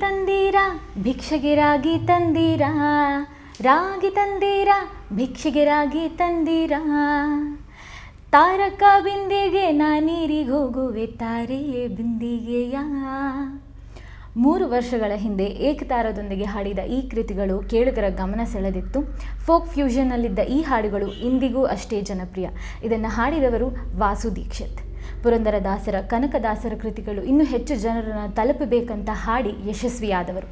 ತಂದೀರಾ ಭಿಕ್ಷೆಗೆ ರಾಗಿ ತಂದೀರಾ, ರಾಗಿ ತಂದೀರಾ ಭಿಕ್ಷೆಗೆ ರಾಗಿ ತಂದೀರಾ, ತಾರಕ ಬಿಂದಿಗೆ ನಾನೀರಿಗೆ ಹೋಗುವೆ ತಾರೆಯೇ ಬಿಂದಿಗೆಯ. 3 ವರ್ಷಗಳ ಹಿಂದೆ ಏಕತಾರದೊಂದಿಗೆ ಹಾಡಿದ ಈ ಕೃತಿಗಳು ಕೇಳುಗರ ಗಮನ ಸೆಳೆದಿತ್ತು. ಫೋಕ್ ಫ್ಯೂಷನ್ನಲ್ಲಿದ್ದ ಈ ಹಾಡುಗಳು ಇಂದಿಗೂ ಅಷ್ಟೇ ಜನಪ್ರಿಯ. ಇದನ್ನು ಹಾಡಿದವರು ವಾಸು ದೀಕ್ಷಿತ್. ಪುರಂದರದಾಸರ ಕನಕದಾಸರ ಕೃತಿಗಳು ಇನ್ನೂ ಹೆಚ್ಚು ಜನರನ್ನು ತಲುಪಬೇಕಂತ ಹಾಡಿ ಯಶಸ್ವಿಯಾದವರು.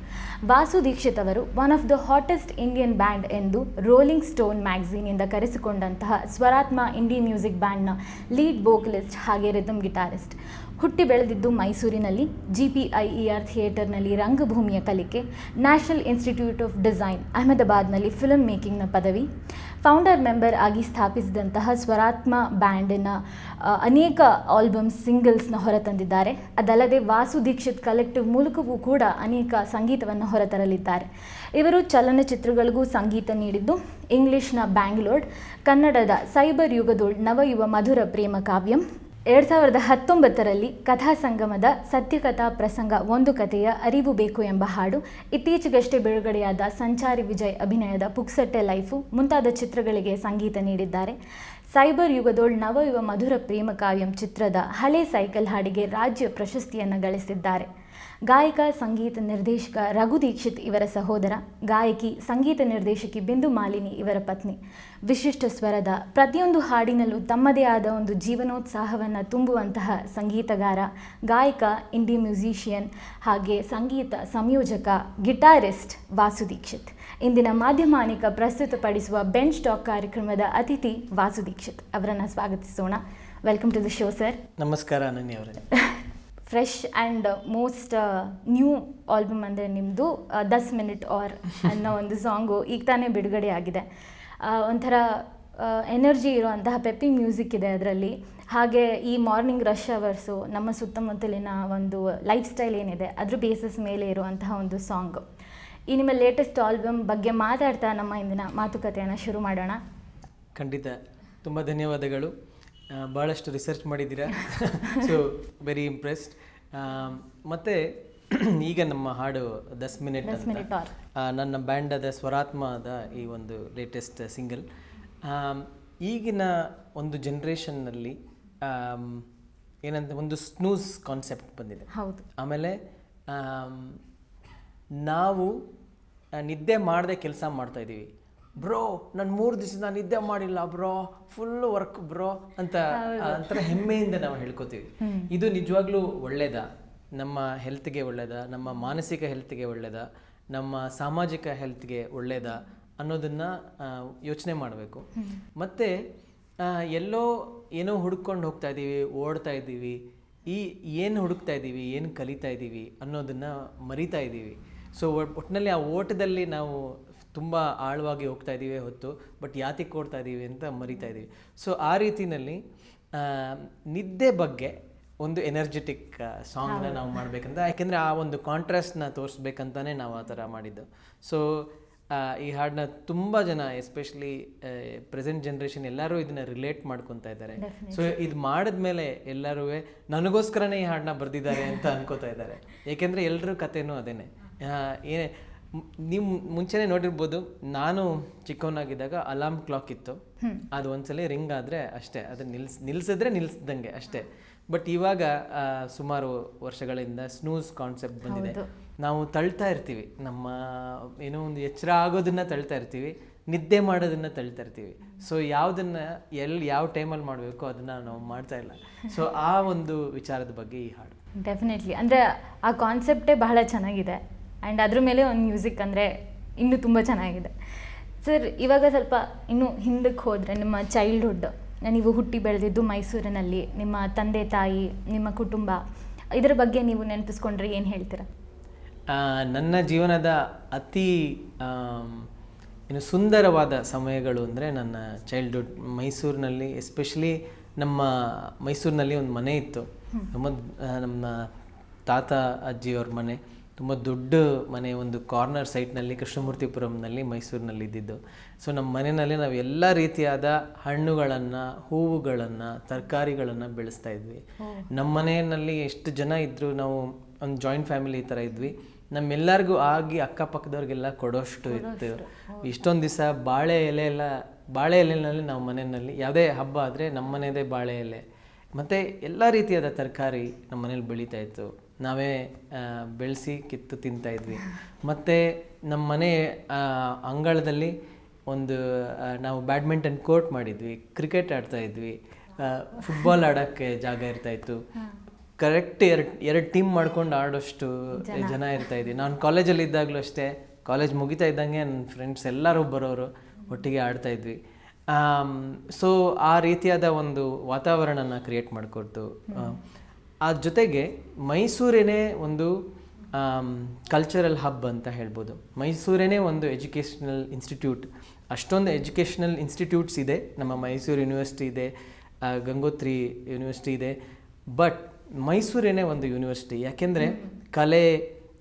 ವಾಸು ದೀಕ್ಷಿತ್ ಅವರು one of the hottest Indian band ಎಂದು ರೋಲಿಂಗ್ ಸ್ಟೋನ್ ಮ್ಯಾಗಝೀನಿಂದ ಕರೆಸಿಕೊಂಡಂತಹ ಸ್ವರಾತ್ಮ ಇಂಡಿ ಮ್ಯೂಸಿಕ್ ಬ್ಯಾಂಡ್ನ ಲೀಡ್ ವೋಕಲಿಸ್ಟ್ ಹಾಗೆ ರಿದಮ್ ಗಿಟಾರಿಸ್ಟ್. ಹುಟ್ಟಿ ಬೆಳೆದಿದ್ದು ಮೈಸೂರಿನಲ್ಲಿ. GPIER ಥಿಯೇಟರ್ನಲ್ಲಿ ರಂಗಭೂಮಿಯ ಕಲಿಕೆ, ನ್ಯಾಷನಲ್ ಇನ್ಸ್ಟಿಟ್ಯೂಟ್ ಆಫ್ ಡಿಸೈನ್ ಅಹಮದಾಬಾದ್ನಲ್ಲಿ ಫಿಲ್ಮ್ ಮೇಕಿಂಗ್ನ ಪದವಿ. ಫೌಂಡರ್ ಮೆಂಬರ್ ಆಗಿ ಸ್ಥಾಪಿಸಿದಂತಹ ಸ್ವರಾತ್ಮ ಬ್ಯಾಂಡಿನ ಅನೇಕ ಆಲ್ಬಮ್ಸ್, ಸಿಂಗಲ್ಸ್ನ ಹೊರತಂದಿದ್ದಾರೆ. ಅದಲ್ಲದೆ ವಾಸು ದೀಕ್ಷಿತ್ ಕಲೆಕ್ಟಿವ್ ಮೂಲಕವೂ ಕೂಡ ಅನೇಕ ಸಂಗೀತವನ್ನು ಹೊರತರಲಿದ್ದಾರೆ. ಇವರು ಚಲನಚಿತ್ರಗಳಿಗೂ ಸಂಗೀತ ನೀಡಿದ್ದು ಇಂಗ್ಲಿಷ್ನ ಬ್ಯಾಂಗ್ಲೋರ್, ಕನ್ನಡದ ಸೈಬರ್ ಯುಗದೋಳ್ ನವಯುವ ಮಧುರ ಪ್ರೇಮ ಕಾವ್ಯಂ, 2019ರಲ್ಲಿ ಕಥಾ ಸಂಗಮದ ಸತ್ಯಕಥಾ ಪ್ರಸಂಗ ಒಂದು ಕಥೆಯ ಅರಿವು ಬೇಕು ಎಂಬ ಹಾಡು, ಇತ್ತೀಚೆಗಷ್ಟೇ ಬಿಡುಗಡೆಯಾದ ಸಂಚಾರಿ ವಿಜಯ್ ಅಭಿನಯದ ಪುಕ್ಸಟ್ಟೆ ಲೈಫು ಮುಂತಾದ ಚಿತ್ರಗಳಿಗೆ ಸಂಗೀತ ನೀಡಿದ್ದಾರೆ. ಸೈಬರ್ ಯುಗದೋಳ್ ನವಯುವ ಮಧುರ ಪ್ರೇಮ ಕಾವ್ಯಂ ಚಿತ್ರದ ಹಳೆ ಸೈಕಲ್ ಹಾಡಿಗೆ ರಾಜ್ಯ ಪ್ರಶಸ್ತಿಯನ್ನು ಗಳಿಸಿದ್ದಾರೆ. ಗಾಯಕ, ಸಂಗೀತ ನಿರ್ದೇಶಕ ರಘು ದೀಕ್ಷಿತ್ ಇವರ ಸಹೋದರ, ಗಾಯಕಿ, ಸಂಗೀತ ನಿರ್ದೇಶಕಿ ಬಿಂದು ಮಾಲಿನಿ ಇವರ ಪತ್ನಿ. ವಿಶಿಷ್ಟ ಸ್ವರದ ಪ್ರತಿಯೊಂದು ಹಾಡಿನಲ್ಲೂ ತಮ್ಮದೇ ಆದ ಒಂದು ಜೀವನೋತ್ಸಾಹವನ್ನು ತುಂಬುವಂತಹ ಸಂಗೀತಗಾರ, ಗಾಯಕ, ಇಂಡಿ ಮ್ಯೂಸಿಷಿಯನ್ ಹಾಗೆ ಸಂಗೀತ ಸಂಯೋಜಕ, ಗಿಟಾರಿಸ್ಟ್ ವಾಸು ದೀಕ್ಷಿತ್. ಇಂದಿನ ಮಾಧ್ಯಮ ಅನೇಕ ಪ್ರಸ್ತುತಪಡಿಸುವ ಬೆಂಚ್ ಟಾಕ್ ಕಾರ್ಯಕ್ರಮದ ಅತಿಥಿ ವಾಸು ದೀಕ್ಷಿತ್ ಅವರನ್ನು ಸ್ವಾಗತಿಸೋಣ. Welcome to the show sir. ನಮಸ್ಕಾರ ಅನನ್ಯ ಅವರೇ. Fresh and most new album ಅಂದರೆ ನಿಮ್ಮದು 10 ಮಿನಿಟ್ ಆರ್ ಅನ್ನೋ ಒಂದು ಸಾಂಗು ಈಗ ತಾನೇ ಬಿಡುಗಡೆ ಆಗಿದೆ. ಒಂಥರ ಎನರ್ಜಿ ಇರುವಂತಹ ಪೆಪ್ಪಿ ಮ್ಯೂಸಿಕ್ ಇದೆ ಅದರಲ್ಲಿ. ಹಾಗೆ ಈ ಮಾರ್ನಿಂಗ್ ರಶ್ ಅವರ್ಸು, ನಮ್ಮ ಸುತ್ತಮುತ್ತಲಿನ ಒಂದು ಲೈಫ್ ಸ್ಟೈಲ್ ಏನಿದೆ ಅದ್ರ ಬೇಸಿಸ್ ಮೇಲೆ ಇರುವಂತಹ ಒಂದು ಸಾಂಗು. ಈ ನಿಮ್ಮ ಲೇಟೆಸ್ಟ್ ಆಲ್ಬಮ್ ಬಗ್ಗೆ ಮಾತಾಡ್ತಾ ನಮ್ಮ ಇಂದಿನ ಮಾತುಕತೆಯನ್ನು ಶುರು ಮಾಡೋಣ. ಖಂಡಿತ, ತುಂಬ ಧನ್ಯವಾದಗಳು. ಭಾಳಷ್ಟು ರಿಸರ್ಚ್ ಮಾಡಿದ್ದೀರಾ, ಸೊ ವೆರಿ ಇಂಪ್ರೆಸ್ಡ್. ಮತ್ತು ಈಗ ನಮ್ಮ ಹಾಡು 10 ಮಿನಿಟ್ ಅಂತ ನನ್ನ ಬ್ಯಾಂಡಾದ ಸ್ವರಾತ್ಮದ ಈ ಒಂದು ಲೇಟೆಸ್ಟ್ ಸಿಂಗಲ್. ಈಗಿನ ಒಂದು ಜನ್ರೇಷನ್ನಲ್ಲಿ ಏನಂತ ಒಂದು ಸ್ನೂಸ್ ಕಾನ್ಸೆಪ್ಟ್ ಬಂದಿದೆ. ಹೌದು. ಆಮೇಲೆ ನಾವು ನಿದ್ದೆ ಮಾಡದೆ ಕೆಲಸ ಮಾಡ್ತಾಯಿದ್ದೀವಿ. ಬ್ರೋ, ನಾನು 3 ದಿವಸ ನಾನು ನಿದ್ದೆ ಮಾಡಿಲ್ಲ ಬ್ರೋ, ಫುಲ್ ವರ್ಕ್ ಬ್ರೋ ಅಂತ ಒಂಥರ ಹೆಮ್ಮೆಯಿಂದ ನಾವು ಹೇಳ್ಕೊತೀವಿ. ಇದು ನಿಜವಾಗ್ಲೂ ಒಳ್ಳೇದಾ? ನಮ್ಮ ಹೆಲ್ತ್ಗೆ ಒಳ್ಳೇದಾ? ನಮ್ಮ ಮಾನಸಿಕ ಹೆಲ್ತ್ಗೆ ಒಳ್ಳೇದಾ? ನಮ್ಮ ಸಾಮಾಜಿಕ ಹೆಲ್ತ್ಗೆ ಒಳ್ಳೇದಾ ಅನ್ನೋದನ್ನು ಯೋಚನೆ ಮಾಡಬೇಕು. ಮತ್ತು ಎಲ್ಲೋ ಏನೋ ಹುಡ್ಕೊಂಡು ಹೋಗ್ತಾ ಇದ್ದೀವಿ, ಓಡ್ತಾ ಇದ್ದೀವಿ. ಏನು ಹುಡುಕ್ತಾ ಇದ್ದೀವಿ, ಏನು ಕಲಿತಾ ಇದ್ದೀವಿ ಅನ್ನೋದನ್ನು ಮರಿತಾ ಇದ್ದೀವಿ. ಸೊ ಒಟ್ಟಿನಲ್ಲಿ ಆ ಓಟದಲ್ಲಿ ನಾವು ತುಂಬ ಆಳವಾಗಿ ಹೋಗ್ತಾ ಇದ್ದೀವಿ ಹೊತ್ತು, ಬಟ್ ಯಾತಿಗೆ ಓಡ್ತಾ ಇದ್ದೀವಿ ಅಂತ ಮರಿತಾ ಇದ್ದೀವಿ. ಸೊ ಆ ರೀತಿಯಲ್ಲಿ ನಿದ್ದೆ ಬಗ್ಗೆ ಒಂದು ಎನರ್ಜೆಟಿಕ್ ಸಾಂಗ್ನ ನಾವು ಮಾಡಬೇಕಂತ, ಯಾಕೆಂದರೆ ಆ ಒಂದು ಕಾಂಟ್ರಾಸ್ಟ್ನ ತೋರಿಸ್ಬೇಕಂತಾನೆ ನಾವು ಆ ಥರ ಮಾಡಿದ್ದು. ಸೊ ಈ ಹಾಡನ್ನ ತುಂಬ ಜನ, ಎಸ್ಪೆಷಲಿ ಪ್ರೆಸೆಂಟ್ ಜನ್ರೇಷನ್ ಎಲ್ಲರೂ ಇದನ್ನು ರಿಲೇಟ್ ಮಾಡ್ಕೊತಾ ಇದ್ದಾರೆ. ಸೊ ಇದು ಮಾಡಿದ್ಮೇಲೆ ಎಲ್ಲರೂ ನನಗೋಸ್ಕರನೇ ಈ ಹಾಡನ್ನ ಬರೆದಿದ್ದಾರೆ ಅಂತ ಅನ್ಕೋತಾ ಇದ್ದಾರೆ. ಏಕೆಂದರೆ ಎಲ್ಲರ ಕಥೆನೂ ಅದೇನೆ. ನೀವು ಮುಂಚೆನೇ ನೋಡಿರ್ಬೋದು, ನಾನು ಚಿಕ್ಕವನಾಗಿದ್ದಾಗ ಅಲಾರ್ಮ್ ಕ್ಲಾಕ್ ಇತ್ತು. ಅದು ಒಂದ್ಸಲ ರಿಂಗ್ ಆದರೆ ಅಷ್ಟೇ, ಅದು ನಿಲ್ಸಿದ್ರೆ ನಿಲ್ಸ್ದಂಗೆ ಅಷ್ಟೇ. ಬಟ್ ಇವಾಗ ಸುಮಾರು ವರ್ಷಗಳಿಂದ ಸ್ನೂಸ್ ಕಾನ್ಸೆಪ್ಟ್ ಬಂದಿದೆ. ನಾವು ತಳ್ತಾ ಇರ್ತೀವಿ, ನಮ್ಮ ಏನೋ ಒಂದು ಎಚ್ಚರ ಆಗೋದನ್ನ ತಳ್ತಾ ಇರ್ತೀವಿ, ನಿದ್ದೆ ಮಾಡೋದನ್ನ ತಳ್ತಾ ಇರ್ತೀವಿ. ಸೊ ಯಾವುದನ್ನು ಯಾವ ಟೈಮಲ್ಲಿ ಮಾಡಬೇಕು ಅದನ್ನು ನಾವು ಮಾಡ್ತಾ ಇಲ್ಲ. ಸೊ ಆ ಒಂದು ವಿಚಾರದ ಬಗ್ಗೆ ಈ ಹಾಡು. ಡೆಫಿನೆಟ್ಲಿ, ಅಂದರೆ ಆ ಕಾನ್ಸೆಪ್ಟೇ ಬಹಳ ಚೆನ್ನಾಗಿದೆ. ಆ್ಯಂಡ್ ಅದ್ರ ಮೇಲೆ ಒಂದು ಮ್ಯೂಸಿಕ್ ಅಂದರೆ ಇನ್ನೂ ತುಂಬ ಚೆನ್ನಾಗಿದೆ. ಸರ್, ಇವಾಗ ಸ್ವಲ್ಪ ಇನ್ನೂ ಹಿಂದಕ್ಕೆ ಹೋದರೆ, ನಿಮ್ಮ ಚೈಲ್ಡ್ಹುಡ್, ನೀವು ಹುಟ್ಟಿ ಬೆಳೆದಿದ್ದು ಮೈಸೂರಿನಲ್ಲಿ, ನಿಮ್ಮ ತಂದೆ ತಾಯಿ, ನಿಮ್ಮ ಕುಟುಂಬ, ಇದರ ಬಗ್ಗೆ ನೀವು ನೆನಪಿಸ್ಕೊಂಡ್ರೆ ಏನು ಹೇಳ್ತೀರಾ? ನನ್ನ ಜೀವನದ ಅತಿ ಸುಂದರವಾದ ಸಮಯಗಳು ಅಂದರೆ ನನ್ನ ಚೈಲ್ಡ್ಹುಡ್ ಮೈಸೂರಿನಲ್ಲಿ. ಎಸ್ಪೆಷಲಿ ನಮ್ಮ ಮೈಸೂರಿನಲ್ಲಿ ಒಂದು ಮನೆ ಇತ್ತು. ನಮ್ಮ ತಾತ ಅಜ್ಜಿಯವ್ರ ಮನೆ ತುಂಬ ದೊಡ್ಡ ಮನೆ, ಒಂದು ಕಾರ್ನರ್ ಸೈಟ್ನಲ್ಲಿ ಕೃಷ್ಣಮೂರ್ತಿಪುರಂನಲ್ಲಿ ಮೈಸೂರಿನಲ್ಲಿ ಇದ್ದಿದ್ದು. ಸೊ ನಮ್ಮ ಮನೆಯಲ್ಲಿ ನಾವು ಎಲ್ಲ ರೀತಿಯಾದ ಹಣ್ಣುಗಳನ್ನು, ಹೂವುಗಳನ್ನು, ತರಕಾರಿಗಳನ್ನು ಬೆಳೆಸ್ತಾ ಇದ್ವಿ. ನಮ್ಮ ಮನೆಯಲ್ಲಿ ಎಷ್ಟು ಜನ ಇದ್ದರು, ನಾವು ಒಂದು ಜಾಯಿಂಟ್ ಫ್ಯಾಮಿಲಿ ಥರ ಇದ್ವಿ. ನಮ್ಮೆಲ್ಲರಿಗೂ ಆಗಿ ಅಕ್ಕಪಕ್ಕದವ್ರಿಗೆಲ್ಲ ಕೊಡೋಷ್ಟು ಇತ್ತು. ಇಷ್ಟೊಂದು ದಿವಸ ಬಾಳೆ ಎಲೆನಲ್ಲಿ ನಾವು ಮನೆಯಲ್ಲಿ ಯಾವುದೇ ಹಬ್ಬ ಆದರೆ ನಮ್ಮ ಮನೆಯದೇ ಬಾಳೆ ಎಲೆ ಮತ್ತು ಎಲ್ಲ ರೀತಿಯಾದ ತರಕಾರಿ ನಮ್ಮ ಮನೇಲಿ ಬೆಳೀತಾ ಇತ್ತು. ನಾವೇ ಬೆಳೆಸಿ ಕಿತ್ತು ತಿಂತಾಯಿದ್ವಿ. ಮತ್ತು ನಮ್ಮ ಮನೆ ಅಂಗಳದಲ್ಲಿ ಒಂದು ನಾವು ಬ್ಯಾಡ್ಮಿಂಟನ್ ಕೋರ್ಟ್ ಮಾಡಿದ್ವಿ, ಕ್ರಿಕೆಟ್ ಆಡ್ತಾಯಿದ್ವಿ, ಫುಟ್ಬಾಲ್ ಆಡೋಕ್ಕೆ ಜಾಗ ಇರ್ತಾಯಿತ್ತು. ಕರೆಕ್ಟ್ ಎರಡು ಟೀಮ್ ಮಾಡ್ಕೊಂಡು ಆಡೋಷ್ಟು ಜನ ಇರ್ತಾಯಿದ್ವಿ. ನಾನು ಕಾಲೇಜಲ್ಲಿ ಇದ್ದಾಗಲೂ ಅಷ್ಟೇ, ಕಾಲೇಜ್ ಮುಗಿತಾ ಇದ್ದಂಗೆ ನನ್ನ ಫ್ರೆಂಡ್ಸ್ ಎಲ್ಲರೂ ಬರೋರು, ಒಟ್ಟಿಗೆ ಆಡ್ತಾಯಿದ್ವಿ. ಸೊ ಆ ರೀತಿಯಾದ ಒಂದು ವಾತಾವರಣನ ಕ್ರಿಯೇಟ್ ಮಾಡಿಕೊಡ್ತು. ಆ ಜೊತೆಗೆ ಮೈಸೂರೇನೇ ಒಂದು ಕಲ್ಚರಲ್ ಹಬ್ ಅಂತ ಹೇಳ್ಬೋದು. ಮೈಸೂರೇನೇ ಒಂದು ಎಜುಕೇಷ್ನಲ್ ಇನ್ಸ್ಟಿಟ್ಯೂಟ್. ಅಷ್ಟೊಂದು ಎಜುಕೇಷ್ನಲ್ ಇನ್ಸ್ಟಿಟ್ಯೂಟ್ಸ್ ಇದೆ. ನಮ್ಮ ಮೈಸೂರು ಯೂನಿವರ್ಸಿಟಿ ಇದೆ, ಗಂಗೋತ್ರಿ ಯೂನಿವರ್ಸಿಟಿ ಇದೆ. ಬಟ್ ಮೈಸೂರೇನೇ ಒಂದು ಯೂನಿವರ್ಸಿಟಿ. ಯಾಕೆಂದರೆ ಕಲೆ,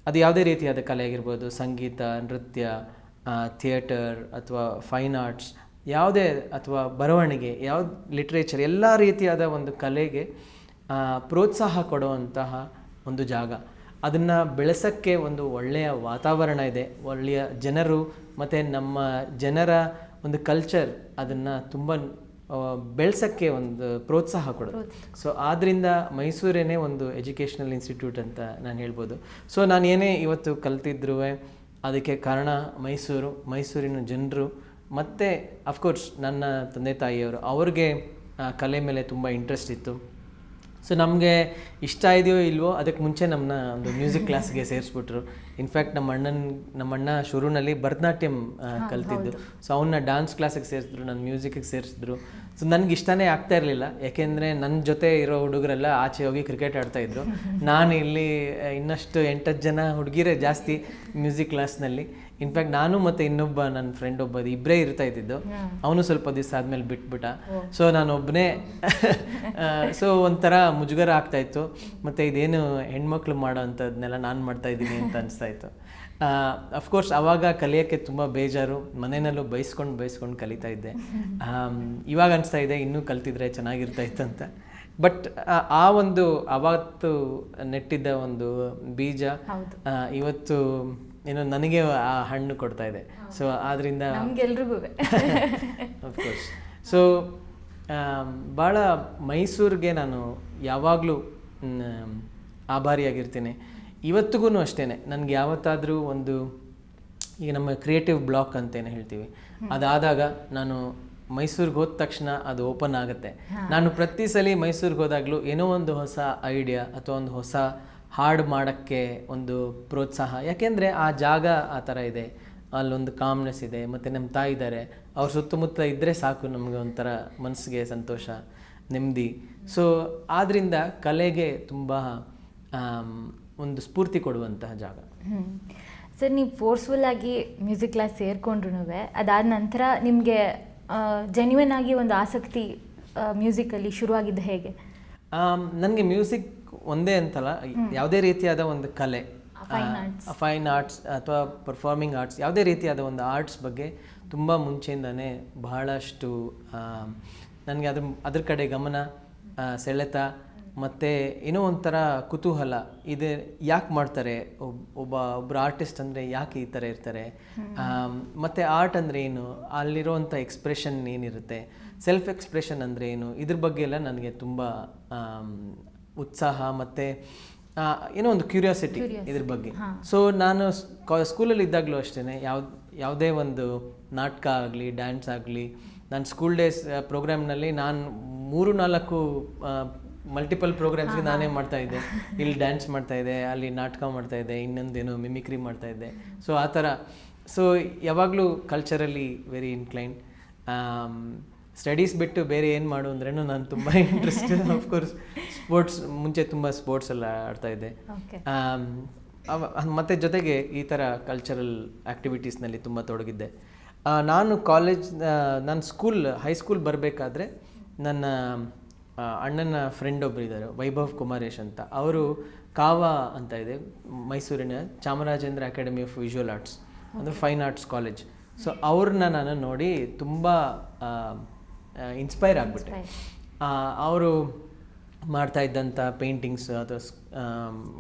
ಅದು ಯಾವುದೇ ರೀತಿಯಾದ ಕಲೆ ಆಗಿರ್ಬೋದು, ಸಂಗೀತ, ನೃತ್ಯ, ಥಿಯೇಟರ್ ಅಥವಾ ಫೈನ್ ಆರ್ಟ್ಸ್, ಯಾವುದೇ ಅಥವಾ ಬರವಣಿಗೆ, ಯಾವ್ದು ಲಿಟ್ರೇಚರ್, ಎಲ್ಲ ರೀತಿಯಾದ ಒಂದು ಕಲೆಗೆ ಪ್ರೋತ್ಸಾಹ ಕೊಡುವಂತಹ ಒಂದು ಜಾಗ. ಅದನ್ನು ಬೆಳೆಸೋಕ್ಕೆ ಒಂದು ಒಳ್ಳೆಯ ವಾತಾವರಣ ಇದೆ, ಒಳ್ಳೆಯ ಜನರು ಮತ್ತು ನಮ್ಮ ಜನರ ಒಂದು ಕಲ್ಚರ್ ಅದನ್ನು ತುಂಬ ಬೆಳೆಸೋಕ್ಕೆ ಒಂದು ಪ್ರೋತ್ಸಾಹ ಕೊಡೋದು. ಸೊ ಆದ್ದರಿಂದ ಮೈಸೂರೇನೇ ಒಂದು ಎಜುಕೇಷ್ನಲ್ ಇನ್ಸ್ಟಿಟ್ಯೂಟ್ ಅಂತ ನಾನು ಹೇಳ್ಬೋದು. ಸೊ ನಾನು ಏನೇ ಇವತ್ತು ಕಲ್ತಿದ್ರೂ ಅದಕ್ಕೆ ಕಾರಣ ಮೈಸೂರಿನ ಜನರು ಮತ್ತು ಅಫ್ಕೋರ್ಸ್ ನನ್ನ ತಂದೆ ತಾಯಿಯವರು. ಅವ್ರಿಗೆ ಕಲೆ ಮೇಲೆ ತುಂಬ ಇಂಟ್ರೆಸ್ಟ್ ಇತ್ತು. ಸೊ ನಮಗೆ ಇಷ್ಟ ಇದೆಯೋ ಇಲ್ವೋ ಅದಕ್ಕೆ ಮುಂಚೆ ನಮ್ಮನ್ನ ಒಂದು ಮ್ಯೂಸಿಕ್ ಕ್ಲಾಸ್ಗೆ ಸೇರಿಸ್ಬಿಟ್ರು. ಇನ್ಫ್ಯಾಕ್ಟ್ ನಮ್ಮ ಅಣ್ಣ ಶುರುನಲ್ಲಿ ಭರತನಾಟ್ಯಂ ಕಲ್ತಿದ್ದು. ಸೊ ಅವನ್ನ ಡ್ಯಾನ್ಸ್ ಕ್ಲಾಸಿಗೆ ಸೇರಿಸಿದ್ರು, ನನ್ನ ಮ್ಯೂಸಿಕ್ಗೆ ಸೇರಿಸಿದ್ರು. ಸೊ ನನಗೆ ಇಷ್ಟನೇ ಆಗ್ತಾ ಇರಲಿಲ್ಲ, ಯಾಕೆಂದರೆ ನನ್ನ ಜೊತೆ ಇರೋ ಹುಡುಗರೆಲ್ಲ ಆಚೆ ಹೋಗಿ ಕ್ರಿಕೆಟ್ ಆಡ್ತಾಯಿದ್ರು. ನಾನು ಇಲ್ಲಿ ಇನ್ನಷ್ಟು 8-10 ಜನ ಹುಡುಗಿರೇ ಜಾಸ್ತಿ ಮ್ಯೂಸಿಕ್ ಕ್ಲಾಸ್ನಲ್ಲಿ. ಇನ್ಫ್ಯಾಕ್ಟ್ ನಾನು ಮತ್ತು ಇನ್ನೊಬ್ಬ ನನ್ನ ಫ್ರೆಂಡ್ ಇಬ್ಬರೇ ಇರ್ತಾ ಇದ್ದಿದ್ದು. ಅವನು ಸ್ವಲ್ಪ ದಿವಸ ಆದಮೇಲೆ ಬಿಟ್ಬಿಟ್ಟ. ಸೊ ನಾನು ಒಬ್ಬನೇ ಸೊ ಒಂಥರ ಮುಜುಗರ ಆಗ್ತಾಯಿತ್ತು. ಮತ್ತು ಇದೇನು ಹೆಣ್ಮಕ್ಳು ಮಾಡೋ ಅಂಥದ್ದನ್ನೆಲ್ಲ ನಾನು ಮಾಡ್ತಾಯಿದ್ದೀನಿ ಅಂತ ಅನಿಸ್ತಾಯಿತ್ತು. ಅಫ್ಕೋರ್ಸ್ ಆವಾಗ ಕಲಿಯೋಕ್ಕೆ ತುಂಬ ಬೇಜಾರು, ಮನೆಯಲ್ಲೂ ಬೈಸ್ಕೊಂಡು ಕಲಿತಾ ಇದ್ದೆ. ಇವಾಗ ಅನಿಸ್ತಾ ಇದೆ ಇನ್ನೂ ಕಲ್ತಿದ್ರೆ ಚೆನ್ನಾಗಿರ್ತಾಯಿತ್ತು ಅಂತ. ಬಟ್ ಆ ಒಂದು ಆವತ್ತು ನೆಟ್ಟಿದ್ದ ಒಂದು ಬೀಜ ಇವತ್ತು ಏನೋ ನನಗೆ ಆ ಹಣ್ಣು ಕೊಡ್ತಾ ಇದೆ. ಸೊ ಆದ್ದರಿಂದ ನಮಗೆಲ್ರಿಗೂ ಅಫ್ಕೋರ್ಸ್ ಸೊ ಭಾಳ ಮೈಸೂರಿಗೆ ನಾನು ಯಾವಾಗಲೂ ಆಭಾರಿಯಾಗಿರ್ತೀನಿ. ಇವತ್ತಿಗೂ ಅಷ್ಟೇ. ನನಗೆ ಯಾವತ್ತಾದರೂ ಒಂದು, ಈಗ ನಮ್ಮ ಕ್ರಿಯೇಟಿವ್ ಬ್ಲಾಕ್ ಅಂತೇನು ಹೇಳ್ತೀವಿ, ಅದಾದಾಗ ನಾನು ಮೈಸೂರಿಗೆ ಹೋದ ತಕ್ಷಣ ಅದು ಓಪನ್ ಆಗುತ್ತೆ. ನಾನು ಪ್ರತಿ ಸಲ ಮೈಸೂರಿಗೆ ಹೋದಾಗಲೂ ಏನೋ ಒಂದು ಹೊಸ ಐಡಿಯಾ ಅಥವಾ ಒಂದು ಹೊಸ ಹಾಡು ಮಾಡೋಕ್ಕೆ ಒಂದು ಪ್ರೋತ್ಸಾಹ. ಯಾಕೆಂದರೆ ಆ ಜಾಗ ಆ ಥರ ಇದೆ, ಅಲ್ಲೊಂದು ಕಾಮ್ನೆಸ್ ಇದೆ, ಮತ್ತು ನಮ್ಮ ತಾಯಿ ಇದ್ದಾರೆ, ಅವ್ರ ಸುತ್ತಮುತ್ತ ಇದ್ದರೆ ಸಾಕು ನಮಗೆ ಒಂಥರ ಮನಸ್ಸಿಗೆ ಸಂತೋಷ, ನೆಮ್ಮದಿ. ಸೊ ಆದ್ದರಿಂದ ಕಲೆಗೆ ತುಂಬ ಒಂದು ಸ್ಫೂರ್ತಿ ಕೊಡುವಂತಹ ಜಾಗ. ಸರ್, ನೀವು ಫೋರ್ಸ್ಫುಲ್ಲಾಗಿ ಮ್ಯೂಸಿಕ್ ಕ್ಲಾಸ್ ಸೇರಿಕೊಂಡ್ರು ಅದಾದ ನಂತರ ನಿಮಗೆ ಜೆನ್ಯೂನ್ ಆಗಿ ಒಂದು ಆಸಕ್ತಿ ಮ್ಯೂಸಿಕಲ್ಲಿ ಶುರುವಾಗಿದ್ದು ಹೇಗೆ? ನನಗೆ ಮ್ಯೂಸಿಕ್ ಒಂದೇ ಅಂತಲ್ಲ, ಯಾವುದೇ ರೀತಿಯಾದ ಒಂದು ಕಲೆ, ಫೈನ್ ಆರ್ಟ್ಸ್ ಅಥವಾ ಪರ್ಫಾರ್ಮಿಂಗ್ ಆರ್ಟ್ಸ್, ಯಾವುದೇ ರೀತಿಯಾದ ಒಂದು ಆರ್ಟ್ಸ್ ಬಗ್ಗೆ ತುಂಬ ಮುಂಚೆಯಿಂದನೇ ಬಹಳಷ್ಟು ನನಗೆ ಅದ್ರ ಕಡೆ ಗಮನ, ಸೆಳೆತ ಮತ್ತು ಏನೋ ಒಂಥರ ಕುತೂಹಲ ಇದೆ. ಯಾಕೆ ಮಾಡ್ತಾರೆ, ಒಬ್ಬರು ಆರ್ಟಿಸ್ಟ್ ಅಂದರೆ ಯಾಕೆ ಈ ಥರ ಇರ್ತಾರೆ, ಮತ್ತು ಆರ್ಟ್ ಅಂದರೆ ಏನು, ಅಲ್ಲಿರೋವಂಥ ಎಕ್ಸ್ಪ್ರೆಷನ್ ಏನಿರುತ್ತೆ, ಸೆಲ್ಫ್ ಎಕ್ಸ್ಪ್ರೆಷನ್ ಅಂದರೆ ಏನು, ಇದ್ರ ಬಗ್ಗೆ ಎಲ್ಲ ನನಗೆ ತುಂಬ ಉತ್ಸಾಹ ಮತ್ತು ಏನೋ ಒಂದು ಕ್ಯೂರಿಯಾಸಿಟಿ ಇದ್ರ ಬಗ್ಗೆ. ಸೊ ನಾನು ಸ್ಕೂಲಲ್ಲಿ ಇದ್ದಾಗಲೂ ಅಷ್ಟೇ, ಯಾವುದೇ ಒಂದು ನಾಟಕ ಆಗಲಿ, ಡ್ಯಾನ್ಸ್ ಆಗಲಿ, ನಾನು ಸ್ಕೂಲ್ ಡೇಸ್ ಪ್ರೋಗ್ರಾಮ್ನಲ್ಲಿ ನಾನು 3-4 ಮಲ್ಟಿಪಲ್ ಪ್ರೋಗ್ರಾಮ್ಸ್ಗೆ ನಾನೇ ಮಾಡ್ತಾಯಿದ್ದೆ. ಇಲ್ಲಿ ಡ್ಯಾನ್ಸ್ ಮಾಡ್ತಾಯಿದ್ದೆ, ಅಲ್ಲಿ ನಾಟಕ ಮಾಡ್ತಾಯಿದ್ದೆ, ಇನ್ನೊಂದೇನೋ ಮಿಮಿಕ್ರಿ ಮಾಡ್ತಾಯಿದ್ದೆ. ಸೊ ಆ ಥರ. ಸೊ ಯಾವಾಗಲೂ ಕಲ್ಚರಲಿ ವೆರಿ ಇನ್ಕ್ಲೈನ್ಡ್. ಸ್ಟಡೀಸ್ ಬಿಟ್ಟು ಬೇರೆ ಏನು ಮಾಡು ಅಂದ್ರೂ ನಾನು ತುಂಬ ಇಂಟ್ರೆಸ್ಟ್. ಆಫ್ಕೋರ್ಸ್ ಸ್ಪೋರ್ಟ್ಸ್, ಮುಂಚೆ ತುಂಬ ಸ್ಪೋರ್ಟ್ಸ್ ಎಲ್ಲ ಆಡ್ತಾಯಿದ್ದೆ. ಮತ್ತು ಜೊತೆಗೆ ಈ ಥರ ಕಲ್ಚರಲ್ ಆ್ಯಕ್ಟಿವಿಟೀಸ್ನಲ್ಲಿ ತುಂಬ ತೊಡಗಿದ್ದೆ. ನಾನು ಹೈಸ್ಕೂಲ್ ಬರಬೇಕಾದ್ರೆ ನನ್ನ ಅಣ್ಣನ ಫ್ರೆಂಡ್ ಒಬ್ಬರು ಇದ್ದಾರೆ, ವೈಭವ್ ಕುಮಾರೇಶ್ ಅಂತ. ಅವರು ಕಾವಾ ಅಂತ ಇದೆ, ಮೈಸೂರಿನ Chamarajendra academy of visual arts, ಅಂದರೆ ಫೈನ್ ಆರ್ಟ್ಸ್ ಕಾಲೇಜ್. ಸೊ ಅವ್ರನ್ನ ನಾನು ನೋಡಿ ತುಂಬ ಇನ್ಸ್ಪೈರ್ ಆಗಿಬಿಟ್ಟೆ. ಅವರು ಮಾಡ್ತಾ ಇದ್ದಂಥ ಪೇಂಟಿಂಗ್ಸ್ ಅಥವಾ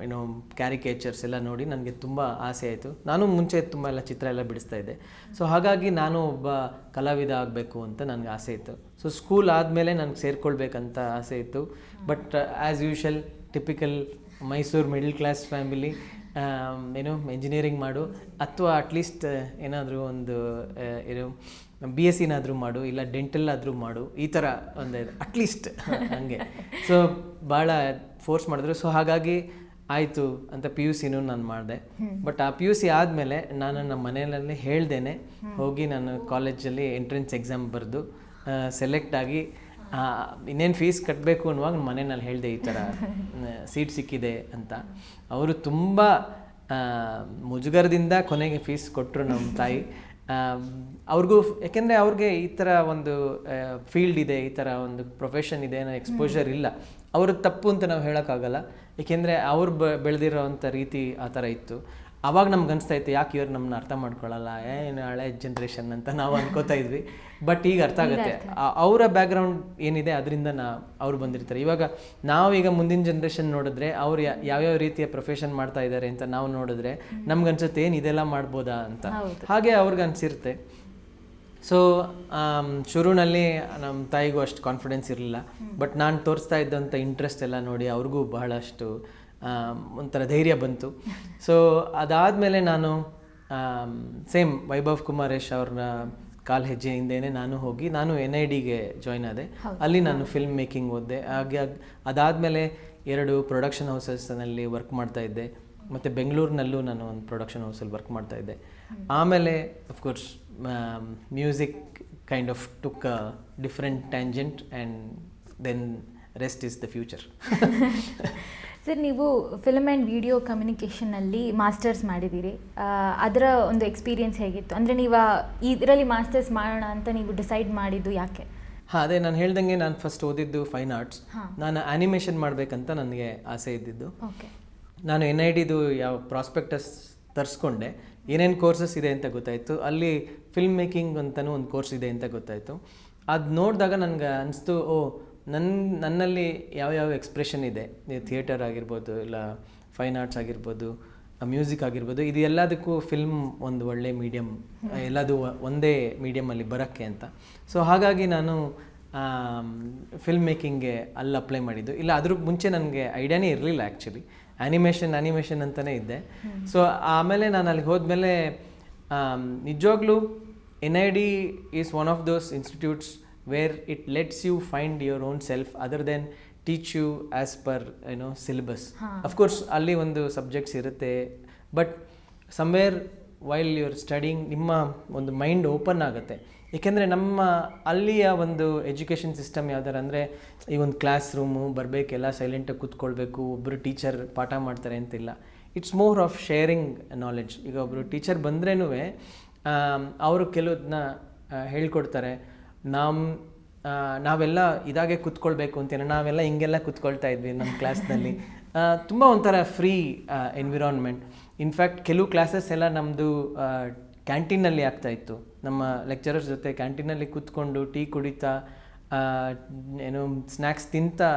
ಏನೋ ಕ್ಯಾರಿಕೇಚರ್ಸ್ ಎಲ್ಲ ನೋಡಿ ನನಗೆ ತುಂಬ ಆಸೆ ಆಯಿತು. ನಾನು ಮುಂಚೆ ತುಂಬ ಎಲ್ಲ ಚಿತ್ರ ಎಲ್ಲ ಬಿಡಿಸ್ತಾ ಇದ್ದೆ. ಸೊ ಹಾಗಾಗಿ ನಾನು ಒಬ್ಬ ಕಲಾವಿದ ಆಗಬೇಕು ಅಂತ ನನಗೆ ಆಸೆ ಇತ್ತು. ಸೊ ಸ್ಕೂಲ್ ಆದಮೇಲೆ ನನಗೆ ಸೇರ್ಕೊಳ್ಬೇಕಂತ ಆಸೆ ಇತ್ತು. But as usual typical Mysuru middle class family, ಏನೋ ಇಂಜಿನಿಯರಿಂಗ್ ಮಾಡು ಅಥವಾ ಅಟ್ಲೀಸ್ಟ್ ಏನಾದರೂ ಒಂದು ಏನು BSc ಮಾಡು, ಇಲ್ಲ ಡೆಂಟಲ್ ಆದರೂ ಮಾಡು, ಈ ಥರ ಒಂದು ಅಟ್ಲೀಸ್ಟ್ ಹಂಗೆ. ಸೊ ಭಾಳ ಫೋರ್ಸ್ ಮಾಡಿದ್ರು. ಸೊ ಹಾಗಾಗಿ ಆಯಿತು ಅಂತ PUC ನಾನು ಮಾಡಿದೆ. ಬಟ್ ಆ PUC ಆದಮೇಲೆ ನಾನು ನಮ್ಮ ಮನೆಯಲ್ಲಿ ಹೇಳ್ದೇನೆ ಹೋಗಿ ನಾನು ಕಾಲೇಜಲ್ಲಿ ಎಂಟ್ರೆನ್ಸ್ ಎಕ್ಸಾಮ್ ಬರೆದು ಸೆಲೆಕ್ಟ್ ಆಗಿ ಇನ್ನೇನು ಫೀಸ್ ಕಟ್ಟಬೇಕು ಅನ್ನುವಾಗ ಮನೆಯಲ್ಲಿ ಹೇಳಿದೆ ಈ ಥರ ಸೀಟ್ ಸಿಕ್ಕಿದೆ ಅಂತ. ಅವರು ತುಂಬ ಮುಜುಗರದಿಂದ ಕೊನೆಗೆ ಫೀಸ್ ಕೊಟ್ಟರು ನಮ್ಮ ತಾಯಿ. ಅವ್ರಿಗೂ, ಯಾಕೆಂದರೆ ಅವ್ರಿಗೆ ಈ ಥರ ಒಂದು ಫೀಲ್ಡ್ ಇದೆ, ಈ ಥರ ಒಂದು ಪ್ರೊಫೆಷನ್ ಇದೆ ಅನ್ನೋ ಎಕ್ಸ್ಪೋಜರ್ ಇಲ್ಲ. ಅವ್ರದ್ದು ತಪ್ಪು ಅಂತ ನಾವು ಹೇಳೋಕ್ಕಾಗಲ್ಲ, ಏಕೆಂದರೆ ಅವ್ರು ಬೆಳೆದಿರೋವಂಥ ರೀತಿ ಆ ಥರ ಇತ್ತು. ಆವಾಗ ನಮ್ಗೆ ಅನಿಸ್ತಾ ಇತ್ತು ಯಾಕೆ ಇವ್ರು ನಮ್ಮನ್ನ ಅರ್ಥ ಮಾಡ್ಕೊಳ್ಳಲ್ಲ, ಏನು ಹಳೆ ಜನ್ರೇಷನ್ ಅಂತ ನಾವು ಅನ್ಕೋತಾ ಇದ್ವಿ. ಬಟ್ ಈಗ ಅರ್ಥ ಆಗುತ್ತೆ ಅವರ ಬ್ಯಾಕ್ಗ್ರೌಂಡ್ ಏನಿದೆ ಅದರಿಂದ ಅವ್ರು ಬಂದಿರ್ತಾರೆ. ಇವಾಗ ನಾವೀಗ ಮುಂದಿನ ಜನ್ರೇಷನ್ ನೋಡಿದ್ರೆ ಅವ್ರು ಯಾವ್ಯಾವ ರೀತಿಯ ಪ್ರೊಫೆಷನ್ ಮಾಡ್ತಾ ಇದ್ದಾರೆ ಅಂತ ನಾವು ನೋಡಿದ್ರೆ ನಮ್ಗೆ ಅನ್ಸುತ್ತೆ ಏನು ಇದೆಲ್ಲ ಮಾಡ್ಬೋದಾ ಅಂತ. ಹಾಗೆ ಅವ್ರಿಗೆ ಅನಿಸಿರುತ್ತೆ. ಸೊ ಶುರುನಲ್ಲಿ ನಮ್ಮ ತಾಯಿಗೂ ಅಷ್ಟು ಕಾನ್ಫಿಡೆನ್ಸ್ ಇರಲಿಲ್ಲ. ಬಟ್ ನಾನು ತೋರಿಸ್ತಾ ಇದ್ದಂಥ ಇಂಟ್ರೆಸ್ಟ್ ಎಲ್ಲ ನೋಡಿ ಅವ್ರಿಗೂ ಬಹಳಷ್ಟು ಒಂಥರ ಧೈರ್ಯ ಬಂತು. ಸೊ ಅದಾದಮೇಲೆ ನಾನು ಸೇಮ್ ವೈಭವ್ ಕುಮಾರೇಶ್ ಅವ್ರನ್ನ ಕಾಲು ಹೆಜ್ಜೆ ಹಿಂದೆಯೇ ನಾನು ಹೋಗಿ ನಾನು NIDಗೆ ಜಾಯ್ನ್ ಆದೆ. ಅಲ್ಲಿ ನಾನು ಫಿಲ್ಮ್ ಮೇಕಿಂಗ್ ಓದಿದೆ. ಹಾಗೆ ಅದಾದಮೇಲೆ 2 ಪ್ರೊಡಕ್ಷನ್ ಹೌಸಸ್ನಲ್ಲಿ ವರ್ಕ್ ಮಾಡ್ತಾ ಇದ್ದೆ. ಮತ್ತು ಬೆಂಗಳೂರಿನಲ್ಲೂ ನಾನು ಒಂದು ಪ್ರೊಡಕ್ಷನ್ ಹೌಸಲ್ಲಿ ವರ್ಕ್ ಮಾಡ್ತಾ ಇದ್ದೆ. ಆಮೇಲೆ of course music kind of took a different tangent and then rest is the future. Sir, ನೀವು ಫಿಲ್ಮ್ ಆ್ಯಂಡ್ ವಿಡಿಯೋ ಕಮ್ಯುನಿಕೇಷನಲ್ಲಿ ಮಾಸ್ಟರ್ಸ್ ಮಾಡಿದ್ದೀರಿ. ಅದರ ಒಂದು ಎಕ್ಸ್ಪೀರಿಯನ್ಸ್ ಹೇಗಿತ್ತು? ಅಂದರೆ ನೀವು ಇದರಲ್ಲಿ ಮಾಸ್ಟರ್ಸ್ ಮಾಡೋಣ ಅಂತ ನೀವು ಡಿಸೈಡ್ ಮಾಡಿದ್ದು ಯಾಕೆ? ಅದೇ ನಾನು ಹೇಳ್ದಂಗೆ ನಾನು ಫಸ್ಟ್ ಓದಿದ್ದು ಫೈನ್ ಆರ್ಟ್ಸ್. ನಾನು ಆ್ಯನಿಮೇಷನ್ ಮಾಡಬೇಕಂತ ನನಗೆ ಆಸೆ ಇದ್ದಿದ್ದು. ನಾನು NIDದು ಯಾವ ಪ್ರಾಸ್ಪೆಕ್ಟಸ್ ತರಿಸ್ಕೊಂಡೆ, ಏನೇನು ಕೋರ್ಸಸ್ ಇದೆ ಅಂತ ಗೊತ್ತಾಯಿತು. ಅಲ್ಲಿ ಫಿಲ್ಮ್ ಮೇಕಿಂಗ್ ಅಂತಲೂ ಒಂದು ಕೋರ್ಸ್ ಇದೆ ಅಂತ ಗೊತ್ತಾಯಿತು. ಅದು ನೋಡಿದಾಗ ನನಗೆ ಅನಿಸ್ತು, ನನ್ನಲ್ಲಿ ಯಾವ್ಯಾವ ಎಕ್ಸ್ಪ್ರೆಷನ್ ಇದೆ, ಥಿಯೇಟರ್ ಆಗಿರ್ಬೋದು, ಇಲ್ಲ ಫೈನ್ ಆರ್ಟ್ಸ್ ಆಗಿರ್ಬೋದು, ಮ್ಯೂಸಿಕ್ ಆಗಿರ್ಬೋದು, ಇದು ಎಲ್ಲದಕ್ಕೂ ಫಿಲ್ಮ್ ಒಂದು ಒಳ್ಳೆ ಮೀಡಿಯಮ್, ಎಲ್ಲದು ಒಂದೇ ಮೀಡಿಯಮಲ್ಲಿ ಬರೋಕ್ಕೆ ಅಂತ. ಸೊ ಹಾಗಾಗಿ ನಾನು ಫಿಲ್ಮ್ ಮೇಕಿಂಗ್ಗೆ ಅಲ್ಲಿ ಅಪ್ಲೈ ಮಾಡಿದ್ದು. ಇಲ್ಲ ಅದ್ರ ಮುಂಚೆ ನನಗೆ ಐಡಿಯಾನೇ ಇರಲಿಲ್ಲ ಆ್ಯಕ್ಚುಲಿ. ಆ್ಯನಿಮೇಷನ್ ಅಂತಲೇ ಇದ್ದೆ. ಸೊ ಆಮೇಲೆ ನಾನು ಅಲ್ಲಿಗೆ ಹೋದ್ಮೇಲೆ ನಿಜವಾಗ್ಲೂ NID is one of those institutes where it lets you find your own self other than teach you as per syllabus. Of course ಅಲ್ಲಿ ಒಂದು ಸಬ್ಜೆಕ್ಟ್ಸ್ ಇರುತ್ತೆ, but somewhere while you are studying ನಿಮ್ಮ ಒಂದು ಮೈಂಡ್ ಓಪನ್ ಆಗುತ್ತೆ. ಏಕೆಂದರೆ ನಮ್ಮ ಅಲ್ಲಿಯ ಒಂದು ಎಜುಕೇಷನ್ ಸಿಸ್ಟಮ್ ಯಾವ್ದಾರು ಅಂದರೆ ಈ ಒಂದು ಕ್ಲಾಸ್ ರೂಮು ಬರಬೇಕೆಲ್ಲ ಸೈಲೆಂಟಾಗಿ ಕೂತ್ಕೊಳ್ಬೇಕು, ಒಬ್ಬರು ಟೀಚರ್ ಪಾಠ ಮಾಡ್ತಾರೆ ಅಂತಿಲ್ಲ. It's more of sharing knowledge. ಈಗ ಒಬ್ಬರು ಟೀಚರ್ ಬಂದ್ರೇನೂ ಅವರು ಕೆಲವದನ್ನ ಹೇಳ್ಕೊಡ್ತಾರೆ. ನಾವೆಲ್ಲ ಇದಾಗೆ ಕೂತ್ಕೊಳ್ಬೇಕು ಅಂತೇಳಿ ನಾವೆಲ್ಲ ಹಿಂಗೆಲ್ಲ ಕೂತ್ಕೊಳ್ತಾ ಇದ್ವಿ ನಮ್ಮ ಕ್ಲಾಸ್ನಲ್ಲಿ. ತುಂಬ ಒಂಥರ ಫ್ರೀ ಎನ್ವಿರಾನ್ಮೆಂಟ್. ಇನ್ಫ್ಯಾಕ್ಟ್ ಕೆಲವು ಕ್ಲಾಸಸ್ ಎಲ್ಲ ನಮ್ಮದು ಕ್ಯಾಂಟೀನಲ್ಲಿ ಆಗ್ತಾಯಿತ್ತು. ನಮ್ಮ ಲೆಕ್ಚರರ್ಸ್ ಜೊತೆ ಕ್ಯಾಂಟೀನಲ್ಲಿ ಕೂತ್ಕೊಂಡು ಟೀ ಕುಡಿತಾ ಸ್ನ್ಯಾಕ್ಸ್ ತಿಂತಾ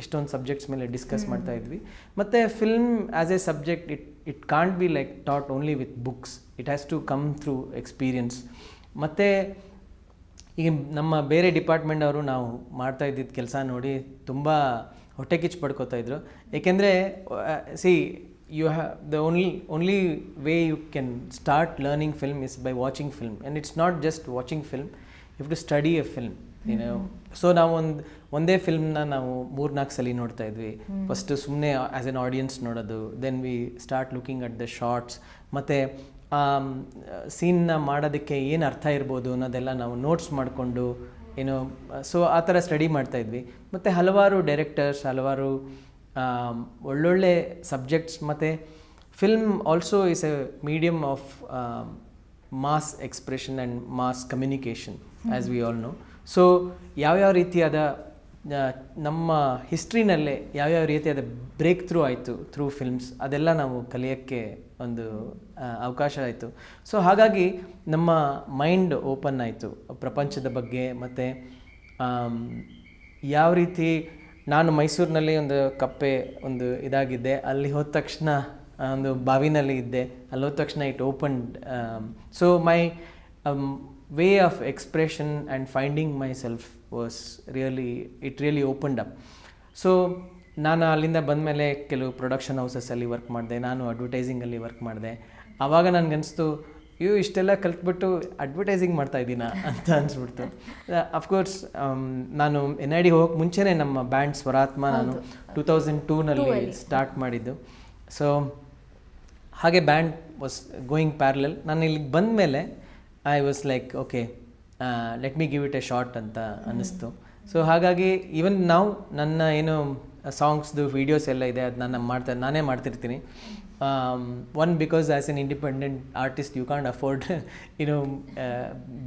ಎಷ್ಟೊಂದು ಸಬ್ಜೆಕ್ಟ್ಸ್ ಮೇಲೆ ಡಿಸ್ಕಸ್ ಮಾಡ್ತಾ ಇದ್ವಿ. ಮತ್ತು film as a subject it can't be like taught only with books, it has to come through experience. ಮತ್ತು ಈಗ ನಮ್ಮ ಬೇರೆ ಡಿಪಾರ್ಟ್ಮೆಂಟ್ ಅವರು ನಾವು ಮಾಡ್ತಾ ಇದ್ದಿದ್ದು ಕೆಲಸ ನೋಡಿ ತುಂಬ ಹೊಟ್ಟೆ ಕಿಚ್ಚು ಪಡ್ಕೋತಾಯಿದ್ರು. ಏಕೆಂದರೆ you have the only way you can start learning film is by watching film, and it's not just watching film, you have to study a film, so ನಾವು ಒಂದೇ ಫಿಲ್ಮ್ನ ನಾವು 3-4 ಸಲ ನೋಡ್ತಾ ಇದ್ವಿ. ಫಸ್ಟ್ ಸುಮ್ಮನೆ ಆ್ಯಸ್ ಎನ್ ಆಡಿಯನ್ಸ್ ನೋಡೋದು, then we start looking at the shorts, ಮತ್ತು ಸೀನ್ನ ಮಾಡೋದಕ್ಕೆ ಏನು ಅರ್ಥ ಇರ್ಬೋದು ಅನ್ನೋದೆಲ್ಲ ನಾವು ನೋಟ್ಸ್ ಮಾಡಿಕೊಂಡು ಸೊ ಆ ಥರ ಸ್ಟಡಿ ಮಾಡ್ತಾಯಿದ್ವಿ. ಮತ್ತು ಹಲವಾರು ಡೈರೆಕ್ಟರ್ಸ್, ಹಲವಾರು ಒಳ್ಳೊಳ್ಳೆ ಸಬ್ಜೆಕ್ಟ್ಸ್. ಮತ್ತು film also is a medium of mass expression and mass communication as we all know. So ಯಾವ್ಯಾವ ರೀತಿಯಾದ ನಮ್ಮ ಹಿಸ್ಟ್ರಿನಲ್ಲೇ ಯಾವ್ಯಾವ ರೀತಿಯಾದ ಬ್ರೇಕ್ ಥ್ರೂ ಆಯಿತು ಥ್ರೂ ಫಿಲ್ಮ್ಸ್, ಅದೆಲ್ಲ ನಾವು ಕಲಿಯೋಕ್ಕೆ ಒಂದು ಅವಕಾಶ ಆಯಿತು. ಸೊ ಹಾಗಾಗಿ ನಮ್ಮ ಮೈಂಡ್ ಓಪನ್ ಆಯಿತು ಪ್ರಪಂಚದ ಬಗ್ಗೆ. ಮತ್ತು ಯಾವ ರೀತಿ ನಾನು ಮೈಸೂರಿನಲ್ಲಿ ಒಂದು ಕಪ್ಪೆ ಒಂದು ಇದಾಗಿದ್ದೆ, ಅಲ್ಲಿ ಹೋದ ತಕ್ಷಣ ಒಂದು ಬಾವಿನಲ್ಲಿ ಇದ್ದೆ, ಅಲ್ಲಿ ಹೋದ ತಕ್ಷಣ it opened. So my way of expression and finding my self was really opened up. So ನಾನು ಅಲ್ಲಿಂದ ಬಂದಮೇಲೆ ಕೆಲವು ಪ್ರೊಡಕ್ಷನ್ ಹೌಸಸ್ಸಲ್ಲಿ ವರ್ಕ್ ಮಾಡಿದೆ, ನಾನು ಅಡ್ವರ್ಟೈಸಿಂಗಲ್ಲಿ ವರ್ಕ್ ಮಾಡಿದೆ. ಆವಾಗ ನನಗನ್ನಿಸ್ತು ಇಷ್ಟೆಲ್ಲ ಕಲ್ತ್ಬಿಟ್ಟು ಅಡ್ವರ್ಟೈಸಿಂಗ್ ಮಾಡ್ತಾ ಇದ್ದೀನಾ ಅಂತ ಅನಿಸ್ಬಿಡ್ತು. ಅಫ್ಕೋರ್ಸ್ ನಾನು NID ಹೋಗೋಕ್ಕೆ ಮುಂಚೆನೇ ನಮ್ಮ ಬ್ಯಾಂಡ್ ಸ್ವರಾತ್ಮ ನಾನು 2002ನಲ್ಲಿ ಸ್ಟಾರ್ಟ್ ಮಾಡಿದ್ದು. ಸೊ ಹಾಗೆ ಬ್ಯಾಂಡ್ ವಾಸ್ ಗೋಯಿಂಗ್ ಪ್ಯಾರಲಲ್. ನಾನು ಇಲ್ಲಿಗೆ ಬಂದ ಮೇಲೆ I was like okay let me give it A short ಅಂತ ಅನ್ನಿಸ್ತು. ಸೊ ಹಾಗಾಗಿ ಈವನ್ ನಾವು ನನ್ನ ಏನು ಸಾಂಗ್ಸ್ದು ವೀಡಿಯೋಸ್ ಎಲ್ಲ ಇದೆ ಅದು ನಾನೇ ಮಾಡ್ತಿರ್ತೀನಿ. One, because as an independent artist you can't afford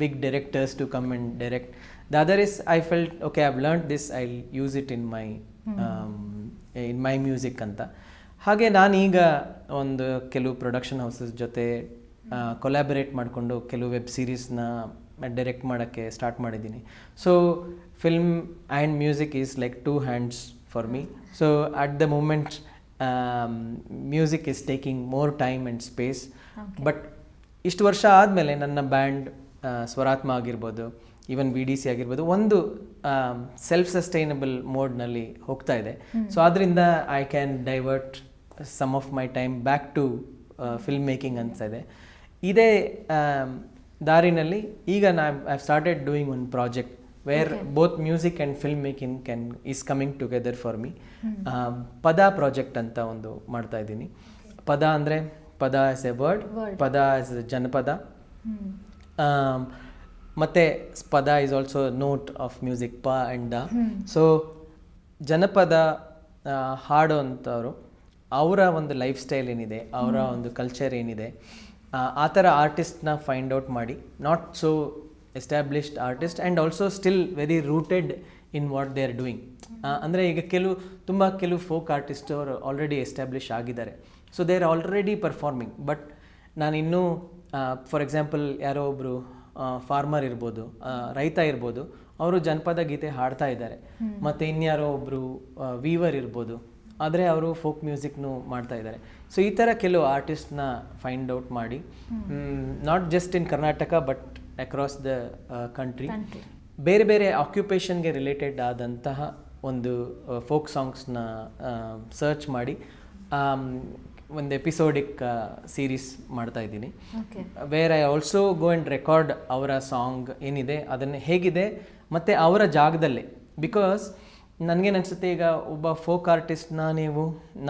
big directors to come and direct. The other is I felt okay, I've learned this, I'll use it in my music ಅಂತ. ಹಾಗೆ ನಾನೀಗ ಒಂದು ಕೆಲವು ಪ್ರೊಡಕ್ಷನ್ ಹೌಸಸ್ ಜೊತೆ ಕೊಲ್ಯಾಬರೇಟ್ ಮಾಡಿಕೊಂಡು ಕೆಲವು web ಸೀರೀಸ್ನ direct ಮಾಡೋಕ್ಕೆ start ಮಾಡಿದ್ದೀನಿ. So film and music is like 2 hands for me. So at the moment music is taking more time and space. But ಇಷ್ಟು ವರ್ಷ ಆದಮೇಲೆ ನನ್ನ ಬ್ಯಾಂಡ್ ಸ್ವರಾತ್ಮ ಆಗಿರ್ಬೋದು, ಈವನ್ VDC ಆಗಿರ್ಬೋದು, ಒಂದು ಸೆಲ್ಫ್ ಸಸ್ಟೈನಬಲ್ ಮೋಡ್ನಲ್ಲಿ ಹೋಗ್ತಾ ಇದೆ. ಸೊ ಆದ್ದರಿಂದ I can divert some of my time back to film making ಅನಿಸ್ತಾ ಇದೆ. ಇದೇ ದಾರಿನಲ್ಲಿ ಈಗ I started doing one project where both music and filmmaking is coming together for me. ಪದ ಪ್ರಾಜೆಕ್ಟ್ ಅಂತ ಒಂದು ಮಾಡ್ತಾ ಇದ್ದೀನಿ. ಪದ ಅಂದರೆ ಪದ ಆಸ್ ಎ ವರ್ಡ್, ಪದ ಆಸ್ ಎ ಜನಪದ, ಮತ್ತು ಪದ is also note of music, ಪ ಆ್ಯಂಡ್ ದ. ಸೊ ಜನಪದ ಹಾಡು ಅಂತವರು ಅವರ ಒಂದು ಲೈಫ್ ಸ್ಟೈಲ್ ಏನಿದೆ, ಅವರ ಒಂದು ಕಲ್ಚರ್ ಏನಿದೆ, ಆ ಥರ ಆರ್ಟಿಸ್ಟ್ನ ಫೈಂಡ್ ಔಟ್ ಮಾಡಿ, not so established artist and also still very rooted in what they are doing. ಅಂದರೆ ಈಗ ಕೆಲವು ಫೋಕ್ ಆರ್ಟಿಸ್ಟ್ ಅವರು ಆಲ್ರೆಡಿ ಎಸ್ಟಾಬ್ಲಿಷ್ ಆಗಿದ್ದಾರೆ. So they are already performing. But ನಾನು ಇನ್ನೂ ಫಾರ್ ಎಕ್ಸಾಂಪಲ್ ಯಾರೋ ಒಬ್ಬರು ಫಾರ್ಮರ್ ಇರ್ಬೋದು, ರೈತ ಇರ್ಬೋದು, ಅವರು ಜನಪದ ಗೀತೆ ಹಾಡ್ತಾ ಇದ್ದಾರೆ. ಮತ್ತು ಇನ್ಯಾರೋ ಒಬ್ಬರು ವೀವರ್ ಇರ್ಬೋದು, ಆದರೆ ಅವರು ಫೋಕ್ ಮ್ಯೂಸಿಕ್ನು ಮಾಡ್ತಾ ಇದ್ದಾರೆ. ಸೊ ಈ ಥರ ಕೆಲವು ಆರ್ಟಿಸ್ಟ್ನ ಫೈಂಡ್ ಔಟ್ ಮಾಡಿ, not just in Karnataka but across the country, ಬೇರೆ ಬೇರೆ ಆಕ್ಯುಪೇಷನ್ಗೆ ರಿಲೇಟೆಡ್ ಆದಂತಹ ಒಂದು ಫೋಕ್ ಸಾಂಗ್ಸ್ನ ಸರ್ಚ್ ಮಾಡಿ ಒಂದು ಎಪಿಸೋಡಿಕ್ ಸೀರೀಸ್ ಮಾಡ್ತಾ ಇದ್ದೀನಿ. Where I also go and record ಅವರ ಸಾಂಗ್ ಏನಿದೆ ಅದನ್ನು ಹೇಗಿದೆ ಮತ್ತು ಅವರ ಜಾಗದಲ್ಲೇ. ಬಿಕಾಸ್ ನನಗೇನು ಅನಿಸುತ್ತೆ, ಈಗ ಒಬ್ಬ ಫೋಕ್ ಆರ್ಟಿಸ್ಟ್ನ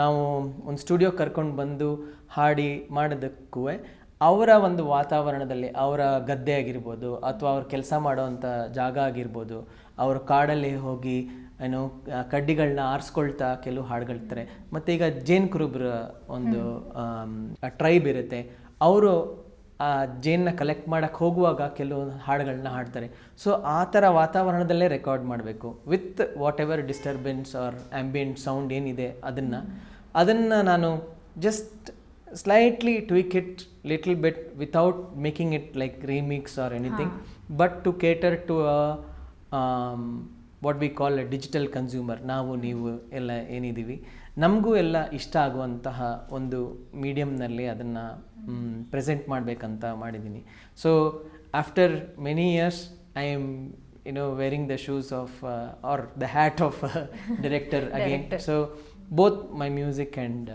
ನಾವು ಒಂದು ಸ್ಟುಡಿಯೋ ಕರ್ಕೊಂಡು ಬಂದು ಹಾಡಿ ಮಾಡೋದಕ್ಕೂ ಅವರ ಒಂದು ವಾತಾವರಣದಲ್ಲಿ, ಅವರ ಗದ್ದೆ ಆಗಿರ್ಬೋದು ಅಥವಾ ಅವ್ರು ಕೆಲಸ ಮಾಡೋವಂಥ ಜಾಗ ಆಗಿರ್ಬೋದು, ಅವ್ರ ಕಾಡಲ್ಲಿ ಹೋಗಿ ಕಡ್ಡಿಗಳನ್ನ ಆರಿಸ್ಕೊಳ್ತಾ ಕೆಲವು ಹಾಡುಗಳ್ತಾರೆ. ಮತ್ತು ಈಗ ಜೇನು ಕುರುಬ್ರ ಒಂದು ಟ್ರೈಬ್ ಇರುತ್ತೆ, ಅವರು ಆ ಜೇನ್ನ ಕಲೆಕ್ಟ್ ಮಾಡೋಕ್ಕೆ ಹೋಗುವಾಗ ಕೆಲವು ಹಾಡುಗಳನ್ನ ಹಾಡ್ತಾರೆ. ಸೊ ಆ ಥರ ವಾತಾವರಣದಲ್ಲೇ ರೆಕಾರ್ಡ್ ಮಾಡಬೇಕು with whatever disturbance or ambient sound ಏನಿದೆ ಅದನ್ನು ನಾನು just slightly tweak it little bit without making it like remix or anything, but to cater to a what we call a digital consumer. ನಾವು ನೀವು ಎಲ್ಲ ಏನಿದ್ದೀವಿ ನಮಗೂ ಎಲ್ಲ ಇಷ್ಟ ಆಗುವಂತಹ ಒಂದು ಮೀಡಿಯಮ್ನಲ್ಲಿ ಅದನ್ನು ಪ್ರೆಸೆಂಟ್ ಮಾಡಬೇಕಂತ ಮಾಡಿದ್ದೀನಿ. So after many years I am wearing the shoes of or the hat of director again. So both my music and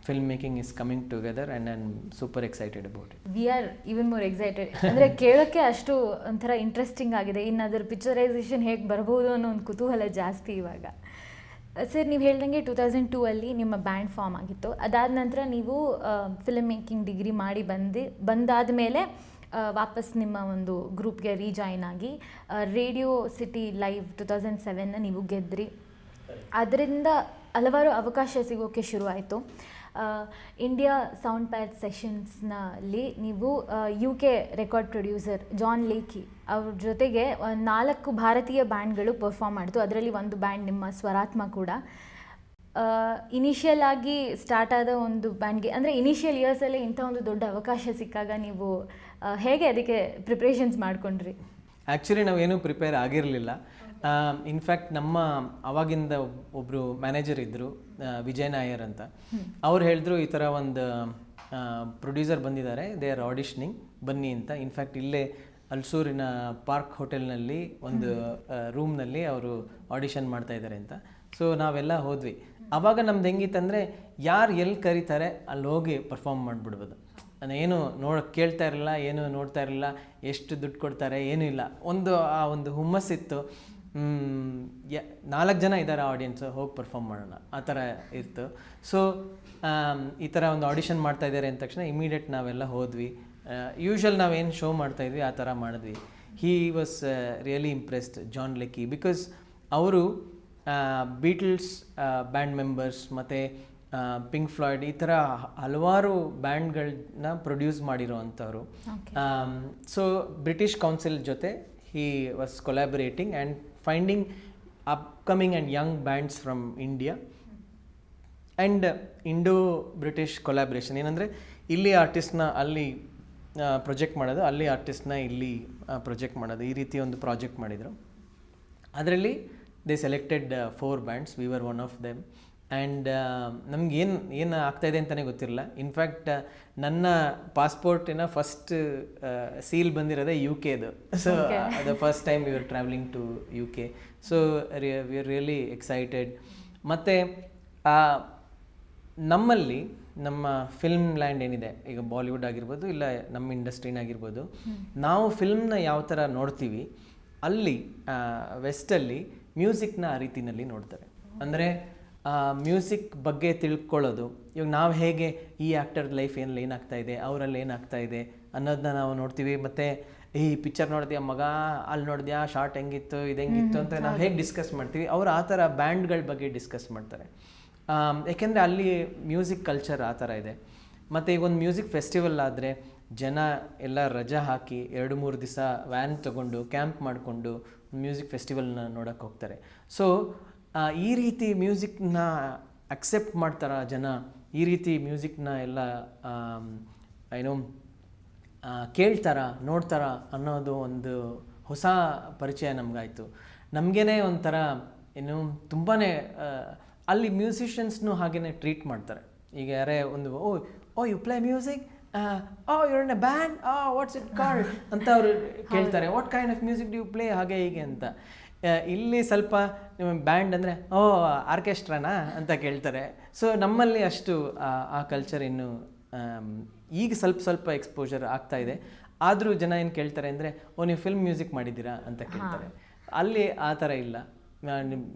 filmmaking is coming together and I'm super excited about it. We are even more excited. ಅಂದರೆ ಕೇಳೋಕ್ಕೆ ಅಷ್ಟು ಒಂಥರ interesting ಆಗಿದೆ. ಇನ್ನು ಅದರ picturisation ಹೇಗೆ ಬರ್ಬೋದು ಅನ್ನೋ ಒಂದು ಕುತೂಹಲ ಜಾಸ್ತಿ ಇವಾಗ. ಸರ್, ನೀವು ಹೇಳ್ದಂಗೆ 2002 ನಿಮ್ಮ ಬ್ಯಾಂಡ್ ಫಾರ್ಮ್ ಆಗಿತ್ತು. ಅದಾದ ನಂತರ ನೀವು ಫಿಲ್ಮ್ ಮೇಕಿಂಗ್ ಡಿಗ್ರಿ ಮಾಡಿ ಬಂದಾದ ಮೇಲೆ ವಾಪಸ್ ನಿಮ್ಮ ಒಂದು ಗ್ರೂಪ್ಗೆ ರೀಜಾಯ್ನ್ ಆಗಿ ರೇಡಿಯೋ ಸಿಟಿ ಲೈವ್ 2007 ನೀವು ಗೆದ್ರಿ. ಅದರಿಂದ ಹಲವಾರು ಅವಕಾಶ ಸಿಗೋಕ್ಕೆ ಶುರುವಾಯಿತು. ಇಂಡಿಯಾ ಸೌಂಡ್ ಪ್ಯಾಡ್ ಸೆಷನ್ಸ್ನಲ್ಲಿ ನೀವು UK ರೆಕಾರ್ಡ್ ಪ್ರೊಡ್ಯೂಸರ್ ಜಾನ್ ಲೇಕಿ ಅವ್ರ ಜೊತೆಗೆ 4 ಭಾರತೀಯ ಬ್ಯಾಂಡ್ಗಳು ಪರ್ಫಾರ್ಮ್ ಮಾಡಿತು. ಅದರಲ್ಲಿ ಒಂದು ಬ್ಯಾಂಡ್ ನಿಮ್ಮ ಸ್ವರಾತ್ಮ ಕೂಡ. ಇನಿಷಿಯಲ್ ಆಗಿ ಸ್ಟಾರ್ಟ್ ಆದ ಒಂದು ಬ್ಯಾಂಡ್ಗೆ, ಅಂದರೆ ಇನಿಷಿಯಲ್ ಇಯರ್ಸಲ್ಲೇ ಇಂಥ ಒಂದು ದೊಡ್ಡ ಅವಕಾಶ ಸಿಕ್ಕಾಗ ನೀವು ಹೇಗೆ ಅದಕ್ಕೆ ಪ್ರಿಪ್ರೇಷನ್ಸ್ ಮಾಡ್ಕೊಂಡ್ರಿ? ಆ್ಯಕ್ಚುಲಿ ನಾವೇನೂ ಪ್ರಿಪೇರ್ ಆಗಿರಲಿಲ್ಲ. ಇನ್ಫ್ಯಾಕ್ಟ್ ನಮ್ಮ ಅವಾಗಿಂದ ಒಬ್ಬರು ಮ್ಯಾನೇಜರ್ ಇದ್ದರು, ವಿಜಯ್ ನಾಯರ್ ಅಂತ. ಅವ್ರು ಹೇಳಿದ್ರು ಈ ಥರ ಒಂದು ಪ್ರೊಡ್ಯೂಸರ್ ಬಂದಿದ್ದಾರೆ, ದೇ ಆರ್ ಆಡಿಷನಿಂಗ್, ಬನ್ನಿ ಅಂತ. ಇನ್ಫ್ಯಾಕ್ಟ್ ಇಲ್ಲೇ ಅಲ್ಸೂರಿನ ಪಾರ್ಕ್ ಹೋಟೆಲ್ನಲ್ಲಿ ಒಂದು ರೂಮ್ನಲ್ಲಿ ಅವರು ಆಡಿಷನ್ ಮಾಡ್ತಾ ಇದ್ದಾರೆ ಅಂತ. ಸೊ ನಾವೆಲ್ಲ ಹೋದ್ವಿ. ಆವಾಗ ನಮ್ದು ಹೆಂಗಿತ್ತಂದರೆ ಯಾರು ಎಲ್ಲಿ ಕರೀತಾರೆ ಅಲ್ಲಿ ಹೋಗಿ ಪರ್ಫಾರ್ಮ್ ಮಾಡಿಬಿಡ್ಬೋದು. ಏನು ಕೇಳ್ತಾ ಇರಲಿಲ್ಲ, ಏನು ನೋಡ್ತಾ ಇರಲಿಲ್ಲ, ಎಷ್ಟು ದುಡ್ಡು ಕೊಡ್ತಾರೆ ಏನೂ ಇಲ್ಲ. ಆ ಒಂದು ಹುಮ್ಮಸ್ಸಿತ್ತು. 4 ಜನ ಇದ್ದಾರೆ ಆಡಿಯನ್ಸು, ಹೋಗಿ ಪರ್ಫಾರ್ಮ್ ಮಾಡೋಣ ಆ ಥರ ಇತ್ತು. ಸೊ ಈ ಥರ ಒಂದು ಆಡಿಷನ್ ಮಾಡ್ತಾ ಇದ್ದಾರೆ ಅಂದ ತಕ್ಷಣ ಇಮಿಡಿಯೇಟ್ ನಾವೆಲ್ಲ ಹೋದ್ವಿ. ಯೂಶ್ವಲ್ ನಾವೇನು ಶೋ ಮಾಡ್ತಾಯಿದ್ವಿ ಆ ಥರ ಮಾಡಿದ್ವಿ. He was really impressed, John Leckie, because ಅವರು ಬೀಟಲ್ಸ್ ಬ್ಯಾಂಡ್ ಮೆಂಬರ್ಸ್ ಮತ್ತು ಪಿಂಕ್ ಫ್ಲಾಯ್ಡ್ ಈ ಥರ ಹಲವಾರು ಬ್ಯಾಂಡ್ಗಳನ್ನ ಪ್ರೊಡ್ಯೂಸ್ ಮಾಡಿರೋ ಅಂಥವ್ರು. ಸೊ ಬ್ರಿಟಿಷ್ ಕೌನ್ಸಿಲ್ ಜೊತೆ he was collaborating and finding upcoming and young bands from India and Indo British collaboration. ಏನಂದರೆ ಇಲ್ಲಿ ಆರ್ಟಿಸ್ಟ್ನ ಅಲ್ಲಿ ಪ್ರೊಜೆಕ್ಟ್ ಮಾಡೋದು, ಅಲ್ಲಿ ಆರ್ಟಿಸ್ಟ್ನ ಇಲ್ಲಿ ಪ್ರೊಜೆಕ್ಟ್ ಮಾಡೋದು, ಈ ರೀತಿ ಒಂದು ಪ್ರಾಜೆಕ್ಟ್ ಮಾಡಿದರು. ಅದರಲ್ಲಿ they selected 4 bands, we were one of them. And ನಮ್ಗೆ ಏನು ಆಗ್ತಾಯಿದೆ ಅಂತಲೇ ಗೊತ್ತಿರಲಿಲ್ಲ. ಇನ್ಫ್ಯಾಕ್ಟ್ ನನ್ನ ಪಾಸ್ಪೋರ್ಟಿನ ಫಸ್ಟ್ ಸೀಲ್ ಬಂದಿರೋದೇ UK. So the first time we are travelling to UK. So we are really excited. ಮತ್ತು ನಮ್ಮಲ್ಲಿ ನಮ್ಮ ಫಿಲ್ಮ್ ಲ್ಯಾಂಡ್ ಏನಿದೆ, ಈಗ ಬಾಲಿವುಡ್ ಆಗಿರ್ಬೋದು ಇಲ್ಲ ನಮ್ಮ ಇಂಡಸ್ಟ್ರಿನಾಗಿರ್ಬೋದು, ನಾವು ಫಿಲ್ಮ್ನ ಯಾವ ಥರ ನೋಡ್ತೀವಿ ಅಲ್ಲಿ ವೆಸ್ಟಲ್ಲಿ ಮ್ಯೂಸಿಕ್ನ ಆ ರೀತಿಯಲ್ಲಿ ನೋಡ್ತಾರೆ. ಅಂದರೆ ಮ್ಯೂಸಿಕ್ ಬಗ್ಗೆ ತಿಳ್ಕೊಳ್ಳೋದು, ಇವಾಗ ನಾವು ಹೇಗೆ ಈ ಆ್ಯಕ್ಟರ್ ಲೈಫ್ ಏನಾಗ್ತಾ ಇದೆ, ಅವರಲ್ಲಿ ಏನಾಗ್ತಾ ಇದೆ ಅನ್ನೋದನ್ನ ನಾವು ನೋಡ್ತೀವಿ. ಮತ್ತು ಈ ಪಿಕ್ಚರ್ ನೋಡಿದ್ಯಾ ಮಗ, ಅಲ್ಲಿ ನೋಡಿದ್ಯಾ ಶಾರ್ಟ್ ಹೆಂಗಿತ್ತು, ಇದು ಹೆಂಗಿತ್ತು ಅಂತ ನಾವು ಹೇಗೆ ಡಿಸ್ಕಸ್ ಮಾಡ್ತೀವಿ, ಅವ್ರು ಆ ಥರ ಬ್ಯಾಂಡ್ಗಳ ಬಗ್ಗೆ ಡಿಸ್ಕಸ್ ಮಾಡ್ತಾರೆ. ಏಕೆಂದರೆ ಅಲ್ಲಿ ಮ್ಯೂಸಿಕ್ ಕಲ್ಚರ್ ಆ ಥರ ಇದೆ. ಮತ್ತು ಈಗ ಒಂದು ಮ್ಯೂಸಿಕ್ ಫೆಸ್ಟಿವಲ್ ಆದರೆ ಜನ ಎಲ್ಲ ರಜಾ ಹಾಕಿ 2-3 ದಿವಸ ವ್ಯಾನ್ ತೊಗೊಂಡು ಕ್ಯಾಂಪ್ ಮಾಡಿಕೊಂಡು ಮ್ಯೂಸಿಕ್ ಫೆಸ್ಟಿವಲ್ನ ನೋಡೋಕ್ಕೆ ಹೋಗ್ತಾರೆ. ಸೊ ಈ ರೀತಿ ಮ್ಯೂಸಿಕ್ನ ಅಕ್ಸೆಪ್ಟ್ ಮಾಡ್ತಾರ ಜನ, ಈ ರೀತಿ ಮ್ಯೂಸಿಕ್ನ ಎಲ್ಲ ಏನೋ ಕೇಳ್ತಾರ ನೋಡ್ತಾರ ಅನ್ನೋದು ಒಂದು ಹೊಸ ಪರಿಚಯ ನಮಗಾಯಿತು. ನಮಗೇ ಒಂಥರ ಏನು ತುಂಬಾ ಅಲ್ಲಿ ಮ್ಯೂಸಿಷಿಯನ್ಸ್ನು ಹಾಗೇ ಟ್ರೀಟ್ ಮಾಡ್ತಾರೆ. ಈಗ ಯಾರೇ ಒಂದು oh you play music, you're in a band, what's it called ಅಂತ ಅವರು ಕೇಳ್ತಾರೆ. What kind of music do you play, ಹಾಗೆ ಹೀಗೆ ಅಂತ. ಇಲ್ಲಿ ಸ್ವಲ್ಪ ಬ್ಯಾಂಡ್ ಅಂದರೆ ಆರ್ಕೆಸ್ಟ್ರಾನಾ ಅಂತ ಕೇಳ್ತಾರೆ. ಸೊ ನಮ್ಮಲ್ಲಿ ಅಷ್ಟು ಆ ಕಲ್ಚರ್ ಇನ್ನು ಈಗ ಸ್ವಲ್ಪ ಎಕ್ಸ್ಪೋಜರ್ ಆಗ್ತಾ ಇದೆ. ಆದರೂ ಜನ ಏನು ಕೇಳ್ತಾರೆ ಅಂದರೆ ನೀವು ಫಿಲ್ಮ್ ಮ್ಯೂಸಿಕ್ ಮಾಡಿದ್ದೀರಾ ಅಂತ ಕೇಳ್ತಾರೆ. ಅಲ್ಲಿ ಆ ಥರ ಇಲ್ಲ.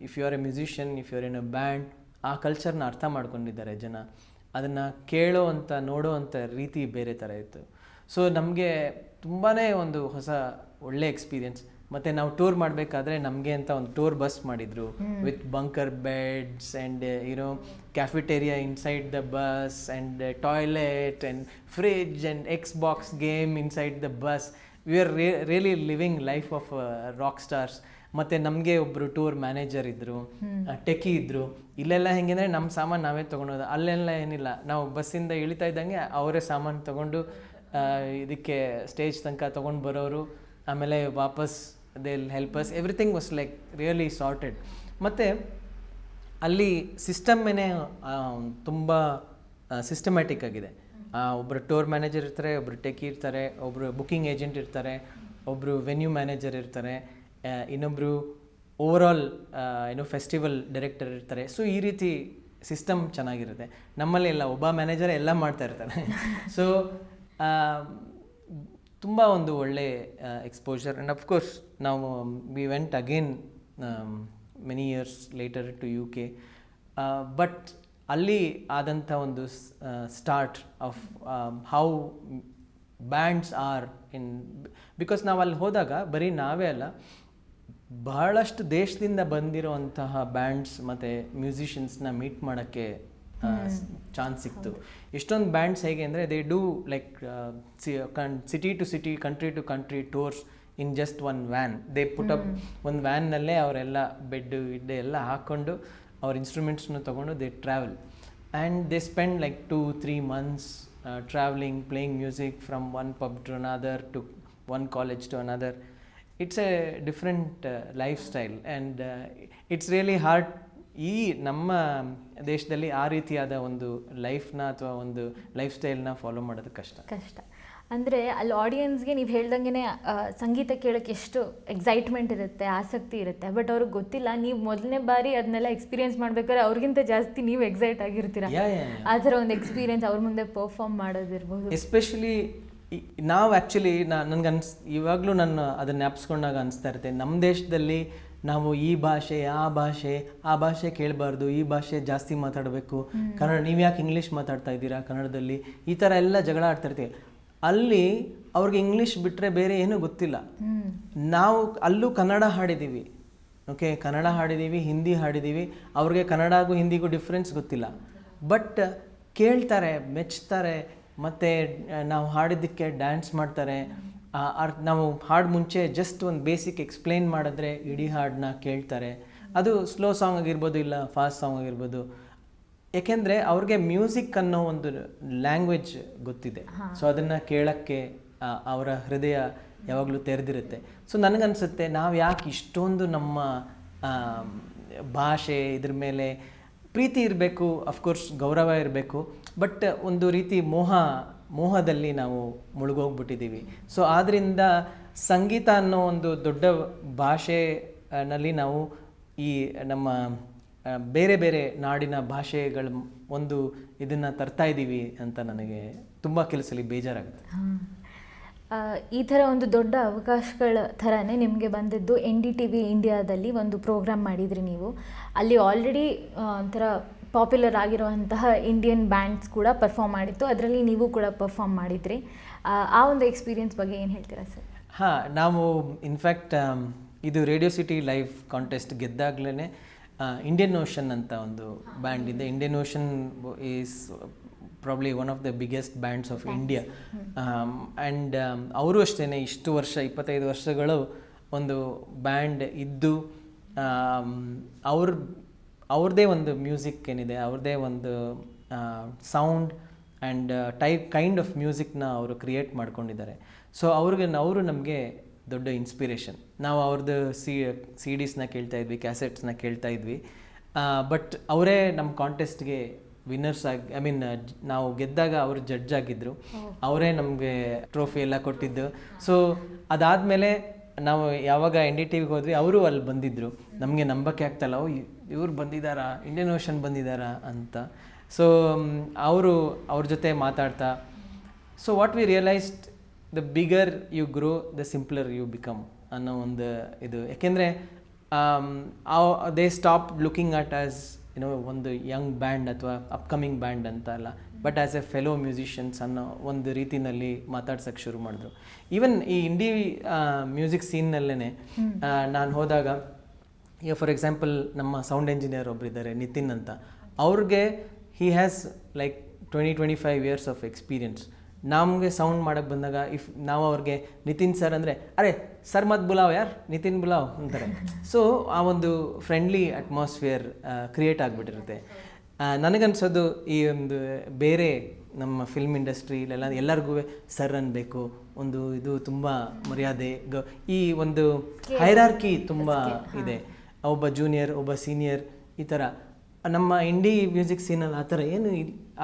If you are a musician, if you are in a band, ಆ ಕಲ್ಚರ್ನ ಅರ್ಥ ಮಾಡ್ಕೊಂಡಿದ್ದಾರೆ ಜನ. ಅದನ್ನು ಕೇಳೋ ಅಂಥ ನೋಡೋ ಅಂಥ ರೀತಿ ಬೇರೆ ಥರ ಇತ್ತು. ಸೊ ನಮಗೆ ತುಂಬಾ ಒಂದು ಹೊಸ ಒಳ್ಳೆ ಎಕ್ಸ್ಪೀರಿಯನ್ಸ್. ಮತ್ತು ನಾವು ಟೂರ್ ಮಾಡಬೇಕಾದ್ರೆ ನಮಗೆ ಅಂತ ಒಂದು ಟೂರ್ ಬಸ್ ಮಾಡಿದರು with bunker beds and cafeteria inside the bus and toilet and fridge and Xbox game inside the bus. We are really living life of rock stars. ಮತ್ತು ನಮಗೆ ಒಬ್ಬರು ಟೂರ್ ಮ್ಯಾನೇಜರ್ ಇದ್ದರು, techie ಇದ್ದರು. ಇಲ್ಲೆಲ್ಲ ಹೆಂಗೆಂದರೆ ನಮ್ಮ ಸಾಮಾನು ನಾವೇ ತೊಗೊಳೋದು, ಅಲ್ಲೆಲ್ಲ ಏನಿಲ್ಲ. ನಾವು ಬಸ್ಸಿಂದ ಇಳಿತಾ ಇದ್ದಂಗೆ ಅವರೇ ಸಾಮಾನು ತೊಗೊಂಡು ಇದಕ್ಕೆ ಸ್ಟೇಜ್ ತನಕ ತೊಗೊಂಡು ಬರೋರು, ಆಮೇಲೆ ವಾಪಸ್ they will help us. Everything was like really sorted. ಮತ್ತು ಅಲ್ಲಿ ಸಿಸ್ಟಮ್ಮೇನೆ ತುಂಬ ಸಿಸ್ಟಮ್ಯಾಟಿಕ್ ಆಗಿದೆ. ಒಬ್ಬರು ಟೂರ್ ಮ್ಯಾನೇಜರ್ ಇರ್ತಾರೆ, ಒಬ್ಬರು ಟೆಕಿ ಇರ್ತಾರೆ, ಒಬ್ಬರು ಬುಕ್ಕಿಂಗ್ ಏಜೆಂಟ್ ಇರ್ತಾರೆ, ಒಬ್ಬರು ವೆನ್ಯೂ ಮ್ಯಾನೇಜರ್ ಇರ್ತಾರೆ, ಇನ್ನೊಬ್ಬರು ಓವರಾಲ್ ಫೆಸ್ಟಿವಲ್ ಡೈರೆಕ್ಟರ್ ಇರ್ತಾರೆ. ಸೊ ಈ ರೀತಿ ಸಿಸ್ಟಮ್ ಚೆನ್ನಾಗಿರುತ್ತೆ. ನಮ್ಮಲ್ಲಿ ಎಲ್ಲ ಒಬ್ಬ ಮ್ಯಾನೇಜರ್ ಎಲ್ಲ ಮಾಡ್ತಾ ಇರ್ತಾರೆ. ಸೊ ತುಂಬ ಒಂದು ಒಳ್ಳೆ ಎಕ್ಸ್ಪೋಜರ್. ಆ್ಯಂಡ್ ಅಫ್ಕೋರ್ಸ್ ನಾವು we went again many years later to UK. But ಅಲ್ಲಿ ಆದಂಥ ಒಂದು start of how bands are in, because ನಾವು ಅಲ್ಲಿ ಹೋದಾಗ ಬರೀ ನಾವೇ ಅಲ್ಲ, ಬಹಳಷ್ಟು ದೇಶದಿಂದ ಬಂದಿರೋಂತಹ ಬ್ಯಾಂಡ್ಸ್ ಮತ್ತು ಮ್ಯೂಸಿಷಿಯನ್ಸ್ನ ಮೀಟ್ ಮಾಡೋಕ್ಕೆ ಚಾನ್ಸ್ ಸಿಕ್ತು. ಎಷ್ಟೊಂದು ಬ್ಯಾಂಡ್ಸ್ ಹೇಗೆ ಅಂದರೆ they do like city to city, country to country tours in just one van. They put up ಒಂದು ವ್ಯಾನ್ನಲ್ಲೇ ಅವರೆಲ್ಲ ಬೆಡ್ಡು ಇಡ್ಡೆ ಎಲ್ಲ ಹಾಕ್ಕೊಂಡು ಅವ್ರ ಇನ್ಸ್ಟ್ರೂಮೆಂಟ್ಸ್ನು ತೊಗೊಂಡು they travel and they spend like 2-3 months traveling, playing music from one pub to another, to one college to another. It's A different life style and it's really hard. ಈ ನಮ್ಮ ದೇಶದಲ್ಲಿ ಆ ರೀತಿಯಾದ ಒಂದು ಲೈಫ್ನ ಅಥವಾ ಒಂದು ಲೈಫ್ ಸ್ಟೈಲ್ನ ಫಾಲೋ ಮಾಡೋದು ಕಷ್ಟ. ಅಂದರೆ ಅಲ್ಲಿ ಆಡಿಯನ್ಸ್ಗೆ ನೀವು ಹೇಳ್ದಂಗೆ ಸಂಗೀತ ಕೇಳೋಕ್ಕೆ ಎಷ್ಟು ಎಕ್ಸೈಟ್ಮೆಂಟ್ ಇರುತ್ತೆ, ಆಸಕ್ತಿ ಇರುತ್ತೆ. ಬಟ್ ಅವ್ರಿಗೆ ಗೊತ್ತಿಲ್ಲ, ನೀವು ಮೊದಲನೇ ಬಾರಿ ಅದನ್ನೆಲ್ಲ ಎಕ್ಸ್ಪೀರಿಯೆನ್ಸ್ ಮಾಡ್ಬೇಕಾದ್ರೆ ಅವ್ರಿಗಿಂತ ಜಾಸ್ತಿ ನೀವು ಎಕ್ಸೈಟ್ ಆಗಿರ್ತೀರ. ಆ ಥರ ಒಂದು ಎಕ್ಸ್ಪೀರಿಯೆನ್ಸ್ ಅವ್ರ ಮುಂದೆ ಪರ್ಫಾರ್ಮ್ ಮಾಡೋದಿರ್ಬೋದು. ಎಸ್ಪೆಷಲಿ ನಾವು ಆ್ಯಕ್ಚುಲಿ ನನಗೆ ಇವಾಗಲೂ ನಾನು ಅದನ್ನು ಜ್ಞಾಪಿಸ್ಕೊಂಡಾಗ ಅನಿಸ್ತಾ ಇರುತ್ತೆ, ನಮ್ಮ ದೇಶದಲ್ಲಿ ನಾವು ಈ ಭಾಷೆ ಆ ಭಾಷೆ ಕೇಳಬಾರ್ದು, ಈ ಭಾಷೆ ಜಾಸ್ತಿ ಮಾತಾಡಬೇಕು, ಕನ್ನಡ ನೀವು ಯಾಕೆ ಇಂಗ್ಲೀಷ್ ಮಾತಾಡ್ತಾ ಇದ್ದೀರಾ ಕನ್ನಡದಲ್ಲಿ, ಈ ಥರ ಎಲ್ಲ ಜಗಳ ಆಡ್ತಾ ಇರ್ತೀವಿ. ಅಲ್ಲಿ ಅವ್ರಿಗೆ ಇಂಗ್ಲೀಷ್ ಬಿಟ್ಟರೆ ಬೇರೆ ಏನೂ ಗೊತ್ತಿಲ್ಲ. ನಾವು ಅಲ್ಲೂ ಕನ್ನಡ ಹಾಡಿದ್ದೀವಿ, ಓಕೆ, ಕನ್ನಡ ಹಾಡಿದ್ದೀವಿ, ಹಿಂದಿ ಹಾಡಿದ್ದೀವಿ, ಅವ್ರಿಗೆ ಕನ್ನಡ ಹಾಗೂ ಹಿಂದಿಗೂ ಡಿಫ್ರೆನ್ಸ್ ಗೊತ್ತಿಲ್ಲ. ಬಟ್ ಕೇಳ್ತಾರೆ, ಮೆಚ್ತಾರೆ, ಮತ್ತು ನಾವು ಹಾಡಿದ್ದಕ್ಕೆ ಡ್ಯಾನ್ಸ್ ಮಾಡ್ತಾರೆ. ನಾವು ಹಾಡು ಮುಂಚೆ ಜಸ್ಟ್ ಒಂದು ಬೇಸಿಕ್ ಎಕ್ಸ್ಪ್ಲೇನ್ ಮಾಡಿದ್ರೆ ಇಡೀ ಹಾಡನ್ನ ಕೇಳ್ತಾರೆ. ಅದು ಸ್ಲೋ ಸಾಂಗ್ ಆಗಿರ್ಬೋದು, ಇಲ್ಲ ಫಾಸ್ಟ್ ಸಾಂಗ್ ಆಗಿರ್ಬೋದು. ಏಕೆಂದರೆ ಅವ್ರಿಗೆ ಮ್ಯೂಸಿಕ್ ಅನ್ನೋ ಒಂದು ಲ್ಯಾಂಗ್ವೇಜ್ ಗೊತ್ತಿದೆ. ಸೊ ಅದನ್ನು ಕೇಳೋಕ್ಕೆ ಅವರ ಹೃದಯ ಯಾವಾಗಲೂ ತೆರೆದಿರುತ್ತೆ. ಸೊ ನನಗನ್ಸುತ್ತೆ, ನಾವು ಯಾಕೆ ಇಷ್ಟೊಂದು ನಮ್ಮ ಭಾಷೆ ಇದ್ರ ಮೇಲೆ ಪ್ರೀತಿ ಇರಬೇಕು, ಅಫ್ಕೋರ್ಸ್ ಗೌರವ ಇರಬೇಕು, ಬಟ್ ಒಂದು ರೀತಿ ಮೋಹದಲ್ಲಿ ನಾವು ಮುಳುಗೋಗ್ಬಿಟ್ಟಿದ್ದೀವಿ. ಸೊ ಆದ್ದರಿಂದ ಸಂಗೀತ ಅನ್ನೋ ಒಂದು ದೊಡ್ಡ ಭಾಷೆನಲ್ಲಿ ನಾವು ಈ ನಮ್ಮ ಬೇರೆ ಬೇರೆ ನಾಡಿನ ಭಾಷೆಗಳ ಒಂದು ಇದನ್ನು ತರ್ತಾ ಇದ್ದೀವಿ ಅಂತ ನನಗೆ ತುಂಬ ಕೆಲಸದಲ್ಲಿ ಬೇಜಾರಾಗುತ್ತೆ. ಈ ಥರ ಒಂದು ದೊಡ್ಡ ಅವಕಾಶಗಳ ಥರನೇ ನಿಮಗೆ ಬಂದಿದ್ದು NDTV ಇಂಡಿಯಾದಲ್ಲಿ ಒಂದು ಪ್ರೋಗ್ರಾಮ್ ಮಾಡಿದ್ರಿ ನೀವು. ಅಲ್ಲಿ ಆಲ್ರೆಡಿ ಒಂಥರ ಪಾಪ್ಯುಲರ್ ಆಗಿರುವಂತಹ ಇಂಡಿಯನ್ ಬ್ಯಾಂಡ್ಸ್ ಕೂಡ ಪರ್ಫಾರ್ಮ್ ಮಾಡಿತ್ತು, ಅದರಲ್ಲಿ ನೀವು ಕೂಡ ಪರ್ಫಾರ್ಮ್ ಮಾಡಿದ್ರಿ. ಆ ಒಂದು ಎಕ್ಸ್ಪೀರಿಯನ್ಸ್ ಬಗ್ಗೆ ಏನು ಹೇಳ್ತೀರಾ ಸರ್? ಹಾಂ, ನಾವು ಇನ್ಫ್ಯಾಕ್ಟ್ ಇದು ರೇಡಿಯೋ ಸಿಟಿ ಲೈವ್ ಕಾಂಟೆಸ್ಟ್ ಗೆದ್ದಾಗಲೇ ಇಂಡಿಯನ್ ಓಷನ್ ಅಂತ ಒಂದು ಬ್ಯಾಂಡ್ ಇದೆ. Indian Ocean is probably one of the biggest bands of India. And ಅವರು ಅಷ್ಟೇ ಇಷ್ಟು ವರ್ಷ 25 ವರ್ಷಗಳು ಒಂದು ಬ್ಯಾಂಡ್ ಇದ್ದು ಅವ್ರದ್ದೇ ಒಂದು ಮ್ಯೂಸಿಕ್ ಏನಿದೆ, ಅವ್ರದ್ದೇ ಒಂದು ಸೌಂಡ್ ಆ್ಯಂಡ್ ಕೈಂಡ್ ಆಫ್ ಮ್ಯೂಸಿಕ್ನ ಅವರು ಕ್ರಿಯೇಟ್ ಮಾಡ್ಕೊಂಡಿದ್ದಾರೆ. ಸೊ ಅವರು ನಮಗೆ ದೊಡ್ಡ ಇನ್ಸ್ಪಿರೇಷನ್. ನಾವು ಅವ್ರದ್ದು CDsನ ಕೇಳ್ತಾ ಇದ್ವಿ, ಕ್ಯಾಸೆಟ್ಸ್ನ ಕೇಳ್ತಾ ಇದ್ವಿ. ಬಟ್ ಅವರೇ ನಮ್ಮ ಕಾಂಟೆಸ್ಟ್ಗೆ ವಿನ್ನರ್ಸ್ ಆಗಿ, ನಾವು ಗೆದ್ದಾಗ ಅವರು ಜಡ್ಜ್ ಆಗಿದ್ದರು, ಅವರೇ ನಮಗೆ ಟ್ರೋಫಿ ಎಲ್ಲ ಕೊಟ್ಟಿದ್ದು. ಸೊ ಅದಾದಮೇಲೆ ನಾವು ಯಾವಾಗ NDTVಗೆ ಹೋದ್ವಿ, ಅವರು ಅಲ್ಲಿ ಬಂದಿದ್ದರು. ನಮಗೆ ನಂಬಕ್ಕೆ ಆಗ್ತಾಯಿಲ್ಲ, ಇವ್ರು ಬಂದಿದ್ದಾರಾ, ಇಂಡಿಯನ್ ಓಷನ್ ಬಂದಿದ್ದಾರಾ ಅಂತ. ಸೊ ಅವ್ರ ಜೊತೆ ಮಾತಾಡ್ತಾ, so what we realised, the bigger you grow the simpler you become ಅನ್ನೋ ಒಂದು ಇದು. ಯಾಕೆಂದರೆ they stop looking at us ಒಂದು ಯಂಗ್ ಬ್ಯಾಂಡ್ ಅಥವಾ ಅಪ್ಕಮಿಂಗ್ ಬ್ಯಾಂಡ್ ಅಂತ ಅಲ್ಲ, but as a fellow musicians ಅನ್ನೋ ಒಂದು ರೀತಿನಲ್ಲಿ ಮಾತಾಡ್ಸೋಕ್ಕೆ ಶುರು ಮಾಡಿದ್ರು. ಈವನ್ ಈ ಇಂಡಿ ಮ್ಯೂಸಿಕ್ ಸೀನ್ನಲ್ಲೇ ನಾನು ಹೋದಾಗ, ಈಗ ಫಾರ್ ಎಕ್ಸಾಂಪಲ್ ನಮ್ಮ ಸೌಂಡ್ ಎಂಜಿನಿಯರ್ ಒಬ್ಬರಿದ್ದಾರೆ ನಿತಿನ್ ಅಂತ, ಅವ್ರಿಗೆ he has like 20-25 years of experience. ನಮಗೆ ಸೌಂಡ್ ಮಾಡೋಕ್ಕೆ ಬಂದಾಗ ನಾವು ಅವ್ರಿಗೆ ನಿತಿನ್ ಸರ್ ಅಂದರೆ, ಅರೆ ಸರ್ ಮತ್ ಬುಲಾವ್ ಯಾರ್, ನಿತಿನ್ ಬುಲಾವ್ ಅಂತಾರೆ. ಸೊ ಆ ಒಂದು ಫ್ರೆಂಡ್ಲಿ ಅಟ್ಮಾಸ್ಫಿಯರ್ ಕ್ರಿಯೇಟ್ ಆಗಿಬಿಟ್ಟಿರುತ್ತೆ. ನನಗನ್ಸೋದು ಈ ಒಂದು ಬೇರೆ ನಮ್ಮ ಫಿಲ್ಮ್ ಇಂಡಸ್ಟ್ರಿಲೆಲ್ಲ ಎಲ್ಲರಿಗೂ ಸರ್ ಅನ್ನಬೇಕು, ಒಂದು ಇದು ತುಂಬ ಮರ್ಯಾದೆ, ಈ ಒಂದು ಹೈರಾರ್ಕಿ ತುಂಬ ಇದೆ. ಒಬ್ಬ ಜೂನಿಯರ್, ಒಬ್ಬ ಸೀನಿಯರ್, ಈ ಥರ. ನಮ್ಮ ಇಂಡಿ ಮ್ಯೂಸಿಕ್ ಸೀನಲ್ಲಿ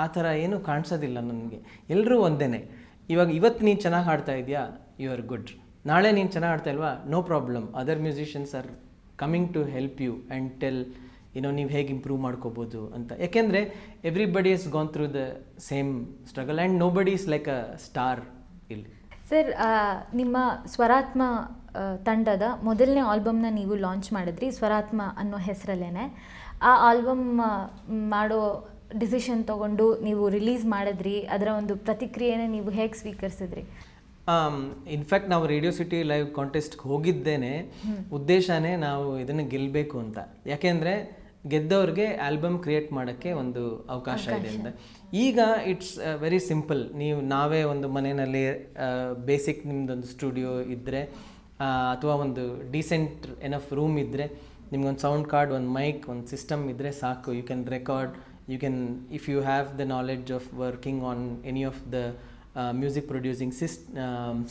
ಆ ಥರ ಏನು ಕಾಣಿಸೋದಿಲ್ಲ ನನಗೆ. ಎಲ್ಲರೂ ಒಂದೇ. ಇವತ್ತು ನೀನು ಚೆನ್ನಾಗಿ ಹಾಡ್ತಾ ಇದೆಯಾ, ಯು ಆರ್ ಗುಡ್. ನಾಳೆ ನೀನು ಚೆನ್ನಾಗಿ ಹಾಡ್ತಾ ಇಲ್ವಾ, no problem, other musicians are coming to help you and tell ನೀವು ಹೇಗೆ ಇಂಪ್ರೂವ್ ಮಾಡ್ಕೋಬೋದು ಅಂತ. ಯಾಕೆಂದರೆ everybody is gone through the same struggle and nobody is like a star ಇಲ್ಲಿ. ಸರ್, ನಿಮ್ಮ ಸ್ವರಾತ್ಮ ತಂಡದ ಮೊದಲನೇ ಆಲ್ಬಮ್ನ ನೀವು ಲಾಂಚ್ ಮಾಡಿದ್ರಿ, ಸ್ವರಾತ್ಮ ಅನ್ನೋ ಹೆಸರಲ್ಲೇ. ಆ ಆಲ್ಬಮ್ ಮಾಡೋ ಡಿಸಿಷನ್ ತೊಗೊಂಡು ನೀವು ರಿಲೀಸ್ ಮಾಡಿದ್ರಿ, ಅದರ ಒಂದು ಪ್ರತಿಕ್ರಿಯೆನ ನೀವು ಹೇಗೆ ಸ್ವೀಕರಿಸಿದ್ರಿ? ಇನ್ಫ್ಯಾಕ್ಟ್ ನಾವು ರೇಡಿಯೋ ಸಿಟಿ ಲೈವ್ ಕಾಂಟೆಸ್ಟ್ಗೆ ಹೋಗಿದ್ದೇನೆ ಉದ್ದೇಶನೇ ನಾವು ಇದನ್ನು ಗೆಲ್ಲಬೇಕು ಅಂತ. ಯಾಕೆಂದರೆ ಗೆದ್ದವ್ರಿಗೆ ಆಲ್ಬಮ್ ಕ್ರಿಯೇಟ್ ಮಾಡೋಕ್ಕೆ ಒಂದು ಅವಕಾಶ ಇದೆ ಅಂತ. ಈಗ ಇಟ್ಸ್ ವೆರಿ ಸಿಂಪಲ್. ನಾವೇ ಒಂದು ಮನೆಯಲ್ಲಿ ಬೇಸಿಕ್ ನಿಮ್ಮದೊಂದು ಸ್ಟುಡಿಯೋ ಇದ್ದರೆ ಅಥವಾ ಒಂದು ಡೀಸೆಂಟ್ ಎನಫ್ ರೂಮ್ ಇದ್ದರೆ, ನಿಮ್ಗೊಂದು ಸೌಂಡ್ ಕಾರ್ಡ್, ಒಂದು ಮೈಕ್, ಒಂದು ಸಿಸ್ಟಮ್ ಇದ್ದರೆ ಸಾಕು. You can record, you can, if you have the knowledge of working on any of the music producing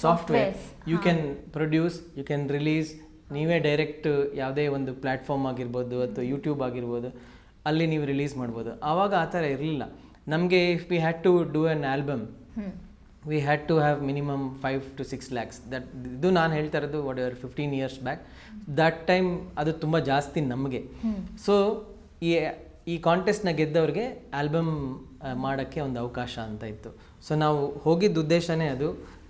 software you can produce, you can release. ನೀವೇ direct ಯಾವುದೇ ಒಂದು platform ಆಗಿರ್ಬೋದು ಅಥವಾ YouTube ಆಗಿರ್ಬೋದು, ಅಲ್ಲಿ ನೀವು ರಿಲೀಸ್ ಮಾಡ್ಬೋದು. ಆವಾಗ ಆ ಥರ ಇರಲಿಲ್ಲ ನಮಗೆ. If we had to do an album, we had to have minimum 5 to 6 lakhs. ಇದು ನಾನು ಹೇಳ್ತಾ ಇರೋದು whatever 15 years back. That time ಅದು ತುಂಬ ಜಾಸ್ತಿ ನಮಗೆ. ಸೊ ಈ ಕಾಂಟೆಸ್ಟ್ನ ಗೆದ್ದವ್ರಿಗೆ ಆಲ್ಬಮ್ ಮಾಡೋಕ್ಕೆ ಒಂದು ಅವಕಾಶ ಅಂತ ಇತ್ತು. ಸೊ ನಾವು ಹೋಗಿದ್ದ ಉದ್ದೇಶನೇ ಅದು,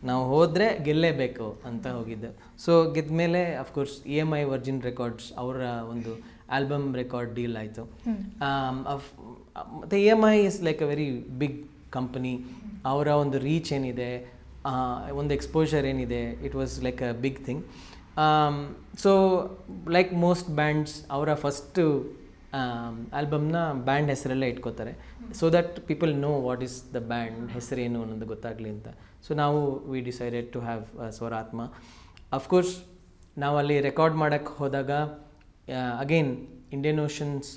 ನಾವು ಹೋದರೆ ಗೆಲ್ಲೇಬೇಕು ಅಂತ ಹೋಗಿದ್ದೆ. ಸೊ ಗೆದ್ದ ಮೇಲೆ ಅಫ್ಕೋರ್ಸ್ EMI ವರ್ಜಿನ್ ರೆಕಾರ್ಡ್ಸ್ ಅವರ ಒಂದು ಆಲ್ಬಮ್ ರೆಕಾರ್ಡ್ ಡೀಲ್ ಆಯಿತು. ಮತ್ತು EMI is like a very big company. ಅವರ ಒಂದು ರೀಚ್ ಏನಿದೆ, ಒಂದು ಎಕ್ಸ್ಪೋಜರ್ ಏನಿದೆ, it was like a big thing. So like most bands ಅವರ ಫಸ್ಟು ಆಲ್ಬಮ್ನ ಬ್ಯಾಂಡ್ ಹೆಸರಲ್ಲೇ ಇಟ್ಕೋತಾರೆ, so that people know what is the band ಹೆಸರೇನು ಅನ್ನೋದು ಗೊತ್ತಾಗಲಿ ಅಂತ. ಸೊ ನಾವು we decided to have Swaratma. Of course ನಾವು ಅಲ್ಲಿ ರೆಕಾರ್ಡ್ ಮಾಡೋಕ್ಕೆ ಹೋದಾಗ again Indian Ocean's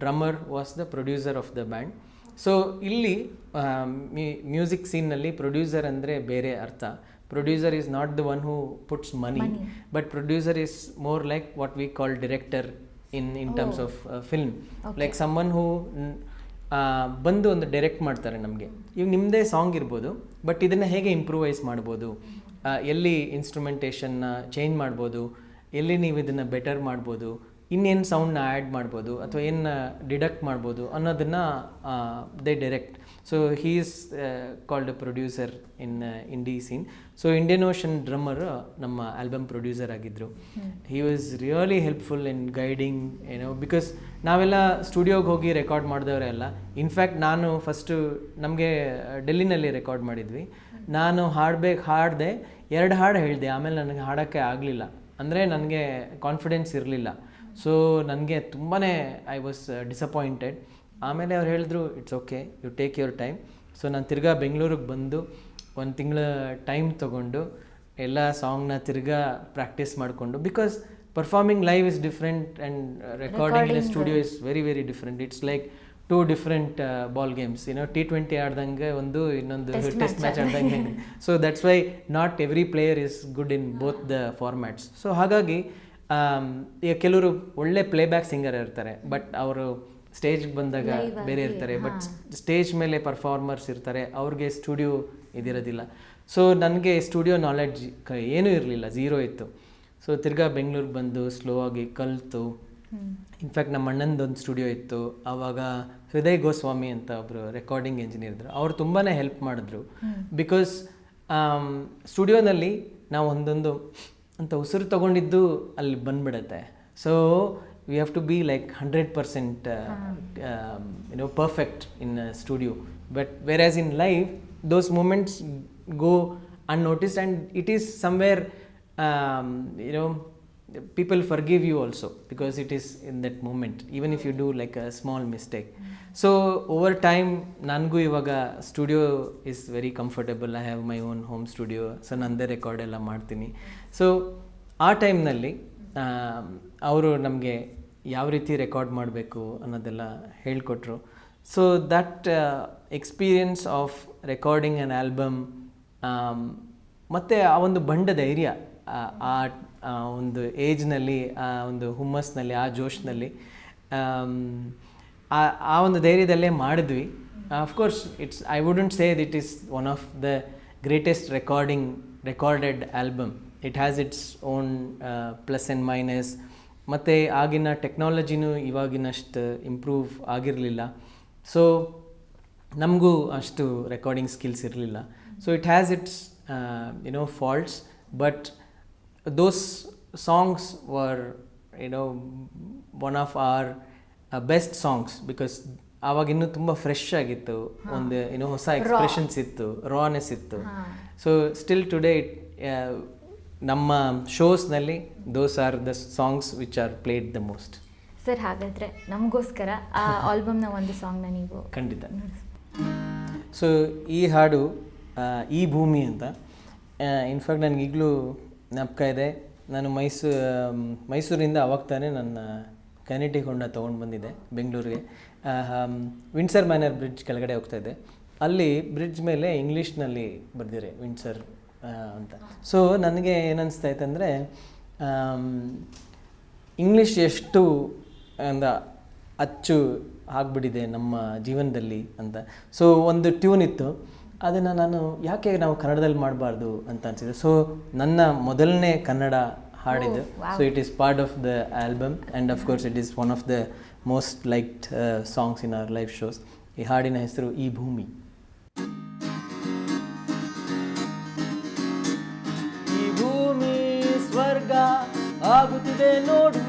drummer was the producer of the band. So ಇಲ್ಲಿ ಮ್ಯೂಸಿಕ್ ಸೀನ್ನಲ್ಲಿ ಪ್ರೊಡ್ಯೂಸರ್ ಅಂದರೆ ಬೇರೆ ಅರ್ಥ. Producer is not the one who puts money, but producer is more like what we call director in terms of film. Like summon ಹೂ ಬಂದು ಒಂದು direct ಮಾಡ್ತಾರೆ ನಮಗೆ. ಇವಾಗ ನಿಮ್ಮದೇ ಸಾಂಗ್ ಇರ್ಬೋದು, ಬಟ್ ಇದನ್ನು ಹೇಗೆ ಇಂಪ್ರೂವೈಸ್ ಮಾಡ್ಬೋದು, ಎಲ್ಲಿ ಇನ್ಸ್ಟ್ರುಮೆಂಟೇಷನ್ನ ಚೇಂಜ್ ಮಾಡ್ಬೋದು, ಎಲ್ಲಿ ನೀವು ಇದನ್ನು ಬೆಟರ್ ಮಾಡ್ಬೋದು, ಇನ್ನೇನು ಸೌಂಡ್ನ ಆ್ಯಡ್ ಮಾಡ್ಬೋದು ಅಥವಾ ಏನು ಡಿಡಕ್ಟ್ ಮಾಡ್ಬೋದು ಅನ್ನೋದನ್ನು they direct. So he is called a producer in indie scene. So Indian Ocean drummer ನಮ್ಮ ಆಲ್ಬಮ್ ಪ್ರೊಡ್ಯೂಸರ್ ಆಗಿದ್ದರು. He was really helpful in guiding, ಏನೋ, ಬಿಕಾಸ್ ನಾವೆಲ್ಲ ಸ್ಟುಡಿಯೋಗೆ ಹೋಗಿ ರೆಕಾರ್ಡ್ ಮಾಡಿದವರೇ ಅಲ್ಲ. ಇನ್ಫ್ಯಾಕ್ಟ್ ನಾನು ಫಸ್ಟು ನಮಗೆ ಡೆಲ್ಲಿನಲ್ಲಿ ರೆಕಾರ್ಡ್ ಮಾಡಿದ್ವಿ. ನಾನು ಹಾಡಿದೆ 2 ಹಾಡು ಹೇಳಿದೆ, ಆಮೇಲೆ ನನಗೆ ಹಾಡೋಕ್ಕೆ ಆಗಲಿಲ್ಲ. ಅಂದರೆ ನನಗೆ ಕಾನ್ಫಿಡೆನ್ಸ್ ಇರಲಿಲ್ಲ. ಸೊ ನನಗೆ ತುಂಬಾ ಐ ವಾಸ್ ಡಿಸಪಾಯಿಂಟೆಡ್. ಆಮೇಲೆ ಅವ್ರು ಹೇಳಿದ್ರು, it's okay, you take your time. So ನಾನು ತಿರ್ಗಾ ಬೆಂಗಳೂರಿಗೆ ಬಂದು 1 ತಿಂಗಳ ಟೈಮ್ ತೊಗೊಂಡು ಎಲ್ಲ ಸಾಂಗ್ನ ತಿರ್ಗಾ ಪ್ರಾಕ್ಟೀಸ್ ಮಾಡಿಕೊಂಡು, because performing live is different and recording in studio is very very different. It's like 2 different ball games. T20 ಆಡ್ದಂಗೆ ಒಂದು, ಇನ್ನೊಂದು ಟೆಸ್ಟ್ ಮ್ಯಾಚ್ ಆಡ್ದಂಗೆ. So that's why not every player is good in both the formats. So ಹಾಗಾಗಿ ಈಗ ಕೆಲವರು ಒಳ್ಳೆ playback singer ಇರ್ತಾರೆ, but ಅವರು ಸ್ಟೇಜ್ಗೆ ಬಂದಾಗ ಬೇರೆ ಇರ್ತಾರೆ. ಬಟ್ ಸ್ಟೇಜ್ ಮೇಲೆ ಪರ್ಫಾರ್ಮರ್ಸ್ ಇರ್ತಾರೆ, ಅವ್ರಿಗೆ ಸ್ಟುಡಿಯೋ ಇದಿರೋದಿಲ್ಲ. ಸೊ ನನಗೆ ಸ್ಟುಡಿಯೋ ನಾಲೆಡ್ಜ್ ಏನೂ ಇರಲಿಲ್ಲ, ಝೀರೋ ಇತ್ತು. ಸೊ ತಿರ್ಗಾ ಬೆಂಗಳೂರಿಗೆ ಬಂದು ಸ್ಲೋ ಆಗಿ ಕಲಿತು. ಇನ್ಫ್ಯಾಕ್ಟ್ ನಮ್ಮ ಅಣ್ಣಂದೊಂದು ಸ್ಟುಡಿಯೋ ಇತ್ತು. ಆವಾಗ ಹೃದಯ್ ಗೋಸ್ವಾಮಿ ಅಂತ ಒಬ್ಬರು ರೆಕಾರ್ಡಿಂಗ್ ಇಂಜಿನಿಯರ್ ಇದ್ದರು. ಅವ್ರು ತುಂಬಾ ಹೆಲ್ಪ್ ಮಾಡಿದ್ರು. ಬಿಕಾಸ್ ಸ್ಟುಡಿಯೋನಲ್ಲಿ ನಾವು ಒಂದೊಂದು ಅಂತ ಉಸಿರು ತೊಗೊಂಡಿದ್ದು ಅಲ್ಲಿ ಬಂದ್ಬಿಡುತ್ತೆ. So we have to be like 100% perfect in studio. But whereas in live those moments go unnoticed, and it is somewhere people forgive you also, because it is in that moment, even if you do like a small mistake. So over time ನನಗೂ ಇವಾಗ studio is very comfortable. I have my own home studio. So ನಂದೇ record ಎಲ್ಲ ಮಾಡ್ತೀನಿ. So ಆ ಟೈಮ್ನಲ್ಲಿ ಅವರು ನಮಗೆ ಯಾವ ರೀತಿ ರೆಕಾರ್ಡ್ ಮಾಡಬೇಕು ಅನ್ನೋದೆಲ್ಲ ಹೇಳಿಕೊಟ್ರು. So that experience of recording an album, ಮತ್ತು ಆ ಒಂದು ಬಂಡ ಧೈರ್ಯ, ಆ ಒಂದು ಏಜ್ನಲ್ಲಿ, ಆ ಒಂದು ಹುಮ್ಮಸ್ನಲ್ಲಿ, ಆ ಜೋಶ್ನಲ್ಲಿ, ಆ ಒಂದು ಧೈರ್ಯದಲ್ಲೇ ಮಾಡಿದ್ವಿ. Of course I wouldn't say it is one of the greatest recorded album. It has its own plus and minus. ಮತ್ತು ಆಗಿನ ಟೆಕ್ನಾಲಜಿನೂ ಇವಾಗಿನಷ್ಟು ಇಂಪ್ರೂವ್ ಆಗಿರಲಿಲ್ಲ. ಸೊ ನಮಗೂ ಅಷ್ಟು ರೆಕಾರ್ಡಿಂಗ್ ಸ್ಕಿಲ್ಸ್ ಇರಲಿಲ್ಲ. So it has its faults, but those songs were one of our best songs, because ಆವಾಗ ಇನ್ನೂ ತುಂಬ fresh ಆಗಿತ್ತು, ಒಂದು ಹೊಸ ಎಕ್ಸ್ಪ್ರೆಷನ್ಸ್ ಇತ್ತು, ರಾನೆಸ್ ಇತ್ತು. ಸೊ ಸ್ಟಿಲ್ ಟುಡೇ ನಮ್ಮ ಶೋಸ್ನಲ್ಲಿ those are the songs which are played the most. Sir, ಹಾಗಾದರೆ ನಮಗೋಸ್ಕರ ಆ ಆಲ್ಬಮ್ನ ಒಂದು ಸಾಂಗ್ನ ನೀವು ಖಂಡಿತ. ಸೊ ಈ ಹಾಡು ಈ ಭೂಮಿ ಅಂತ. ಇನ್ಫ್ಯಾಕ್ಟ್ ನನಗೀಗಲೂ ಜ್ಞಾಪಕ ಇದೆ. ನಾನು ಮೈಸೂರಿಂದ ಅವಾಗ ತಾನೇ ನನ್ನ ಕೈನೆಟಿಕ್ ಹೊಂಡ ತೊಗೊಂಡು ಬಂದಿದ್ದೆ ಬೆಂಗಳೂರಿಗೆ. ವಿಂಡ್ಸರ್ ಮ್ಯಾನರ್ ಬ್ರಿಡ್ಜ್ ಕೆಳಗಡೆ ಹೋಗ್ತಾಯಿದ್ದೆ. ಅಲ್ಲಿ ಬ್ರಿಡ್ಜ್ ಮೇಲೆ ಇಂಗ್ಲೀಷ್ನಲ್ಲಿ ಬರೆದಿರೆ ವಿಂಡ್ಸರ್ ಅಂತ. ಸೊ ನನಗೆ ಏನನ್ನಿಸ್ತಾ ಇತ್ತಂದರೆ ಇಂಗ್ಲೀಷ್ ಎಷ್ಟು ಅಚ್ಚು ಆಗಿಬಿಟ್ಟಿದೆ ನಮ್ಮ ಜೀವನದಲ್ಲಿ ಅಂತ. ಸೊ ಒಂದು ಟ್ಯೂನ್ ಇತ್ತು, ಅದನ್ನು ನಾನು ಯಾಕೆ ನಾವು ಕನ್ನಡದಲ್ಲಿ ಮಾಡಬಾರ್ದು ಅಂತ ಅನಿಸಿದೆ. ಸೊ ನನ್ನ ಮೊದಲನೇ ಕನ್ನಡ ಹಾಡಿದ್ದು. So it is part of the album and of course it is one of the most liked songs in our live shows. ಈ ಹಾಡಿನ ಹೆಸರು ಈ ಭೂಮಿ. ಈ ಭೂಮಿ ಸ್ವರ್ಗ ಆಗುತ್ತಿದೆ ನೋಡು,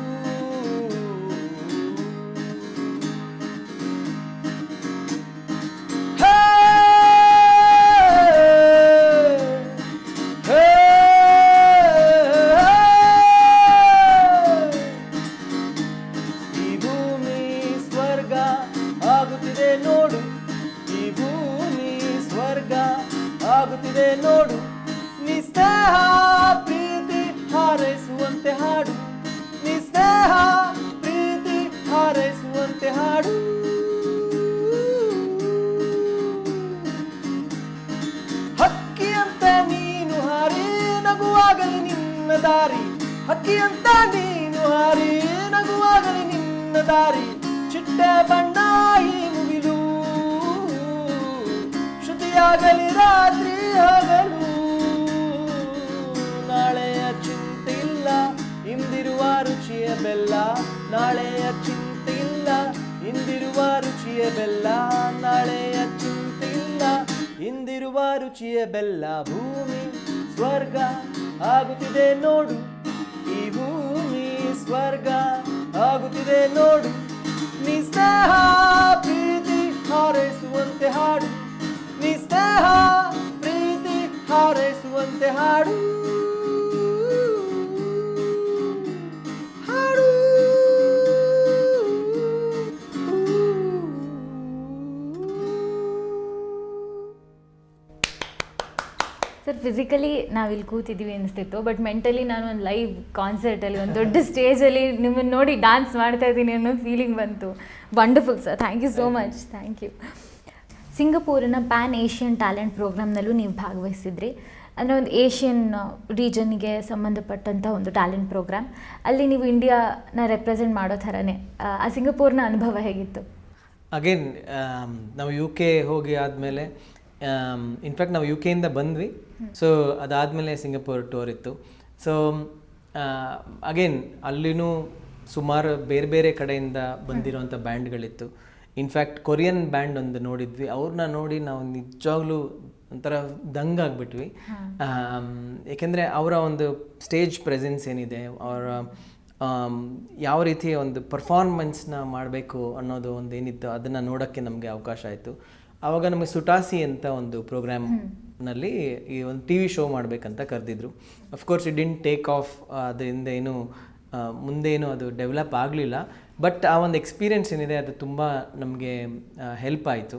ನೋಡು ನಿಸ್ನೇಹ ಪ್ರೀತಿ ಹಾರೈಸುವಂತೆ ಹಾಡು, ನಿಸ್ನೇಹ ಪ್ರೀತಿ ಹಾರೈಸುವಂತೆ ಹಾಡು. ಹಕ್ಕಿಯಂತೆ ನೀನು ಹಾರಿ ನಗುವಾಗಲಿ ನಿನ್ನ ದಾರಿ, ಹಕ್ಕಿಯಂತ ನೀನು ಹಾರಿ ನಗುವಾಗಲಿ ನಿನ್ನ ದಾರಿ. ಚಿಟ್ಟೆ ಬಣ್ಣ ಈ ಮುಗಿಲು ಶ್ರುತಿಯಾಗಲಿ ರಾತ್ರಿ ಹಗಲು, ನಾಳೆಯ ಚಿಂತೆ ಇಲ್ಲ ಇಂದಿರುವ ರುಚಿಯ ಬೆಲ್ಲ, ನಾಳೆಯ ಚಿಂತೆ ಇಲ್ಲ ಇಂದಿರುವ ರುಚಿಯ ಬೆಲ್ಲ, ನಾಳೆಯ ಚಿಂತೆ ಇಲ್ಲ ಇಂದಿರುವ ರುಚಿಯ ಬೆಲ್ಲ. ಭೂಮಿ ಸ್ವರ್ಗ ಆಗುತ್ತಿದೆ ನೋಡು, ಈ ಭೂಮಿ ಸ್ವರ್ಗ ಆಗುತ್ತಿದೆ ನೋಡು, ನಿಸ್ನೇಹ ಪ್ರೀತಿ ಹಾರೈಸುವಂತೆ ಹಾಡು, ನಿಸ್ನೇಹ ಪ್ರೀತಿ ಹಾರೈಸುವಂತೆ ಹಾಡು, ಹಾಡು. ಸರ್, ಫಿಸಿಕಲಿ ನಾವಿಲ್ಲಿ ಕೂತಿದ್ದೀವಿ ಅನಿಸ್ತಿತ್ತು, ಬಟ್ ಮೆಂಟಲಿ ನಾನು ಒಂದು ಲೈವ್ ಕಾನ್ಸರ್ಟಲ್ಲಿ ಒಂದು ದೊಡ್ಡ ಸ್ಟೇಜಲ್ಲಿ ನಿಮ್ಮನ್ನು ನೋಡಿ ಡ್ಯಾನ್ಸ್ ಮಾಡ್ತಾ ಇದ್ದೀನಿ ಅನ್ನೋ ಫೀಲಿಂಗ್ ಬಂತು. Wonderful sir, thank you so much. Thank you. ಸಿಂಗಪೂರಿನ ಪ್ಯಾನ್ ಏಷ್ಯನ್ ಟ್ಯಾಲೆಂಟ್ ಪ್ರೋಗ್ರಾಮ್ನಲ್ಲೂ ನೀವು ಭಾಗವಹಿಸಿದ್ರಿ. ಅಂದರೆ ಒಂದು ಏಷ್ಯನ್ ರೀಜನ್ಗೆ ಸಂಬಂಧಪಟ್ಟಂಥ ಒಂದು ಟ್ಯಾಲೆಂಟ್ ಪ್ರೋಗ್ರಾಮ್. ಅಲ್ಲಿ ನೀವು ಇಂಡಿಯಾನ ರೆಪ್ರೆಸೆಂಟ್ ಮಾಡೋ ಥರನೇ ಆ ಸಿಂಗಪೂರ್ನ ಅನುಭವ ಹೇಗಿತ್ತು? ಅಗೇನ್ ನಾವು ಯು ಕೆ ಹೋಗಿ ಆದಮೇಲೆ, ಇನ್ಫ್ಯಾಕ್ಟ್ ನಾವು ಯು ಕೆಯಿಂದ ಬಂದ್ವಿ. ಸೊ ಅದಾದಮೇಲೆ ಸಿಂಗಪೂರ್ ಟೂರ್ ಇತ್ತು. ಸೊ ಅಗೇನ್ ಅಲ್ಲಿನೂ ಸುಮಾರು ಬೇರೆ ಬೇರೆ ಕಡೆಯಿಂದ ಬಂದಿರೋಂಥ ಬ್ಯಾಂಡ್ಗಳಿತ್ತು. ಇನ್ಫ್ಯಾಕ್ಟ್ ಕೊರಿಯನ್ ಬ್ಯಾಂಡ್ ಒಂದು ನೋಡಿದ್ವಿ. ಅವ್ರನ್ನ ನೋಡಿ ನಾವು ನಿಜವಾಗ್ಲೂ ಒಂಥರ ದಂಗಾಗ್ಬಿಟ್ವಿ. ಏಕೆಂದರೆ ಅವರ ಒಂದು ಸ್ಟೇಜ್ ಪ್ರೆಸೆನ್ಸ್ ಏನಿದೆ, ಅವರ ಯಾವ ರೀತಿಯ ಒಂದು ಪರ್ಫಾರ್ಮೆನ್ಸ್ನ ಮಾಡಬೇಕು ಅನ್ನೋದು ಒಂದು ಏನಿತ್ತು, ಅದನ್ನು ನೋಡೋಕ್ಕೆ ನಮಗೆ ಅವಕಾಶ ಆಯಿತು. ಆವಾಗ ನಮಗೆ ಸುಟಾಸಿ ಅಂತ ಒಂದು ಪ್ರೋಗ್ರಾಮ್ನಲ್ಲಿ ಈ ಒಂದು ಟಿ ವಿ ಶೋ ಮಾಡಬೇಕಂತ ಕರೆದಿದ್ರು. Of course it didn't take off, ಅದರಿಂದ ಏನು ಮುಂದೇನು ಅದು ಡೆವಲಪ್ ಆಗಲಿಲ್ಲ. ಬಟ್ ಆ ಒಂದು ಎಕ್ಸ್ಪೀರಿಯೆನ್ಸ್ ಏನಿದೆ ಅದು ತುಂಬ ನಮಗೆ ಹೆಲ್ಪ್ ಆಯಿತು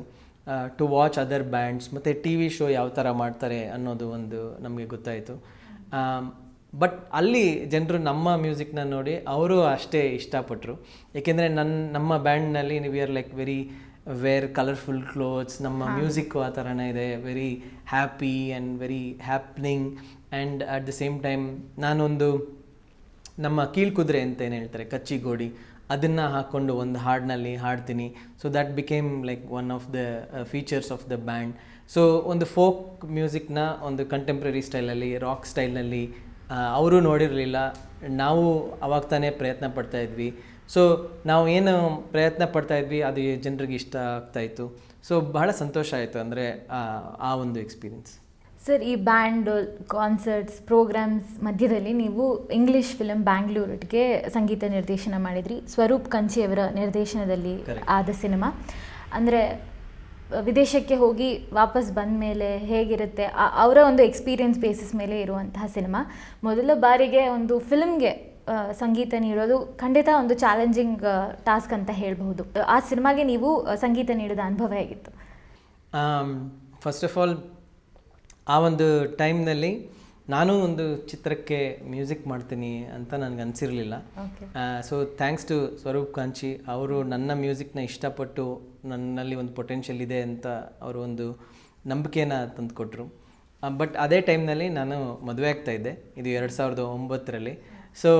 ಟು ವಾಚ್ ಅದರ್ ಬ್ಯಾಂಡ್ಸ್, ಮತ್ತು ಟಿ ವಿ ಶೋ ಯಾವ ಥರ ಮಾಡ್ತಾರೆ ಅನ್ನೋದು ಒಂದು ನಮಗೆ ಗೊತ್ತಾಯಿತು. ಬಟ್ ಅಲ್ಲಿ ಜನರು ನಮ್ಮ ಮ್ಯೂಸಿಕ್ನ ನೋಡಿ ಅವರು ಅಷ್ಟೇ ಇಷ್ಟಪಟ್ಟರು. ಏಕೆಂದರೆ ನಮ್ಮ ಬ್ಯಾಂಡ್ನಲ್ಲಿ we are like very wear colourful clothes, ನಮ್ಮ ಮ್ಯೂಸಿಕ್ಕು ಆ ಥರನೇ ಇದೆ, very happy and very happening. And at the same time ನಾನೊಂದು ನಮ್ಮ ಕೀಳ್ಕುದುರೆ ಅಂತ ಏನು ಹೇಳ್ತಾರೆ, ಕಚ್ಚಿಗೋಡಿ, ಅದನ್ನು ಹಾಕ್ಕೊಂಡು ಒಂದು ಹಾಡಿನಲ್ಲಿ ಹಾಡ್ತೀನಿ. So that became like one of the features of the band. So ಒಂದು ಫೋಕ್ ಮ್ಯೂಸಿಕ್ನ ಒಂದು ಕಂಟೆಂಪ್ರರಿ ಸ್ಟೈಲಲ್ಲಿ, ರಾಕ್ ಸ್ಟೈಲ್ನಲ್ಲಿ ಅವರು ನೋಡಿರಲಿಲ್ಲ. ನಾವು ಅವಾಗ ತಾನೇ ಪ್ರಯತ್ನ ಪಡ್ತಾಯಿದ್ವಿ. ಸೊ ನಾವು ಏನು ಪ್ರಯತ್ನ ಪಡ್ತಾಯಿದ್ವಿ ಅದು ಜನರಿಗೆ ಇಷ್ಟ ಆಗ್ತಾಯಿತ್ತು. ಸೊ ಬಹಳ ಸಂತೋಷ ಆಯಿತು ಅಂದರೆ ಆ ಒಂದು ಎಕ್ಸ್ಪೀರಿಯನ್ಸ್. ಸರ್, ಈ ಬ್ಯಾಂಡ್ ಕಾನ್ಸರ್ಟ್ಸ್ ಪ್ರೋಗ್ರಾಮ್ಸ್ ಮಧ್ಯದಲ್ಲಿ ನೀವು ಇಂಗ್ಲೀಷ್ ಫಿಲಮ್ ಬ್ಯಾಂಗ್ಳೂರ್ಗೆ ಸಂಗೀತ ನಿರ್ದೇಶನ ಮಾಡಿದ್ರಿ. ಸ್ವರೂಪ್ ಕಂಚಿಯವರ ನಿರ್ದೇಶನದಲ್ಲಿ ಆದ ಸಿನಿಮಾ. ಅಂದರೆ ವಿದೇಶಕ್ಕೆ ಹೋಗಿ ವಾಪಸ್ ಬಂದ ಮೇಲೆ ಹೇಗಿರುತ್ತೆ ಅವರ ಒಂದು ಎಕ್ಸ್ಪೀರಿಯನ್ಸ್ ಬೇಸಿಸ್ ಮೇಲೆ ಇರುವಂತಹ ಸಿನಿಮಾ. ಮೊದಲ ಬಾರಿಗೆ ಒಂದು ಫಿಲ್ಮ್ಗೆ ಸಂಗೀತ ನೀಡೋದು ಖಂಡಿತ ಒಂದು ಚಾಲೆಂಜಿಂಗ್ ಟಾಸ್ಕ್ ಅಂತ ಹೇಳಬಹುದು. ಆ ಸಿನಿಮಾಗೆ ನೀವು ಸಂಗೀತ ನೀಡಿದ ಅನುಭವ ಹೇಗಿತ್ತು? ಫಸ್ಟ್ ಆಫ್ ಆಲ್ ಆ ಒಂದು ಟೈಮ್ನಲ್ಲಿ ನಾನು ಒಂದು ಚಿತ್ರಕ್ಕೆ ಮ್ಯೂಸಿಕ್ ಮಾಡ್ತೀನಿ ಅಂತ ನನಗೆ ಅನಿಸಿರಲಿಲ್ಲ. So thanks to Swaroop Kanchi, ಅವರು ನನ್ನ ಮ್ಯೂಸಿಕ್ನ ಇಷ್ಟಪಟ್ಟು ನನ್ನಲ್ಲಿ ಒಂದು ಪೊಟೆನ್ಷಿಯಲ್ ಇದೆ ಅಂತ ಅವರು ಒಂದು ನಂಬಿಕೆನ ತಂದುಕೊಟ್ರು. ಬಟ್ ಅದೇ ಟೈಮ್ನಲ್ಲಿ ನಾನು ಮದುವೆ ಆಗ್ತಾಯಿದ್ದೆ, ಇದು 2009ರಲ್ಲಿ. ಸೊ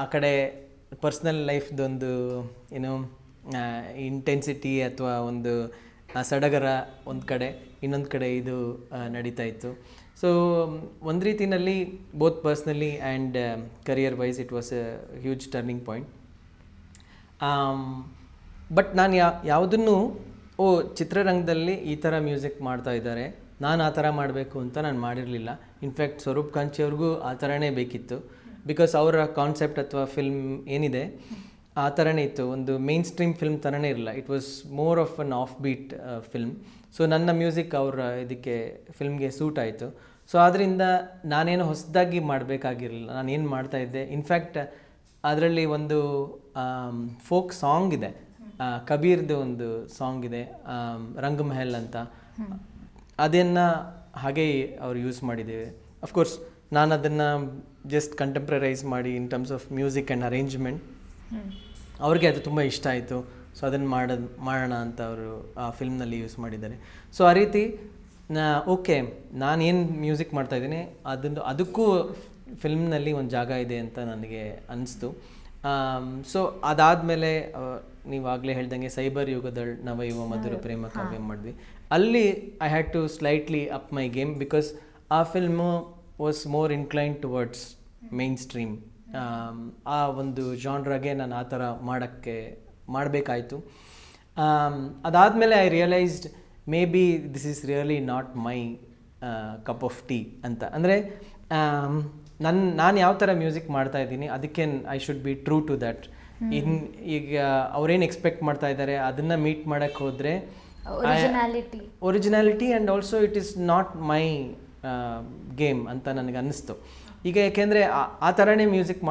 ಆ ಕಡೆ ಪರ್ಸ್ನಲ್ ಲೈಫ್ದೊಂದು ಏನು ಇಂಟೆನ್ಸಿಟಿ ಅಥವಾ ಒಂದು ಸಡಗರ ಒಂದು ಕಡೆ, ಇನ್ನೊಂದು ಕಡೆ ಇದು ನಡೀತಾ ಇತ್ತು. ಸೊ ಒಂದು ರೀತಿಯಲ್ಲಿ both personally and career wise it was a huge turning point. But ನಾನು ಯಾವುದನ್ನು ಚಿತ್ರರಂಗದಲ್ಲಿ ಈ ಥರ ಮ್ಯೂಸಿಕ್ ಮಾಡ್ತಾ ಇದ್ದಾರೆ, ನಾನು ಆ ಥರ ಮಾಡಬೇಕು ಅಂತ ನಾನು ಮಾಡಿರಲಿಲ್ಲ. ಇನ್ಫ್ಯಾಕ್ಟ್ ಸ್ವರೂಪ್ ಕಾಂಚಿ ಅವ್ರಿಗೂ ಆ ಥರನೇ ಬೇಕಿತ್ತು. ಬಿಕಾಸ್ ಅವರ ಕಾನ್ಸೆಪ್ಟ್ ಅಥವಾ ಫಿಲ್ಮ್ ಏನಿದೆ ಆ ಥರನೇ ಇತ್ತು, ಒಂದು ಮೇನ್ ಸ್ಟ್ರೀಮ್ ಫಿಲ್ಮ್ ಥರನೇ ಇರಲಿಲ್ಲ. It was more of an off beat film. So ನನ್ನ ಮ್ಯೂಸಿಕ್ ಅವರ ಇದಕ್ಕೆ ಫಿಲ್ಮ್ಗೆ ಸೂಟ್ ಆಯಿತು. ಸೊ ಆದ್ದರಿಂದ ನಾನೇನು ಹೊಸದಾಗಿ ಮಾಡಬೇಕಾಗಿರಲಿಲ್ಲ, ನಾನೇನು ಮಾಡ್ತಾಯಿದ್ದೆ. ಇನ್ಫ್ಯಾಕ್ಟ್ ಅದರಲ್ಲಿ ಒಂದು ಫೋಕ್ ಸಾಂಗ್ ಇದೆ, ಕಬೀರ್ದು ಒಂದು ಸಾಂಗ್ ಇದೆ, ರಂಗ್ ಮಹಲ್ ಅಂತ. ಅದನ್ನು ಹಾಗೆ ಅವ್ರು ಯೂಸ್ ಮಾಡಿದ್ದೇವೆ. ಅಫ್ಕೋರ್ಸ್ ನಾನು ಅದನ್ನು ಜಸ್ಟ್ ಕಂಟೆಂಪ್ರರೈಸ್ ಮಾಡಿ ಇನ್ terms of music and arrangement. ಅವ್ರಿಗೆ ಅದು ತುಂಬ ಇಷ್ಟ ಆಯಿತು. ಸೊ ಅದನ್ನು ಮಾಡೋಣ ಅಂತ ಅವರು ಆ ಫಿಲ್ಮ್ನಲ್ಲಿ ಯೂಸ್ ಮಾಡಿದ್ದಾರೆ. ಸೊ ಆ ರೀತಿ ಓಕೆ, ನಾನೇನು ಮ್ಯೂಸಿಕ್ ಮಾಡ್ತಾಯಿದ್ದೀನಿ ಅದಕ್ಕೂ ಫಿಲ್ಮ್ನಲ್ಲಿ ಒಂದು ಜಾಗ ಇದೆ ಅಂತ ನನಗೆ ಅನ್ನಿಸ್ತು. ಸೊ ಅದಾದಮೇಲೆ ನೀವಾಗಲೇ ಹೇಳ್ದಂಗೆ ಸೈಬರ್ ಯುಗದಳು ನವಯುವ ಮಧುರ ಪ್ರೇಮ ಕಾವ್ಯ ಮಾಡಿದ್ವಿ. ಅಲ್ಲಿ I had to slightly up my game because ಆ film was more incline towards mainstream. ಆ ಒಂದು ಜಾನ್ರಾಗೆ ನಾನು ಆ ಥರ ಮಾಡಬೇಕಾಯಿತು. ಅದಾದಮೇಲೆ I realised maybe this is really not my cup of tea ಅಂತ. ಅಂದರೆ ನಾನು ಯಾವ ಥರ ಮ್ಯೂಸಿಕ್ ಮಾಡ್ತಾ ಇದ್ದೀನಿ ಅದಕ್ಕೆ I should be true to that. ಈಗ ಅವ್ರೇನು ಎಕ್ಸ್ಪೆಕ್ಟ್ ಮಾಡ್ತಾ ಇದ್ದಾರೆ ಅದನ್ನು ಮೀಟ್ ಮಾಡೋಕ್ಕೆ ಹೋದರೆ originality and also it is not my game ಅಂತ ನನಗೆ ಅನ್ನಿಸ್ತು. ಈಗ ಯಾಕೆಂದರೆ ಆ ಥರನೇ ಮ್ಯೂಸಿಕ್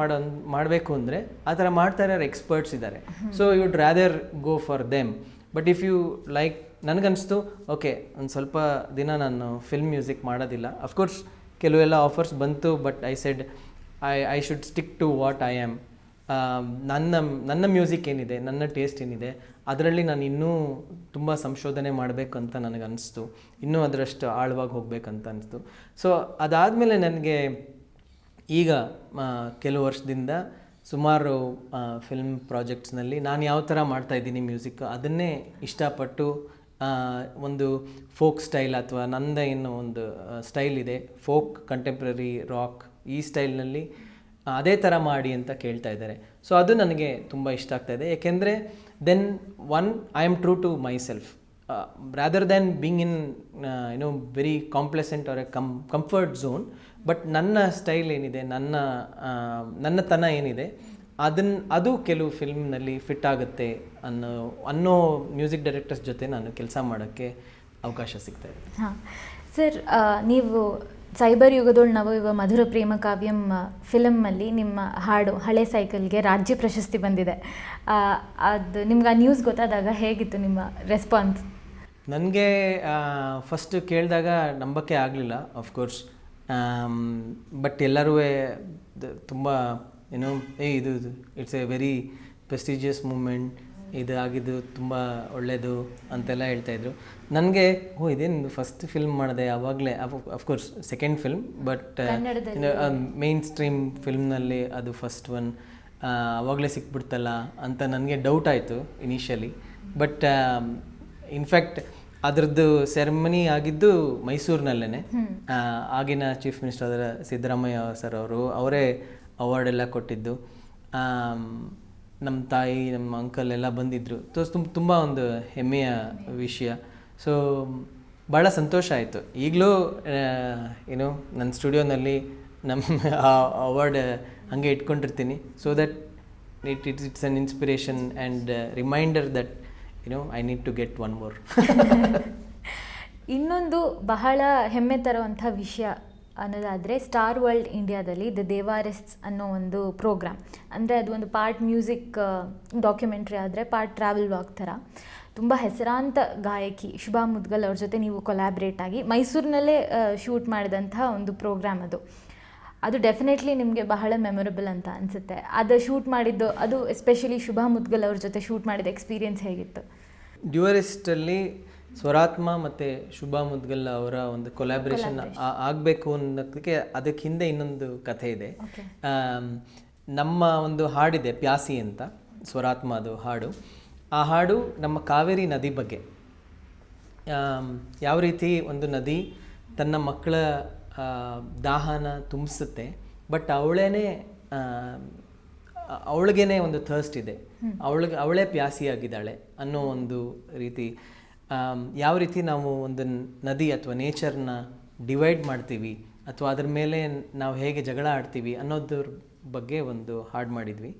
ಮಾಡಬೇಕು ಅಂದರೆ ಆ ಥರ ಮಾಡ್ತಾ ಇರೋರು ಎಕ್ಸ್ಪರ್ಟ್ಸ್ ಇದ್ದಾರೆ. So you would rather go for them. But if you like, ನನಗನ್ನಿಸ್ತು ಓಕೆ ಒಂದು ಸ್ವಲ್ಪ ದಿನ ನಾನು ಫಿಲ್ಮ್ ಮ್ಯೂಸಿಕ್ ಮಾಡೋದಿಲ್ಲ. ಅಫ್ಕೋರ್ಸ್ ಕೆಲವೆಲ್ಲ ಆಫರ್ಸ್ ಬಂತು, but I said I should stick to what I am. ನನ್ನ ಮ್ಯೂಸಿಕ್ ಏನಿದೆ, ನನ್ನ ಟೇಸ್ಟ್ ಏನಿದೆ ಅದರಲ್ಲಿ ನಾನು ಇನ್ನೂ ತುಂಬ ಸಂಶೋಧನೆ ಮಾಡಬೇಕು ಅಂತ ನನಗನ್ನಿಸ್ತು, ಇನ್ನೂ ಅದರಷ್ಟು ಆಳವಾಗಿ ಹೋಗಬೇಕಂತ ಅನಿಸ್ತು. ಸೊ ಅದಾದಮೇಲೆ ನನಗೆ ಈಗ ಕೆಲವು ವರ್ಷದಿಂದ ಸುಮಾರು ಫಿಲ್ಮ್ ಪ್ರಾಜೆಕ್ಟ್ಸ್ನಲ್ಲಿ ನಾನು ಯಾವ ಥರ ಮಾಡ್ತಾಯಿದ್ದೀನಿ ಮ್ಯೂಸಿಕ್ ಅದನ್ನೇ ಇಷ್ಟಪಟ್ಟು ಒಂದು ಫೋಕ್ ಸ್ಟೈಲ್ ಅಥವಾ ನಂದ ಏನು ಒಂದು ಸ್ಟೈಲ್ ಇದೆ, ಫೋಕ್, ಕಂಟೆಂಪ್ರರಿ, ರಾಕ್, ಈ ಸ್ಟೈಲ್ನಲ್ಲಿ ಅದೇ ಥರ ಮಾಡಿ ಅಂತ ಕೇಳ್ತಾ ಇದ್ದಾರೆ. ಸೊ ಅದು ನನಗೆ ತುಂಬ ಇಷ್ಟ ಆಗ್ತಾಯಿದೆ. ಏಕೆಂದರೆ then I am true to myself rather than being in very complacent or a comfort zone. But ನನ್ನ ಸ್ಟೈಲ್ ಏನಿದೆ, ನನ್ನ ತನ ಏನಿದೆ ಅದು ಕೆಲವು ಫಿಲ್ಮ್ನಲ್ಲಿ ಫಿಟ್ ಆಗುತ್ತೆ ಅನ್ನೋ ಮ್ಯೂಸಿಕ್ ಡೈರೆಕ್ಟರ್ಸ್ ಜೊತೆ ನಾನು ಕೆಲಸ ಮಾಡೋಕ್ಕೆ ಅವಕಾಶ ಸಿಗ್ತಾಯಿದೆ. ಹಾಂ ಸರ್, ನೀವು ಸೈಬರ್ ಯುಗದೋಳು ನವಯುವ ಮಧುರ ಪ್ರೇಮ ಕಾವ್ಯಂ ಫಿಲಮ್ಮಲ್ಲಿ ನಿಮ್ಮ ಹಾಡು ಹಳೆ ಸೈಕಲ್ಗೆ ರಾಜ್ಯ ಪ್ರಶಸ್ತಿ ಬಂದಿದೆ. ಅದು ನಿಮ್ಗೆ ಆ ನ್ಯೂಸ್ ಗೊತ್ತಾದಾಗ ಹೇಗಿತ್ತು ನಿಮ್ಮ ರೆಸ್ಪಾನ್ಸ್? ನನಗೆ ಫಸ್ಟ್ ಕೇಳಿದಾಗ ನಂಬಕ್ಕೆ ಆಗಲಿಲ್ಲ ಆಫ್ಕೋರ್ಸ್. ಬಟ್ ಎಲ್ಲರೂ ತುಂಬ ಇದು it's a very prestigious moment, ಇದು ಆಗಿದ್ದು ತುಂಬ ಒಳ್ಳೆಯದು ಅಂತೆಲ್ಲ ಹೇಳ್ತಾಯಿದ್ರು. ನನಗೆ ಇದೇನು ಫಸ್ಟ್ ಫಿಲ್ಮ್ ಮಾಡಿದೆ ಆವಾಗಲೇ, of course second film, but mainstream ಫಿಲ್ಮ್ನಲ್ಲಿ ಅದು ಫಸ್ಟ್ ಒನ್, ಆವಾಗಲೇ ಸಿಕ್ಬಿಡ್ತಲ್ಲ ಅಂತ ನನಗೆ ಡೌಟ್ ಆಯಿತು ಇನಿಷಿಯಲಿ. ಬಟ್ ಇನ್ಫ್ಯಾಕ್ಟ್ ಅದರದ್ದು ಸೆರೆಮನಿ ಆಗಿದ್ದು ಮೈಸೂರಿನಲ್ಲೇ. ಆಗಿನ ಚೀಫ್ ಮಿನಿಸ್ಟರ್ ಅದರ ಸಿದ್ದರಾಮಯ್ಯ ಸರ್ ಅವರೇ ಅವಾರ್ಡೆಲ್ಲ ಕೊಟ್ಟಿದ್ದು. ನಮ್ಮ ತಾಯಿ, ನಮ್ಮ ಅಂಕಲ್ ಎಲ್ಲ ಬಂದಿದ್ದರು. ತುಂಬ ಒಂದು ಹೆಮ್ಮೆಯ ವಿಷಯ. ಸೊ ಭಾಳ ಸಂತೋಷ ಆಯಿತು. ಈಗಲೂ ನನ್ನ ಸ್ಟುಡಿಯೋನಲ್ಲಿ ನಮ್ಮ ಆ ಅವಾರ್ಡ್ ಹಾಗೆ ಇಟ್ಕೊಂಡಿರ್ತೀನಿ. So that it's an inspiration and reminder that I need to get one more. ಇನ್ನೊಂದು ಬಹಳ ಹೆಮ್ಮೆ ತರುವಂಥ ವಿಷಯ ಅನ್ನೋದಾದರೆ ಸ್ಟಾರ್ ವರ್ಲ್ಡ್ ಇಂಡಿಯಾದಲ್ಲಿ ದ ದೇವಾರಿಸ್ಟ್ಸ್ ಅನ್ನೋ ಒಂದು ಪ್ರೋಗ್ರಾಮ್, ಅಂದರೆ ಅದು ಒಂದು ಪಾರ್ಟ್ ಮ್ಯೂಸಿಕ್ ಡಾಕ್ಯುಮೆಂಟ್ರಿ ಆದರೆ ಪಾರ್ಟ್ ಟ್ರಾವೆಲ್ ವಾಕ್ ಥರ. ತುಂಬ ಹೆಸರಾಂತ ಗಾಯಕಿ ಶುಭಾ ಮುದ್ಗಲ್ ಅವ್ರ ಜೊತೆ ನೀವು ಕೊಲ್ಯಾಬ್ರೇಟ್ ಆಗಿ ಮೈಸೂರಿನಲ್ಲೇ ಶೂಟ್ ಮಾಡಿದಂತಹ ಒಂದು ಪ್ರೋಗ್ರಾಮ್ ಅದು ಡೆಫಿನೆಟ್ಲಿ ನಿಮಗೆ ಬಹಳ ಮೆಮೊರಬಲ್ ಅಂತ ಅನಿಸುತ್ತೆ. ಅದು ಶೂಟ್ ಮಾಡಿದ್ದು, ಅದು ಎಸ್ಪೆಷಲಿ ಶುಭಾ ಮುದ್ಗಲ್ ಅವ್ರ ಜೊತೆ ಶೂಟ್ ಮಾಡಿದ ಎಕ್ಸ್ಪೀರಿಯನ್ಸ್ ಹೇಗಿತ್ತು? ಡ್ಯೂಯರಿಸ್ಟಲ್ಲಿ ಸ್ವರಾತ್ಮ ಮತ್ತು ಶುಭಾ ಮುದ್ಗಲ್ ಅವರ ಒಂದು ಕೊಲ್ಯಾಬ್ರೇಷನ್ ಆಗಬೇಕು ಅನ್ನೋದಕ್ಕೆ ಅದಕ್ಕೆ ಹಿಂದೆ ಇನ್ನೊಂದು ಕಥೆ ಇದೆ. ನಮ್ಮ ಒಂದು ಹಾಡಿದೆ ಪ್ಯಾಸಿ ಅಂತ, ಸ್ವರಾತ್ಮ ಅದು ಹಾಡು. ಆ ಹಾಡು ನಮ್ಮ ಕಾವೇರಿ ನದಿ ಬಗ್ಗೆ, ಯಾವ ರೀತಿ ಒಂದು ನದಿ ತನ್ನ ಮಕ್ಕಳ ದಾಹನ ತುಂಬಿಸುತ್ತೆ, ಬಟ್ ಅವಳಿಗೇನೆ ಒಂದು ಥರ್ಸ್ಟ್ ಇದೆ, ಅವಳೇ ಪ್ಯಾಸಿಯಾಗಿದ್ದಾಳೆ ಅನ್ನೋ ಒಂದು ರೀತಿ. ಯಾವ ರೀತಿ ನಾವು ಒಂದು ನದಿ ಅಥವಾ ನೇಚರ್ನ ಡಿವೈಡ್ ಮಾಡ್ತೀವಿ ಅಥವಾ ಅದ್ರ ಮೇಲೆ ನಾವು ಹೇಗೆ ಜಗಳ ಆಡ್ತೀವಿ ಅನ್ನೋದ್ರ ಬಗ್ಗೆ ಒಂದು ಹಾಡು ಮಾಡಿದ್ವಿ.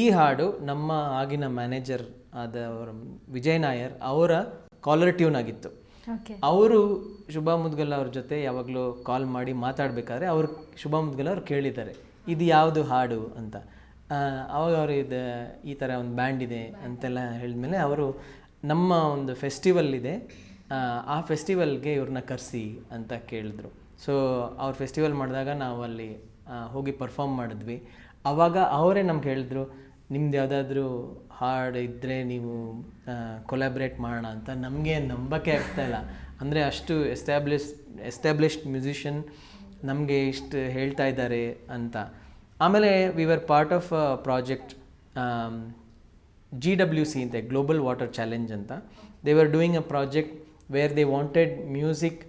ಈ ಹಾಡು ನಮ್ಮ ಆಗಿನ ಮ್ಯಾನೇಜರ್ ಆದವರ ವಿಜಯ್ ನಾಯರ್ ಅವರ ಕಾಲರ್ ಟ್ಯೂನ್ ಆಗಿತ್ತು. ಅವರು ಶುಭಾ ಮುದ್ಗಲ್ ಅವ್ರ ಜೊತೆ ಯಾವಾಗಲೂ ಕಾಲ್ ಮಾಡಿ ಮಾತಾಡಬೇಕಾದ್ರೆ ಶುಭಾ ಮುದ್ಗಲ್ ಅವ್ರು ಕೇಳಿದ್ದಾರೆ ಇದು ಯಾವುದು ಹಾಡು ಅಂತ. ಅವಾಗ ಅವರು ಈ ಥರ ಒಂದು ಬ್ಯಾಂಡ್ ಇದೆ ಅಂತೆಲ್ಲ ಹೇಳಿದ್ಮೇಲೆ ಅವರು ನಮ್ಮ ಒಂದು ಫೆಸ್ಟಿವಲ್ ಇದೆ, ಆ ಫೆಸ್ಟಿವಲ್ಗೆ ಇವ್ರನ್ನ ಕರೆಸಿ ಅಂತ ಕೇಳಿದ್ರು. ಸೊ ಅವ್ರ ಫೆಸ್ಟಿವಲ್ ಮಾಡಿದಾಗ ನಾವು ಅಲ್ಲಿ ಹೋಗಿ ಪರ್ಫಾರ್ಮ್ ಮಾಡಿದ್ವಿ. ಆವಾಗ ಅವರೇ ನಮ್ಗೆ ಹೇಳಿದ್ರು, ನಿಮ್ದು ಯಾವುದಾದ್ರೂ ಹಾಡು ಇದ್ದರೆ ನೀವು ಕೊಲ್ಯಾಬ್ರೇಟ್ ಮಾಡೋಣ ಅಂತ. ನಮಗೆ ನಂಬಕ್ಕೆ ಆಗ್ತಾಯಿಲ್ಲ, ಅಂದರೆ ಅಷ್ಟು ಎಸ್ಟಾಬ್ಲಿಷ್ಡ್ ಮ್ಯೂಸಿಷಿಯನ್ ನಮಗೆ ಇಷ್ಟು ಹೇಳ್ತಾ ಇದ್ದಾರೆ ಅಂತ. ಆಮೇಲೆ we were part of a project GWC ಅಂತ, ಗ್ಲೋಬಲ್ ವಾಟರ್ ಚಾಲೆಂಜ್ ಅಂತ. They were doing a project where they wanted music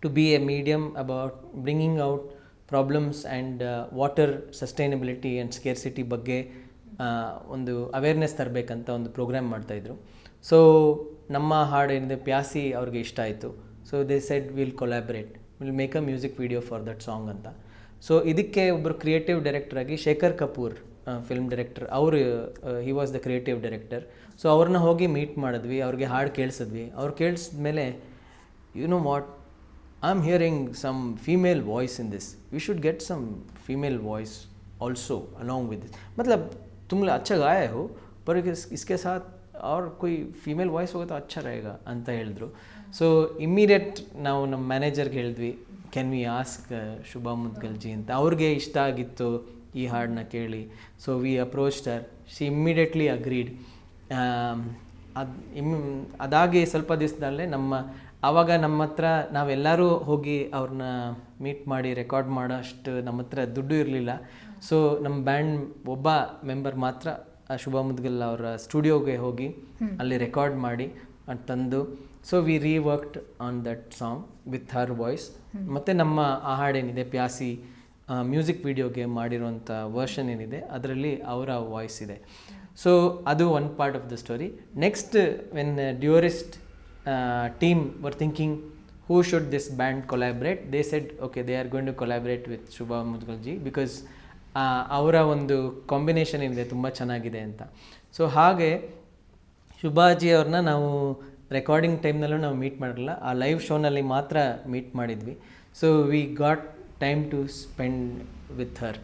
to be a medium about bringing out problems and water sustainability and scarcity ಬಗ್ಗೆ ಒಂದು awareness ತರಬೇಕಂತ ಒಂದು program ಮಾಡ್ತಾಯಿದ್ರು. So ನಮ್ಮ ಹಾಡು ಏನಿದೆ ಪ್ಯಾಸಿ ಅವ್ರಿಗೆ ಇಷ್ಟ ಆಯಿತು. So they said will collaborate, will make a music video for that song ಅಂತ. ಸೊ ಇದಕ್ಕೆ ಒಬ್ಬರು ಕ್ರಿಯೇಟಿವ್ ಡೈರೆಕ್ಟ್ರಾಗಿ ಶೇಖರ್ ಕಪೂರ್, ಫಿಲ್ಮ್ ಡೈರೆಕ್ಟರ್, ಅವರು he was the creative director. So ಅವ್ರನ್ನ ಹೋಗಿ ಮೀಟ್ ಮಾಡಿದ್ವಿ, ಅವ್ರಿಗೆ ಹಾಡು ಕೇಳಿಸಿದ್ವಿ. ಅವ್ರು ಕೇಳಿಸಿದ್ಮೇಲೆ, you know what, I am hearing some female voice in this, we should get some female voice also along with this, मतलब तुम अच्छा गाए हो पर इसके साथ और कोई फीमेल वाइस होगा तो अच्छा रहेगा ಅಂತ ಹೇಳಿದ್ರು. ಸೊ ಇಮ್ಮಿಡಿಯೇಟ್ ನಾವು ನಮ್ಮ ಮ್ಯಾನೇಜರ್ಗೆ ಹೇಳಿದ್ವಿ, can we ask Shubha Mudgal G ಅಂತ. ಅವ್ರಿಗೆ ಇಷ್ಟ ಆಗಿತ್ತು ಈ ಹಾಡನ್ನ ಕೇಳಿ. So we approached Har, she immediately agreed. ಅದಾಗಿ ಸ್ವಲ್ಪ ದಿವಸದಲ್ಲೇ ಆವಾಗ ನಮ್ಮ ಹತ್ರ ನಾವೆಲ್ಲರೂ ಹೋಗಿ ಅವ್ರನ್ನ ಮೀಟ್ ಮಾಡಿ ರೆಕಾರ್ಡ್ ಮಾಡೋ ಅಷ್ಟು ನಮ್ಮ ಹತ್ರ ದುಡ್ಡು ಇರಲಿಲ್ಲ. ಸೊ ನಮ್ಮ ಬ್ಯಾಂಡ್ ಒಬ್ಬ ಮೆಂಬರ್ ಮಾತ್ರ ಶುಭಾ ಮುದ್ಗಲ್ ಅವರ ಸ್ಟುಡಿಯೋಗೆ ಹೋಗಿ ಅಲ್ಲಿ ರೆಕಾರ್ಡ್ ಮಾಡಿ ತಂದು, so we reworked on that song with her voice. ಮತ್ತು ನಮ್ಮ ಆ ಹಾಡೇನಿದೆ ಪ್ಯಾಸಿ ಮ್ಯೂಸಿಕ್ ವಿಡಿಯೋಗೆ ಮಾಡಿರೋಂಥ ವರ್ಷನ್ ಏನಿದೆ ಅದರಲ್ಲಿ ಅವರ ವಾಯ್ಸ್ ಇದೆ. ಸೊ ಅದು one part of the story. Next when Dewarist team were thinking who should this band collaborate, they said okay, they are going to collaborate with Shubha Mudgal ji because ಅವರ ಒಂದು combination ಏನಿದೆ ತುಂಬ ಚೆನ್ನಾಗಿದೆ ಅಂತ. So ಹಾಗೆ ಶುಭಾಜಿ ಅವ್ರನ್ನ ನಾವು recording ಟೈಮ್ನಲ್ಲೂ ನಾವು ಮೀಟ್ ಮಾಡಿರಲಿಲ್ಲ, ಆ ಲೈವ್ ಶೋನಲ್ಲಿ ಮಾತ್ರ ಮೀಟ್ ಮಾಡಿದ್ವಿ. So we got time to spend with her.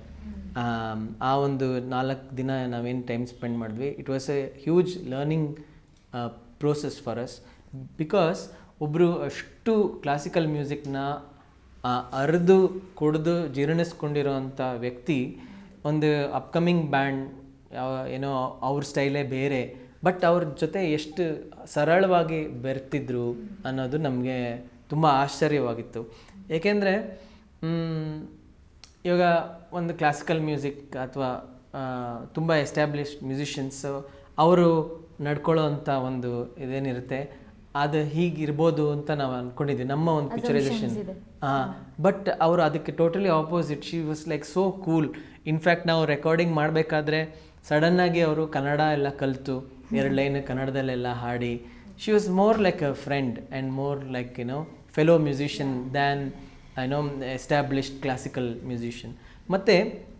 ಆ ಒಂದು 4 ದಿನ ನಾವೇನು ಟೈಮ್ ಸ್ಪೆಂಡ್ ಮಾಡಿದ್ವಿ, it was a huge learning process for us. Because ಒಬ್ಬರು ಅಷ್ಟು ಕ್ಲಾಸಿಕಲ್ ಮ್ಯೂಸಿಕ್ನ ಅರ್ದು ಕುಡಿದು ಜೀರ್ಣಿಸ್ಕೊಂಡಿರೋಂಥ ವ್ಯಕ್ತಿ ಒಂದು ಅಪ್ಕಮಿಂಗ್ ಬ್ಯಾಂಡ್ ಏನೋ ಅವ್ರ ಸ್ಟೈಲೇ ಬೇರೆ, ಬಟ್ ಅವ್ರ ಜೊತೆ ಎಷ್ಟು ಸರಳವಾಗಿ ಬೆರ್ತಿದ್ರು ಅನ್ನೋದು ನಮಗೆ ತುಂಬ ಆಶ್ಚರ್ಯವಾಗಿತ್ತು. ಏಕೆಂದರೆ ಇವಾಗ ಒಂದು ಕ್ಲಾಸಿಕಲ್ ಮ್ಯೂಸಿಕ್ ಅಥವಾ ತುಂಬ ಎಸ್ಟಾಬ್ಲಿಷ್ಡ್ ಮ್ಯೂಸಿಷಿಯನ್ಸು ಅವರು ನಡ್ಕೊಳ್ಳೋ ಅಂಥ ಒಂದು ಇದೇನಿರುತ್ತೆ ಅದು ಹೀಗಿರ್ಬೋದು ಅಂತ ನಾವು ಅಂದ್ಕೊಂಡಿದ್ವಿ, ನಮ್ಮ ಒಂದು ಪಿಕ್ಚರೈಸೇಷನ್. ಬಟ್ ಅವರು ಅದಕ್ಕೆ totally opposite. She was like so cool. In fact ನಾವು ರೆಕಾರ್ಡಿಂಗ್ ಮಾಡಬೇಕಾದ್ರೆ ಸಡನ್ನಾಗಿ ಅವರು ಕನ್ನಡ ಎಲ್ಲ ಕಲಿತು 2 ಲೈನ್ ಕನ್ನಡದಲ್ಲೆಲ್ಲ ಹಾಡಿ, she was more like a friend and more like fellow musician than established classical musician. ಮತ್ತು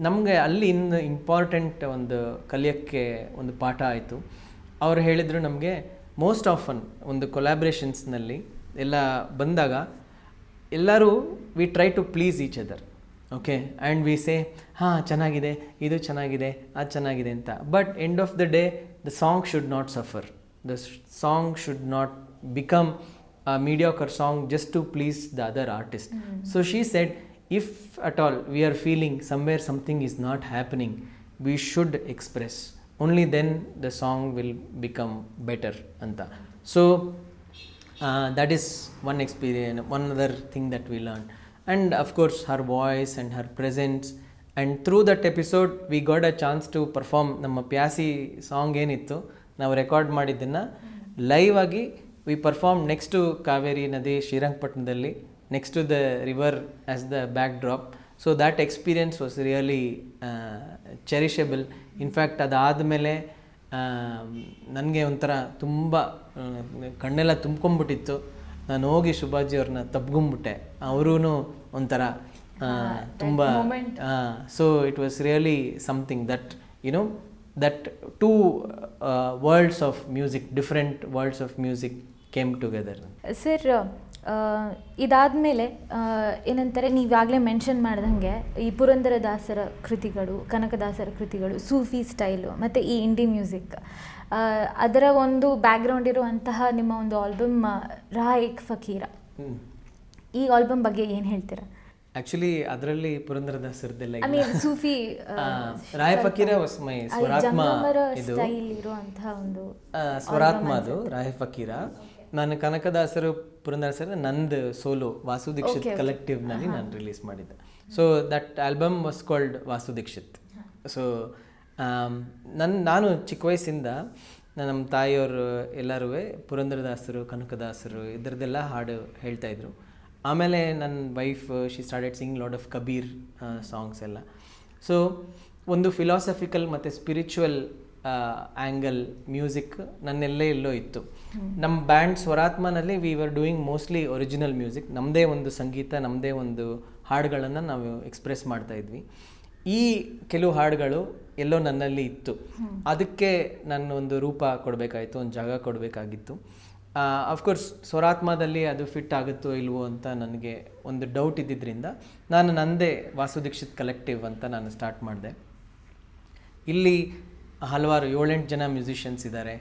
ನಮಗೆ ಅಲ್ಲಿ ಇನ್ನು ಇಂಪಾರ್ಟೆಂಟ್ ಒಂದು ಕಲಿಯೋಕ್ಕೆ ಒಂದು ಪಾಠ ಆಯಿತು. ಅವ್ರು ಹೇಳಿದರು ನಮಗೆ, ಮೋಸ್ಟ್ ಆಫನ್ ಒಂದು ಕೊಲ್ಯಾಬ್ರೇಷನ್ಸ್ನಲ್ಲಿ ಎಲ್ಲ ಬಂದಾಗ ಎಲ್ಲರೂ we try to please each other, okay, and we say ಹಾಂ ಚೆನ್ನಾಗಿದೆ, ಇದು ಚೆನ್ನಾಗಿದೆ, ಅದು ಚೆನ್ನಾಗಿದೆ ಅಂತ. But end of the day the song should not suffer, the song should not become a mediocre song just to please the other artist. So she said, if at all we are feeling somewhere something is not happening, we should express, only then the song will become better anta. So that is one experience, one other thing that we learned. And of course her voice and her presence, and through that episode we got a chance to perform ನಮ್ಮ ಪ್ಯಾಸಿ song ಏನಿತ್ತು ನಾವು record ಮಾಡಿದ್ದನ್ನು live ಆಗಿ we performed next to Kaveri Nadi, Sriರಂಗಪಟ್ಟಣದಲ್ಲಿ, next to the river as the backdrop. So that experience was really cherishable. In fact ಅದಾದಮೇಲೆ ನನಗೆ ಒಂಥರ ತುಂಬ ಕಣ್ಣೆಲ್ಲ ತುಂಬ್ಕೊಂಡ್ಬಿಟ್ಟಿತ್ತು. ನಾನು ಹೋಗಿ ಶುಭಾಜಿ ಅವ್ರನ್ನ ತಬ್ಕೊಂಬಿಟ್ಟೆ, ಅವರೂ ಒಂಥರ ತುಂಬ. So it was really something that that two worlds of music, different worlds of music came together. Sir, ಇದಾದಮೇಲೆ ಏನಂತಾರೆ, ನೀವಾಗಲೇ ಮೆನ್ಷನ್ ಮಾಡ್ದಂಗೆ ಈ ಪುರಂದರದಾಸರ ಕೃತಿಗಳು, ಕನಕದಾಸರ ಕೃತಿಗಳು, ಸೂಫಿ ಸ್ಟೈಲು ಮತ್ತು ಈ ಇಂಡಿ ಮ್ಯೂಸಿಕ್, ಅದರ ಒಂದು ಬ್ಯಾಕ್ಗ್ರೌಂಡ್ ಇರುವಂತಹ ನಿಮ್ಮ ಒಂದು ಆಲ್ಬಮ್ ರಾ ಏಕ್ ಫಕೀರ, ಈ ಆಲ್ಬಮ್ ಬಗ್ಗೆ ಏನು ಹೇಳ್ತೀರಾ? ಆಕ್ಚುಲಿ ಅದರಲ್ಲಿ ಪುರಂದರದಾಸರದೆಲ್ಲ ಸೂಫಿ ರಾಯ ಫಕೀರ ವಾಸ್ ಮೈ ಸ್ವರಾತ್ಮ, ಇದು ಸ್ವರಾತ್ಮ, ಅದು ರಾಯ ಫಕೀರ. ನಾನು ಕನಕದಾಸರು ಪುರಂದರದಾಸರ ನಂದು ಸೋಲೋ ವಾಸು ದೀಕ್ಷಿತ್ ಕಲೆಕ್ಟಿವ್ನಲ್ಲಿ ನಾನು ರಿಲೀಸ್ ಮಾಡಿದ್ದೆ. So that album was called Vasu Dixit. So ನಾನು ಚಿಕ್ಕ ವಯಸ್ಸಿಂದ ನಮ್ಮ ತಾಯಿಯವರು ಎಲ್ಲರೂ ಪುರಂದರದಾಸರು, ಕನಕದಾಸರು ಇದರದ್ದೆಲ್ಲ ಹಾಡು ಹೇಳ್ತಾಯಿದ್ರು. ಆಮೇಲೆ ನನ್ನ wife she started sing lot of Kabir songs ಎಲ್ಲ. ಸೊ ಒಂದು ಫಿಲಾಸಫಿಕಲ್ ಮತ್ತು ಸ್ಪಿರಿಚುವಲ್ ಆ್ಯಂಗಲ್ ಮ್ಯೂಸಿಕ್ ನನ್ನೆಲ್ಲೇ ಎಲ್ಲೋ ಇತ್ತು. ನಮ್ಮ ಬ್ಯಾಂಡ್ ಸ್ವರಾತ್ಮನಲ್ಲಿ we were doing mostly original music, ನಮ್ಮದೇ ಒಂದು ಸಂಗೀತ, ನಮ್ಮದೇ ಒಂದು ಹಾಡುಗಳನ್ನು ನಾವು ಎಕ್ಸ್ಪ್ರೆಸ್ ಮಾಡ್ತಾಯಿದ್ವಿ. ಈ ಕೆಲವು ಹಾಡುಗಳು ಎಲ್ಲೋ ನನ್ನಲ್ಲಿ ಇತ್ತು, ಅದಕ್ಕೆ ನನ್ನ ಒಂದು ರೂಪ ಕೊಡಬೇಕಾಯಿತು, ಒಂದು ಜಾಗ ಕೊಡಬೇಕಾಗಿತ್ತು. ಅಫ್ಕೋರ್ಸ್ ಸ್ವರಾತ್ಮದಲ್ಲಿ ಅದು ಫಿಟ್ ಆಗುತ್ತೋ ಇಲ್ವೋ ಅಂತ ನನಗೆ ಒಂದು ಡೌಟ್ ಇದ್ದಿದ್ದರಿಂದ ನಾನು ನಂದೇ ವಾಸು ದೀಕ್ಷಿತ್ ಕಲೆಕ್ಟಿವ್ ಅಂತ ನಾನು ಸ್ಟಾರ್ಟ್ ಮಾಡಿದೆ. ಇಲ್ಲಿ ಹಲವಾರು 7-8 ಜನ ಮ್ಯೂಸಿಷಿಯನ್ಸ್ ಇದ್ದಾರೆ,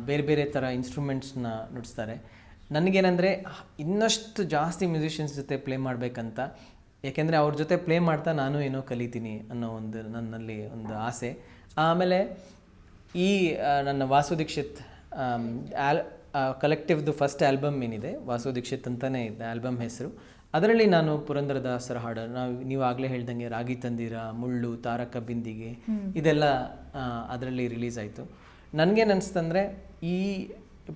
ಬೇರೆ ಬೇರೆ ಥರ ಇನ್ಸ್ಟ್ರೂಮೆಂಟ್ಸ್ನ ನುಡಿಸ್ತಾರೆ. ನನಗೇನೆಂದರೆ ಇನ್ನಷ್ಟು ಜಾಸ್ತಿ ಮ್ಯೂಸಿಷಿಯನ್ಸ್ ಜೊತೆ ಪ್ಲೇ ಮಾಡಬೇಕಂತ, ಯಾಕೆಂದರೆ ಅವ್ರ ಜೊತೆ ಪ್ಲೇ ಮಾಡ್ತಾ ನಾನು ಏನೋ ಕಲಿತೀನಿ ಅನ್ನೋ ಒಂದು ನನ್ನಲ್ಲಿ ಒಂದು ಆಸೆ. ಆಮೇಲೆ ಈ ನನ್ನ ವಾಸು ದೀಕ್ಷಿತ್ ಕಲೆಕ್ಟಿವ್ದು ಫಸ್ಟ್ ಆಲ್ಬಮ್ ಏನಿದೆ, ವಾಸು ದೀಕ್ಷಿತ್ ಅಂತಲೇ ಇದೆ ಆಲ್ಬಮ್ ಹೆಸರು. ಅದರಲ್ಲಿ ನಾನು ಪುರಂದರದಾಸರ ಹಾಡು, ನೀವು ಆಗಲೇ ಹೇಳ್ದಂಗೆ ರಾಗಿ ತಂದಿರ, ಮುಳ್ಳು, ತಾರಕ ಬಿಂದಿಗೆ, ಇದೆಲ್ಲ ಅದರಲ್ಲಿ ರಿಲೀಸ್ ಆಯಿತು. ನನಗೇನು ಅನಿಸ್ತಂದರೆ ಈ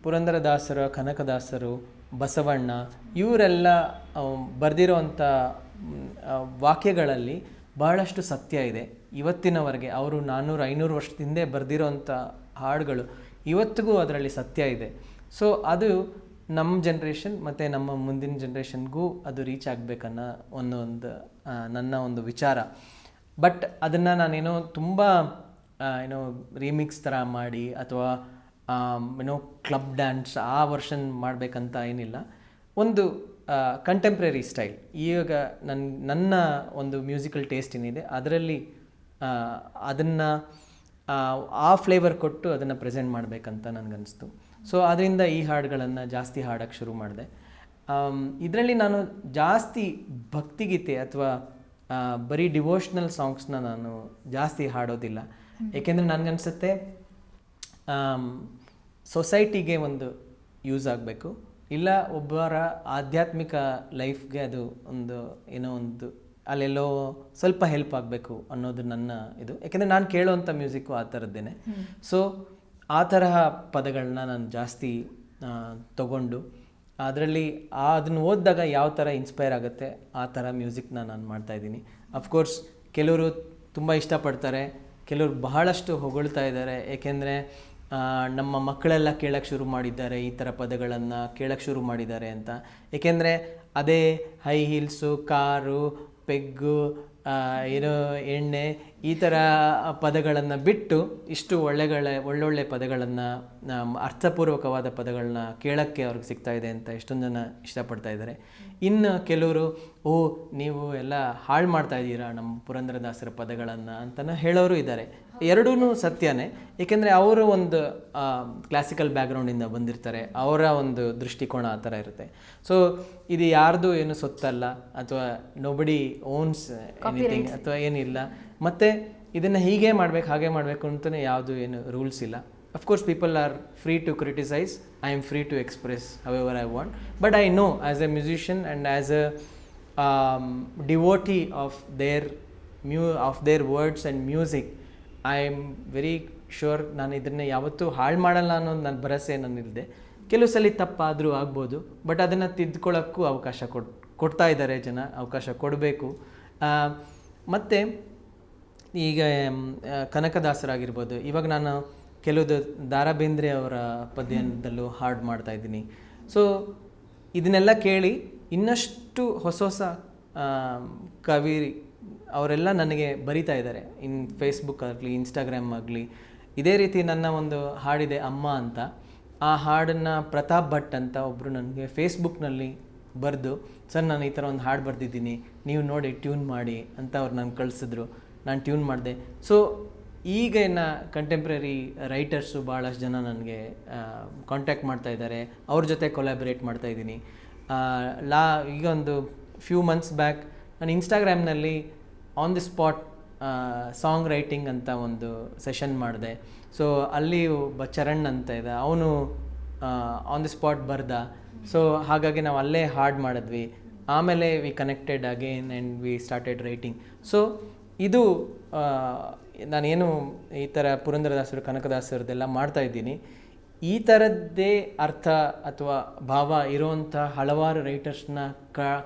ಪುರಂದರದಾಸರ, ಕನಕದಾಸರು, ಬಸವಣ್ಣ ಇವರೆಲ್ಲ ಬರೆದಿರೋವಂಥ ವಾಕ್ಯಗಳಲ್ಲಿ ಬಹಳಷ್ಟು ಸತ್ಯ ಇದೆ. ಇವತ್ತಿನವರೆಗೆ ಅವರು 400-500 ವರ್ಷದ ಹಿಂದೆ ಬರೆದಿರೋವಂಥ ಹಾಡುಗಳು ಇವತ್ತಿಗೂ ಅದರಲ್ಲಿ ಸತ್ಯ ಇದೆ. ಸೊ ಅದು ನಮ್ಮ ಜನ್ರೇಷನ್ ಮತ್ತು ನಮ್ಮ ಮುಂದಿನ ಜನ್ರೇಷನ್ಗೂ ಅದು ರೀಚ್ ಆಗಬೇಕನ್ನೋ ಒಂದು ನನ್ನ ಒಂದು ವಿಚಾರ. ಬಟ್ ಅದನ್ನು ನಾನೇನೋ ತುಂಬ ರೀಮಿಕ್ಸ್ ಥರ ಮಾಡಿ ಅಥವಾ ಕ್ಲಬ್ ಡ್ಯಾನ್ಸ್ ಆ ವರ್ಷನ್ ಮಾಡಬೇಕಂತ ಏನಿಲ್ಲ, ಒಂದು ಕಂಟೆಂಪ್ರರಿ ಸ್ಟೈಲ್. ಈಗ ನನ್ನ ಒಂದು ಮ್ಯೂಸಿಕಲ್ ಟೇಸ್ಟ್ ಏನಿದೆ ಅದರಲ್ಲಿ ಅದನ್ನು ಆ ಫ್ಲೇವರ್ ಕೊಟ್ಟು ಅದನ್ನು ಪ್ರೆಸೆಂಟ್ ಮಾಡಬೇಕಂತ ನನಗನ್ನಿಸ್ತು. ಸೊ ಅದರಿಂದ ಈ ಹಾಡುಗಳನ್ನು ಜಾಸ್ತಿ ಹಾಡೋಕ್ಕೆ ಶುರು ಮಾಡಿದೆ. ಇದರಲ್ಲಿ ನಾನು ಜಾಸ್ತಿ ಭಕ್ತಿಗೀತೆ ಅಥವಾ ಬರೀ ಡಿವೋಷ್ನಲ್ ಸಾಂಗ್ಸ್ನ ನಾನು ಜಾಸ್ತಿ ಹಾಡೋದಿಲ್ಲ. ಏಕೆಂದರೆ ನನಗನ್ಸುತ್ತೆ ಸೊಸೈಟಿಗೆ ಒಂದು ಯೂಸ್ ಆಗಬೇಕು, ಇಲ್ಲ ಒಬ್ಬರ ಆಧ್ಯಾತ್ಮಿಕ ಲೈಫ್ಗೆ ಅದು ಒಂದು ಏನೋ ಒಂದು ಅಲ್ಲೆಲ್ಲೋ ಸ್ವಲ್ಪ ಹೆಲ್ಪ್ ಆಗಬೇಕು ಅನ್ನೋದು ನನ್ನ ಇದು. ಯಾಕೆಂದರೆ ನಾನು ಕೇಳೋವಂಥ ಮ್ಯೂಸಿಕ್ಕು ಆ ಥರದ್ದೇನೆ. ಸೊ ಆ ತರಹ ಪದಗಳನ್ನ ನಾನು ಜಾಸ್ತಿ ತಗೊಂಡು ಅದರಲ್ಲಿ ಅದನ್ನು ಓದಿದಾಗ ಯಾವ ಥರ ಇನ್ಸ್ಪೈರ್ ಆಗುತ್ತೆ ಆ ಥರ ಮ್ಯೂಸಿಕ್ನ ನಾನು ಮಾಡ್ತಾಯಿದ್ದೀನಿ. ಅಫ್ಕೋರ್ಸ್ ಕೆಲವರು ತುಂಬ ಇಷ್ಟಪಡ್ತಾರೆ, ಕೆಲವರು ಬಹಳಷ್ಟು ಹೊಗಳ್ತಾ ಇದ್ದಾರೆ. ಏಕೆಂದರೆ ನಮ್ಮ ಮಕ್ಕಳೆಲ್ಲ ಕೇಳೋಕ್ಕೆ ಶುರು ಮಾಡಿದ್ದಾರೆ, ಈ ಥರ ಪದಗಳನ್ನು ಕೇಳೋಕ್ಕೆ ಶುರು ಮಾಡಿದ್ದಾರೆ ಅಂತ. ಏಕೆಂದರೆ ಅದೇ ಹೈ ಹೀಲ್ಸು, ಕಾರು, ಪೆಗ್ಗು, ಏನೋ ಎಣ್ಣೆ ಈ ಥರ ಪದಗಳನ್ನು ಬಿಟ್ಟು ಇಷ್ಟು ಒಳ್ಳೊಳ್ಳೆ ಪದಗಳನ್ನು, ಅರ್ಥಪೂರ್ವಕವಾದ ಪದಗಳನ್ನ ಕೇಳೋಕ್ಕೆ ಅವ್ರಿಗೆ ಸಿಗ್ತಾ ಇದೆ ಅಂತ ಎಷ್ಟೊಂದು ಜನ ಇಷ್ಟಪಡ್ತಾ ಇದ್ದಾರೆ. ಇನ್ನು ಕೆಲವರು ನೀವು ಎಲ್ಲ ಹಾಳು ಮಾಡ್ತಾ ಇದ್ದೀರಾ ನಮ್ಮ ಪುರಂದರದಾಸರ ಪದಗಳನ್ನು ಅಂತಲೂ ಹೇಳೋರು ಇದ್ದಾರೆ. ಎರಡೂ ಸತ್ಯನೇ, ಏಕೆಂದರೆ ಅವರು ಒಂದು ಕ್ಲಾಸಿಕಲ್ ಬ್ಯಾಕ್ಗ್ರೌಂಡಿಂದ ಬಂದಿರ್ತಾರೆ, ಅವರ ಒಂದು ದೃಷ್ಟಿಕೋನ ಆ ಥರ ಇರುತ್ತೆ. ಸೊ ಇದು ಯಾರ್ದು ಏನು ಸೊತ್ತಲ್ಲ, ಅಥವಾ ನೋಬಡಿ ಓನ್ಸ್ ಎನಿಥಿಂಗ್ ಅಥವಾ ಏನಿಲ್ಲ. ಮತ್ತು ಇದನ್ನು ಹೀಗೆ ಮಾಡಬೇಕು ಹಾಗೆ ಮಾಡಬೇಕು ಅಂತಲೇ ಯಾವುದು ಏನು ರೂಲ್ಸ್ ಇಲ್ಲ. Of course people are free to criticise, I am free to express however I want, but I know as a musician and as a devotee of their words and music, I am very sure ನಾನು ಇದನ್ನು ಯಾವತ್ತೂ ಹಾಳು ಮಾಡಲ್ಲ ಅನ್ನೋದು ನನ್ನ ಭರವಸೆ ನನ್ನಿಲ್ಲದೆ. ಕೆಲವು ಸಲ ತಪ್ಪಾದರೂ ಆಗ್ಬೋದು, ಬಟ್ ಅದನ್ನು ತಿದ್ದುಕೊಳ್ಳೋಕ್ಕೂ ಅವಕಾಶ ಕೊಡ್ತಾ ಇದ್ದಾರೆ ಜನ, ಅವಕಾಶ ಕೊಡಬೇಕು. ಮತ್ತು ಈಗ ಕನಕದಾಸರಾಗಿರ್ಬೋದು, ಇವಾಗ ನಾನು ಕೆಲವು ದಾರಾ ಬೇಂದ್ರೆ ಅವರ ಪದ್ಯದಲ್ಲೂ ಹಾಡು ಮಾಡ್ತಾಯಿದ್ದೀನಿ. ಸೊ ಇದನ್ನೆಲ್ಲ ಕೇಳಿ ಇನ್ನಷ್ಟು ಹೊಸ ಹೊಸ ಕವಿ ಅವರೆಲ್ಲ ನನಗೆ ಬರಿತಾ ಇದ್ದಾರೆ, ಫೇಸ್ಬುಕ್ ಆಗಲಿ ಇನ್ಸ್ಟಾಗ್ರಾಮ್ ಆಗಲಿ. ಇದೇ ರೀತಿ ನನ್ನ ಒಂದು ಹಾಡಿದೆ ಅಮ್ಮ ಅಂತ, ಆ ಹಾಡನ್ನು ಪ್ರತಾಪ್ ಭಟ್ ಅಂತ ಒಬ್ಬರು ನನಗೆ ಫೇಸ್ಬುಕ್ನಲ್ಲಿ ಬರೆದು, ಸರ್ ನಾನು ಈ ಥರ ಒಂದು ಹಾಡು ಬರೆದಿದ್ದೀನಿ, ನೀವು ನೋಡಿ ಟ್ಯೂನ್ ಮಾಡಿ ಅಂತ ಅವ್ರು ನನಗೆ ಕಳಿಸಿದ್ರು. ನಾನು ಟ್ಯೂನ್ ಮಾಡಿದೆ. ಸೊ ಈಗಿನ ಕಂಟೆಂಪ್ರರಿ ರೈಟರ್ಸು ಭಾಳಷ್ಟು ಜನ ನನಗೆ ಕಾಂಟ್ಯಾಕ್ಟ್ ಮಾಡ್ತಾ ಇದ್ದಾರೆ, ಅವ್ರ ಜೊತೆ ಕೊಲ್ಯಾಬ್ರೇಟ್ ಮಾಡ್ತಾಯಿದ್ದೀನಿ. ಈಗ ಒಂದು ಫ್ಯೂ ಮಂತ್ಸ್ ಬ್ಯಾಕ್ ನಾನು ಇನ್ಸ್ಟಾಗ್ರಾಮ್ನಲ್ಲಿ on the spot song writing ಅಂತ ಒಂದು ಸೆಷನ್ ಮಾಡಿದೆ. ಸೊ ಅಲ್ಲಿ ಒಬ್ಬ ಚರಣ್ ಅಂತ ಇದೆ, ಅವನು ಆನ್ ದಿ ಸ್ಪಾಟ್ ಬರ್ದ. ಸೊ ಹಾಗಾಗಿ ನಾವು ಅಲ್ಲೇ ಹಾಡು ಮಾಡಿದ್ವಿ. ಆಮೇಲೆ we connected again and we started writing. So ಇದು ನಾನೇನು ಈ ಥರ ಪುರಂದರದಾಸರು ಕನಕದಾಸರದೆಲ್ಲ ಮಾಡ್ತಾಯಿದ್ದೀನಿ, ಈ ಥರದ್ದೇ ಅರ್ಥ ಅಥವಾ ಭಾವ ಇರೋವಂಥ ಹಲವಾರು ರೈಟರ್ಸ್ನ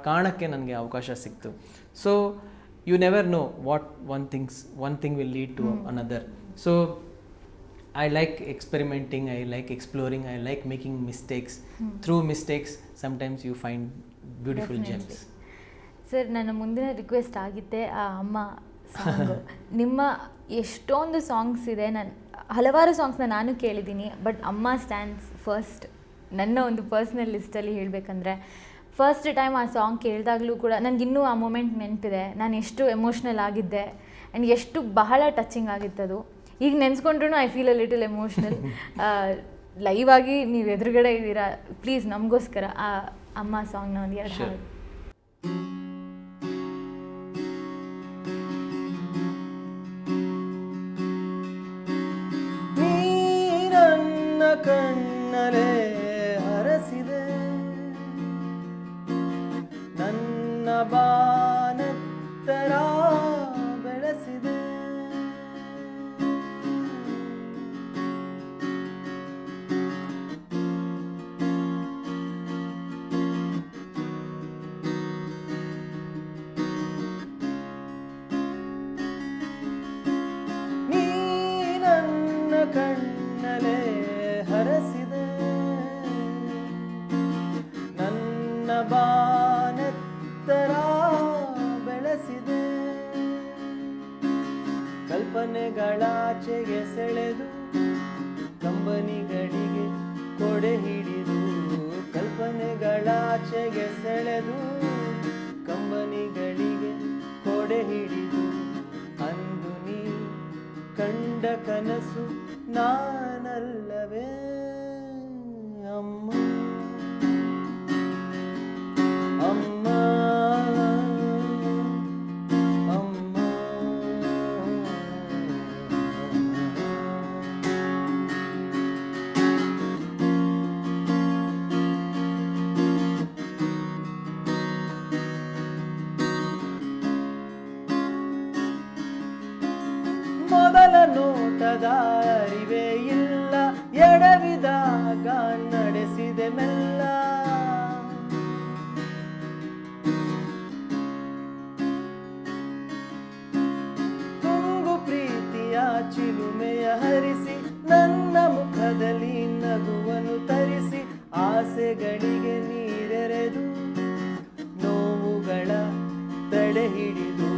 ಕಾಣೋಕ್ಕೆ ನನಗೆ ಅವಕಾಶ ಸಿಕ್ತು. So you never know what one thing will lead to another. So I like experimenting, I like exploring, I like making mistakes. Through mistakes, sometimes you find beautiful gems. Sir, ನನ್ನ ಮುಂದಿನ ರಿಕ್ವೆಸ್ಟ್ ಆಗಿದ್ದೆ ಆ ಅಮ್ಮ song. ನಿಮ್ಮ ಎಷ್ಟೊಂದು songs ಇದೆ, ನಾನು ಹಲವಾರು ಸಾಂಗ್ಸ್ನ ನಾನು ಕೇಳಿದ್ದೀನಿ, ಬಟ್ ಅಮ್ಮ ಸ್ಟ್ಯಾಂಡ್ಸ್ ಫಸ್ಟ್ ನನ್ನ ಒಂದು ಪರ್ಸ್ನಲ್ ಲಿಸ್ಟಲ್ಲಿ ಹೇಳಬೇಕಂದ್ರೆ. ಫಸ್ಟ್ ಟೈಮ್ ಆ ಸಾಂಗ್ ಕೇಳಿದಾಗಲೂ ಕೂಡ ನನಗಿನ್ನೂ ಆ ಮೂಮೆಂಟ್ ನೆನಪಿದೆ. ನಾನು ಎಷ್ಟು ಎಮೋಷ್ನಲ್ ಆಗಿದ್ದೆ ಆ್ಯಂಡ್ ಎಷ್ಟು ಬಹಳ ಟಚಿಂಗ್ ಆಗಿತ್ತದು. ಈಗ ನೆನೆಸ್ಕೊಂಡ್ರೂ I feel a little emotional. Live ಆಗಿ ನೀವು ಎದುರುಗಡೆ ಇದ್ದೀರಾ, ಪ್ಲೀಸ್ ನಮಗೋಸ್ಕರ ಆ ಅಮ್ಮ ಸಾಂಗ್ನ ಒಂದು ಎರಡು ಹಾಡು. ನೀರನ್ನ ಕಣ್ಣಲೆ ಹರಸಿದೆ, ನನ್ನ ಬಾನೆತ್ತರ ಬೆಳೆಸಿದೆ, ಕಣ್ಣಲೆ ಹರಸಿದೆ, ನನ್ನ ಬಾನೆತ್ತರ ಬೆಳೆಸಿದೆ, ಕಲ್ಪನೆಗಳಾಚೆಗೆ ಸೆಳೆದು ಕಂಬನಿಗಳಿಗೆ ಕೊಡೆ ಹಿಡಿದು, ಕಲ್ಪನೆಗಳಾಚೆಗೆ ಸೆಳೆದು ಕಂಬನಿಗಳಿಗೆ ಕೊಡೆ ಹಿಡಿದು, ಅಂದು ನೀ ಕಂಡ ಕನಸು ನಾನಲ್ಲವೇ ಅಮ್ಮ, ಅಮ್ಮ, ಅಮ್ಮ. ಮೊದಲ ನೋಟದ ಅರಿವೇ ಇಲ್ಲ, ಎಡವಿದಾಗ ನಡೆಸಿದೆ ಮೆಲ್ಲ, ತುಂಗು ಪ್ರೀತಿಯ ಚಿಲುಮೆಯ ಹರಿಸಿ, ನನ್ನ ಮುಖದಲ್ಲಿ ನಗುವನ್ನು ತರಿಸಿ, ಆಸೆಗಳಿಗೆ ನೀರೆರೆದು ನೋವುಗಳ ತಡೆ ಹಿಡಿದು,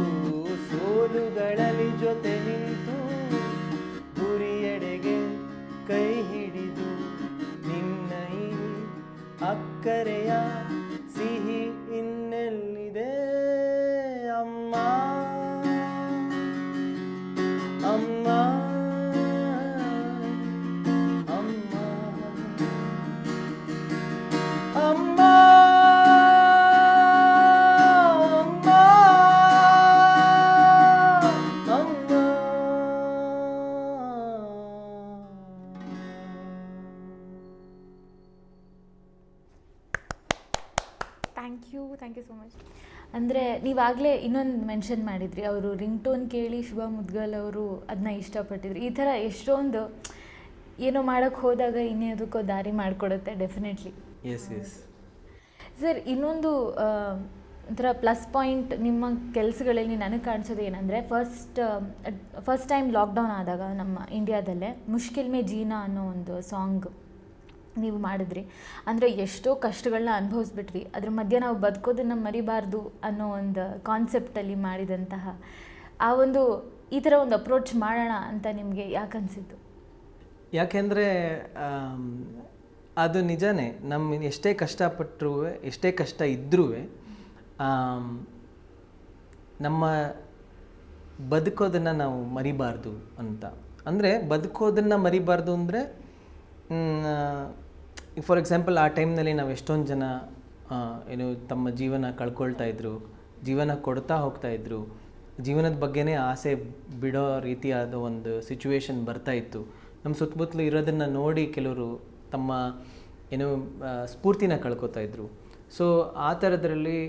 ಥ್ಯಾಂಕ್ ಯು ಸೊ ಮಚ್. ಅಂದರೆ ನೀವಾಗಲೇ ಇನ್ನೊಂದು ಮೆನ್ಷನ್ ಮಾಡಿದ್ರಿ, ಅವರು ರಿಂಗ್ ಟೋನ್ ಕೇಳಿ ಶುಭ ಮುದ್ಗಲ್ ಅವರು ಅದನ್ನ ಇಷ್ಟಪಟ್ಟಿದ್ರು. ಈ ಥರ ಎಷ್ಟೊಂದು ಏನೋ ಮಾಡೋಕ್ಕೆ ಹೋದಾಗ ಇನ್ನೇದಕ್ಕೋ ದಾರಿ ಮಾಡಿಕೊಡುತ್ತೆ ಡೆಫಿನೆಟ್ಲಿ. ಎಸ್ ಎಸ್ ಸರ್, ಇನ್ನೊಂದು ಒಂಥರ ಪ್ಲಸ್ ಪಾಯಿಂಟ್ ನಿಮ್ಮ ಕೆಲಸಗಳಲ್ಲಿ ನನಗೆ ಕಾಣಿಸೋದು ಏನಂದರೆ, ಫಸ್ಟ್ ಟೈಮ್ ಲಾಕ್ಡೌನ್ ಆದಾಗ ನಮ್ಮ ಇಂಡಿಯಾದಲ್ಲೇ ಮುಷ್ಕಿಲ್ ಮೇ ಜೀನಾ ಅನ್ನೋ ಒಂದು ಸಾಂಗ್ ನೀವು ಮಾಡಿದ್ರಿ. ಅಂದರೆ ಎಷ್ಟೋ ಕಷ್ಟಗಳನ್ನ ಅನುಭವಿಸ್ಬಿಟ್ವಿ, ಅದ್ರ ಮಧ್ಯೆ ನಾವು ಬದುಕೋದನ್ನು ಮರಿಬಾರ್ದು ಅನ್ನೋ ಒಂದು ಕಾನ್ಸೆಪ್ಟಲ್ಲಿ ಮಾಡಿದಂತಹ ಆ ಒಂದು ಈ ಥರ ಒಂದು ಅಪ್ರೋಚ್ ಮಾಡೋಣ ಅಂತ ನಿಮಗೆ ಯಾಕೆ ಅನಿಸಿದ್ದು? ಯಾಕೆಂದರೆ ಅದು ನಿಜನೇ, ನಮ್ಮ ಎಷ್ಟೇ ಕಷ್ಟಪಟ್ಟರೂ ಎಷ್ಟೇ ಕಷ್ಟ ಇದ್ದರೂ ನಮ್ಮ ಬದುಕೋದನ್ನು ನಾವು ಮರಿಬಾರ್ದು ಅಂತ. ಅಂದರೆ ಬದುಕೋದನ್ನು ಮರಿಬಾರ್ದು ಅಂದರೆ, ಫಾರ್ ಎಕ್ಸಾಂಪಲ್ ಆ ಟೈಮ್ನಲ್ಲಿ ನಾವು ಎಷ್ಟೊಂದು ಜನ ಏನು ತಮ್ಮ ಜೀವನ ಕಳ್ಕೊಳ್ತಾ ಇದ್ರು, ಜೀವನ ಕೊಡ್ತಾ ಹೋಗ್ತಾಯಿದ್ರು, ಜೀವನದ ಬಗ್ಗೆನೇ ಆಸೆ ಬಿಡೋ ರೀತಿಯಾದ ಒಂದು ಸಿಚುವೇಶನ್ ಬರ್ತಾಯಿತ್ತು. ನಮ್ಮ ಸುತ್ತಮುತ್ತಲು ಇರೋದನ್ನು ನೋಡಿ ಕೆಲವರು ತಮ್ಮ ಏನು ಸ್ಫೂರ್ತಿನ ಕಳ್ಕೊತಾಯಿದ್ರು. ಸೊ ಆ ಥರದ್ರಲ್ಲಿ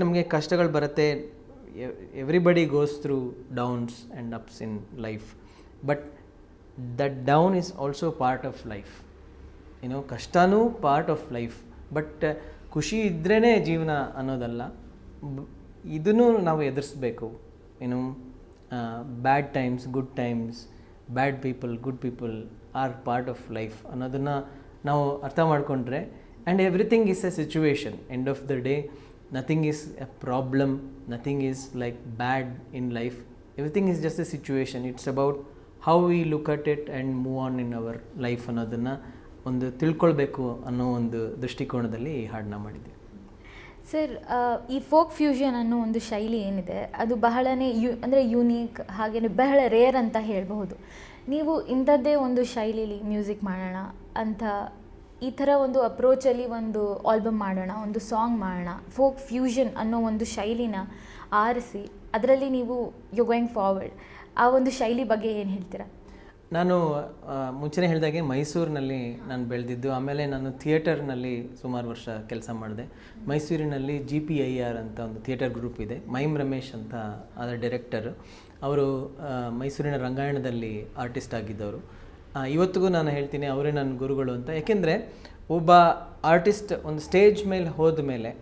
ನಮಗೆ ಕಷ್ಟಗಳು ಬರುತ್ತೆ. Everybody goes through downs and ups in life, but that down is also part of life. ಏನೋ ಕಷ್ಟನೂ ಪಾರ್ಟ್ ಆಫ್ ಲೈಫ್, ಬಟ್ ಖುಷಿ ಇದ್ರೇ ಜೀವನ ಅನ್ನೋದಲ್ಲ. ಇದನ್ನು ನಾವು ಎದುರಿಸ್ಬೇಕು. ಏನು ಬ್ಯಾಡ್ times, good times, bad people, good people are part of life ಅನ್ನೋದನ್ನು ನಾವು ಅರ್ಥ ಮಾಡಿಕೊಂಡ್ರೆ, and everything is A situation. End of the day nothing is A problem, nothing is like bad in life. Everything is just A situation. It's about how we look at it and move on in our life ಅನ್ನೋದನ್ನು ಒಂದು ತಿಳ್ಕೊಳ್ಬೇಕು ಅನ್ನೋ ಒಂದು ದೃಷ್ಟಿಕೋನದಲ್ಲಿ ಈ ಹಾಡನ್ನ ಮಾಡಿದ್ದೆ. Sir, ಈ ಫೋಕ್ ಫ್ಯೂಷನ್ ಅನ್ನೋ ಒಂದು ಶೈಲಿ ಏನಿದೆ ಅದು ಬಹಳನೇ ಅಂದರೆ ಯೂನೀಕ್, ಹಾಗೆಯೇ ಬಹಳ ರೇರ್ ಅಂತ ಹೇಳಬಹುದು. ನೀವು ಇಂಥದ್ದೇ ಒಂದು ಶೈಲಿಲಿ ಮ್ಯೂಸಿಕ್ ಮಾಡೋಣ ಅಂತ ಈ ಥರ ಒಂದು ಅಪ್ರೋಚಲ್ಲಿ ಒಂದು ಆಲ್ಬಮ್ ಮಾಡೋಣ, ಒಂದು ಸಾಂಗ್ ಮಾಡೋಣ, ಫೋಕ್ ಫ್ಯೂಷನ್ ಅನ್ನೋ ಒಂದು ಶೈಲಿನ ಆರಿಸಿ ಅದರಲ್ಲಿ ನೀವು ಯು ಗೋಯಿಂಗ್ ಫಾರ್ವರ್ಡ್, ಆ ಒಂದು ಶೈಲಿ ಬಗ್ಗೆ ಏನು ಹೇಳ್ತೀರಾ? ನಾನು ಮುಂಚೆನೇ ಹೇಳಿದಾಗೆ ಮೈಸೂರಿನಲ್ಲಿ ನಾನು ಬೆಳೆದಿದ್ದು. ಆಮೇಲೆ ನಾನು ಥಿಯೇಟರ್ನಲ್ಲಿ ಸುಮಾರು ವರ್ಷ ಕೆಲಸ ಮಾಡಿದೆ. ಮೈಸೂರಿನಲ್ಲಿ GPIER ಅಂತ ಒಂದು ಥಿಯೇಟರ್ ಗ್ರೂಪ್ ಇದೆ. ಮೈಮ್ ರಮೇಶ್ ಅಂತ ಅದರ ಡೈರೆಕ್ಟರು. ಅವರು ಮೈಸೂರಿನ ರಂಗಾಯಣದಲ್ಲಿ ಆರ್ಟಿಸ್ಟ್ ಆಗಿದ್ದವರು. ಇವತ್ತಿಗೂ ನಾನು ಹೇಳ್ತೀನಿ ಅವರೇ ನನ್ನ ಗುರುಗಳು ಅಂತ. ಯಾಕೆಂದರೆ ಒಬ್ಬ ಆರ್ಟಿಸ್ಟ್ ಒಂದು ಸ್ಟೇಜ್ ಮೇಲೆ ಹೋದ ಮೇಲೆ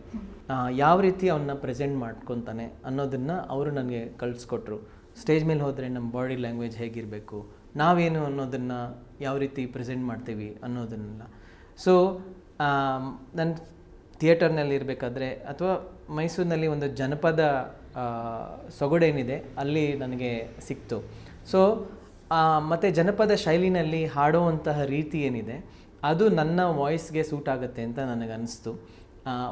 ಯಾವ ರೀತಿ ಅವನ್ನ ಪ್ರೆಸೆಂಟ್ ಮಾಡ್ಕೊತಾನೆ ಅನ್ನೋದನ್ನು ಅವರು ನನಗೆ ಕಲಿಸ್ಕೊಟ್ರು. ಸ್ಟೇಜ್ ಮೇಲೆ ಹೋದರೆ ನಮ್ಮ ಬಾಡಿ ಲ್ಯಾಂಗ್ವೇಜ್ ಹೇಗಿರಬೇಕು, ನಾವೇನು ಅನ್ನೋದನ್ನು ಯಾವ ರೀತಿ ಪ್ರೆಸೆಂಟ್ ಮಾಡ್ತೀವಿ ಅನ್ನೋದನ್ನೆಲ್ಲ. ಸೊ ನನ್ನ ಥಿಯೇಟರ್ನಲ್ಲಿ ಇರಬೇಕಾದ್ರೆ ಅಥವಾ ಮೈಸೂರಿನಲ್ಲಿ ಒಂದು ಜನಪದ ಸೊಗಡೇನಿದೆ ಅಲ್ಲಿ ನನಗೆ ಸಿಕ್ತು. ಸೊ ಮತ್ತು ಜನಪದ ಶೈಲಿನಲ್ಲಿ ಹಾಡುವಂತಹ ರೀತಿ ಏನಿದೆ ಅದು ನನ್ನ ವಾಯ್ಸ್ಗೆ ಸೂಟ್ ಆಗುತ್ತೆ ಅಂತ ನನಗೆ ಅನ್ನಿಸ್ತು.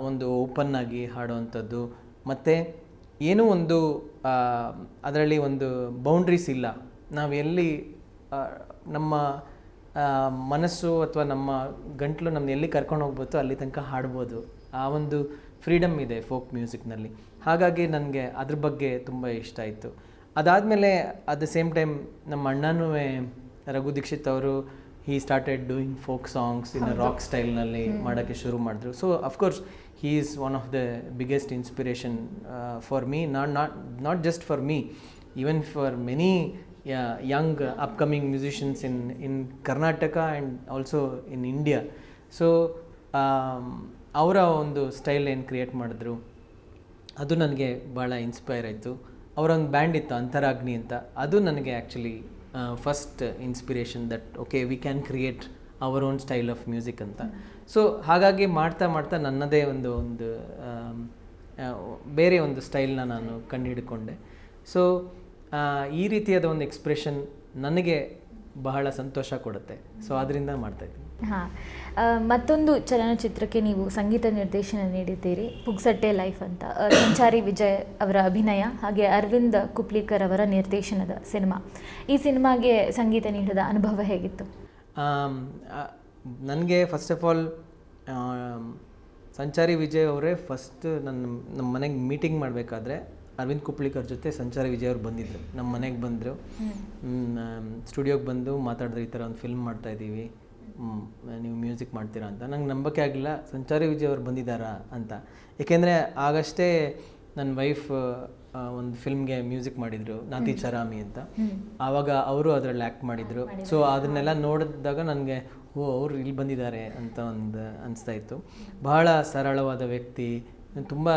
ಒಂದು ಓಪನ್ನಾಗಿ ಹಾಡುವಂಥದ್ದು, ಮತ್ತು ಏನೂ ಒಂದು ಅದರಲ್ಲಿ ಒಂದು ಬೌಂಡ್ರೀಸ್ ಇಲ್ಲ. ನಾವು ಎಲ್ಲಿ ನಮ್ಮ ಮನಸ್ಸು ಅಥವಾ ನಮ್ಮ ಗಂಟಲು ನಮ್ಮನ್ನ ಎಲ್ಲಿ ಕರ್ಕೊಂಡು ಹೋಗ್ಬೋದು ಅಲ್ಲಿ ತನಕ ಹಾಡ್ಬೋದು. ಆ ಒಂದು ಫ್ರೀಡಮ್ ಇದೆ ಫೋಕ್ ಮ್ಯೂಸಿಕ್ನಲ್ಲಿ. ಹಾಗಾಗಿ ನನಗೆ ಅದ್ರ ಬಗ್ಗೆ ತುಂಬ ಇಷ್ಟ ಆಯಿತು. ಅದಾದಮೇಲೆ ಅಟ್ ದ ಸೇಮ್ ಟೈಮ್ ನಮ್ಮ ಅಣ್ಣನೂ ರಘು ದೀಕ್ಷಿತ್ ಅವರು he started doing folk songs in a rock ಸ್ಟೈಲ್ನಲ್ಲಿ ಮಾಡೋಕ್ಕೆ ಶುರು ಮಾಡಿದ್ರು. So of course he is one of the biggest inspiration for me, not just for me, even for many young upcoming musicians in Karnataka and also in India. So ಅವರ ಒಂದು style ಏನು create ಮಾಡಿದ್ರು ಅದು ನನಗೆ ಭಾಳ ಇನ್ಸ್ಪೈರ್ ಆಯಿತು. ಅವರ ಒಂದು ಬ್ಯಾಂಡ್ ಇತ್ತು ಅಂತರಾಗ್ನಿ ಅಂತ, ಅದು ನನಗೆ actually first inspiration that okay we can create our own style of music ಅಂತ. ಸೊ ಹಾಗಾಗಿ ಮಾಡ್ತಾ ಮಾಡ್ತಾ ನನ್ನದೇ ಒಂದು ಬೇರೆ ಒಂದು ಸ್ಟೈಲ್ನ ನಾನು ಕಂಡುಹಿಡ್ಕೊಂಡೆ. ಸೊ ಈ ರೀತಿಯಾದ ಒಂದು ಎಕ್ಸ್ಪ್ರೆಷನ್ ನನಗೆ ಬಹಳ ಸಂತೋಷ ಕೊಡುತ್ತೆ. ಸೊ ಅದರಿಂದ ಮಾಡ್ತಾಯಿದ್ದೀನಿ. ಹಾಂ, ಮತ್ತೊಂದು ಚಲನಚಿತ್ರಕ್ಕೆ ನೀವು ಸಂಗೀತ ನಿರ್ದೇಶನ ನೀಡಿದ್ದೀರಿ, ಪುಗ್ಸಟ್ಟೆ ಲೈಫ್ ಅಂತ. ಸಂಚಾರಿ ವಿಜಯ್ ಅವರ ಅಭಿನಯ ಹಾಗೆ ಅರವಿಂದ್ ಕುಪ್ಲಿಕರ್ ಅವರ ನಿರ್ದೇಶನದ ಸಿನಿಮಾ. ಈ ಸಿನಿಮಾಗೆ ಸಂಗೀತ ನೀಡಿದ ಅನುಭವ ಹೇಗಿತ್ತು? ನನಗೆ first of all Sanchari Vijay ಅವರೇ ಫಸ್ಟ್ ನಮ್ಮ ಮನೆಗೆ ಮೀಟಿಂಗ್ ಮಾಡಬೇಕಾದ್ರೆ ಅರವಿಂದ್ ಕುಪ್ಲಿಕರ್ ಜೊತೆ ಸಂಚಾರಿ ವಿಜಯ್ ಅವ್ರು ಬಂದಿದ್ದರು. ನಮ್ಮ ಮನೆಗೆ ಬಂದರು, ಸ್ಟುಡಿಯೋಗೆ ಬಂದು ಮಾತಾಡಿದ್ರು, ಈ ಥರ ಒಂದು ಫಿಲ್ಮ್ ಮಾಡ್ತಾಯಿದ್ದೀವಿ, ನೀವು ಮ್ಯೂಸಿಕ್ ಮಾಡ್ತೀರಾ ಅಂತ. ನಂಗೆ ನಂಬಕ್ಕೆ ಆಗಲಿಲ್ಲ ಸಂಚಾರಿ ವಿಜಯ್ ಅವ್ರು ಬಂದಿದ್ದಾರಾ ಅಂತ. ಏಕೆಂದರೆ ಆಗಷ್ಟೇ ನನ್ನ ವೈಫ್ ಒಂದು ಫಿಲ್ಮ್ಗೆ ಮ್ಯೂಸಿಕ್ ಮಾಡಿದರು, ನಾತಿ ಚರಾಮಿ ಅಂತ. ಆವಾಗ ಅವರು ಅದರಲ್ಲಿ ಆ್ಯಕ್ಟ್ ಮಾಡಿದರು. ಸೊ ಅದನ್ನೆಲ್ಲ ನೋಡಿದಾಗ ನನಗೆ ಅವರು ಇಲ್ಲಿ ಬಂದಿದ್ದಾರೆ ಅಂತ ಒಂದು ಅನಿಸ್ತಾ ಇತ್ತು. ಬಹಳ ಸರಳವಾದ ವ್ಯಕ್ತಿ, ತುಂಬ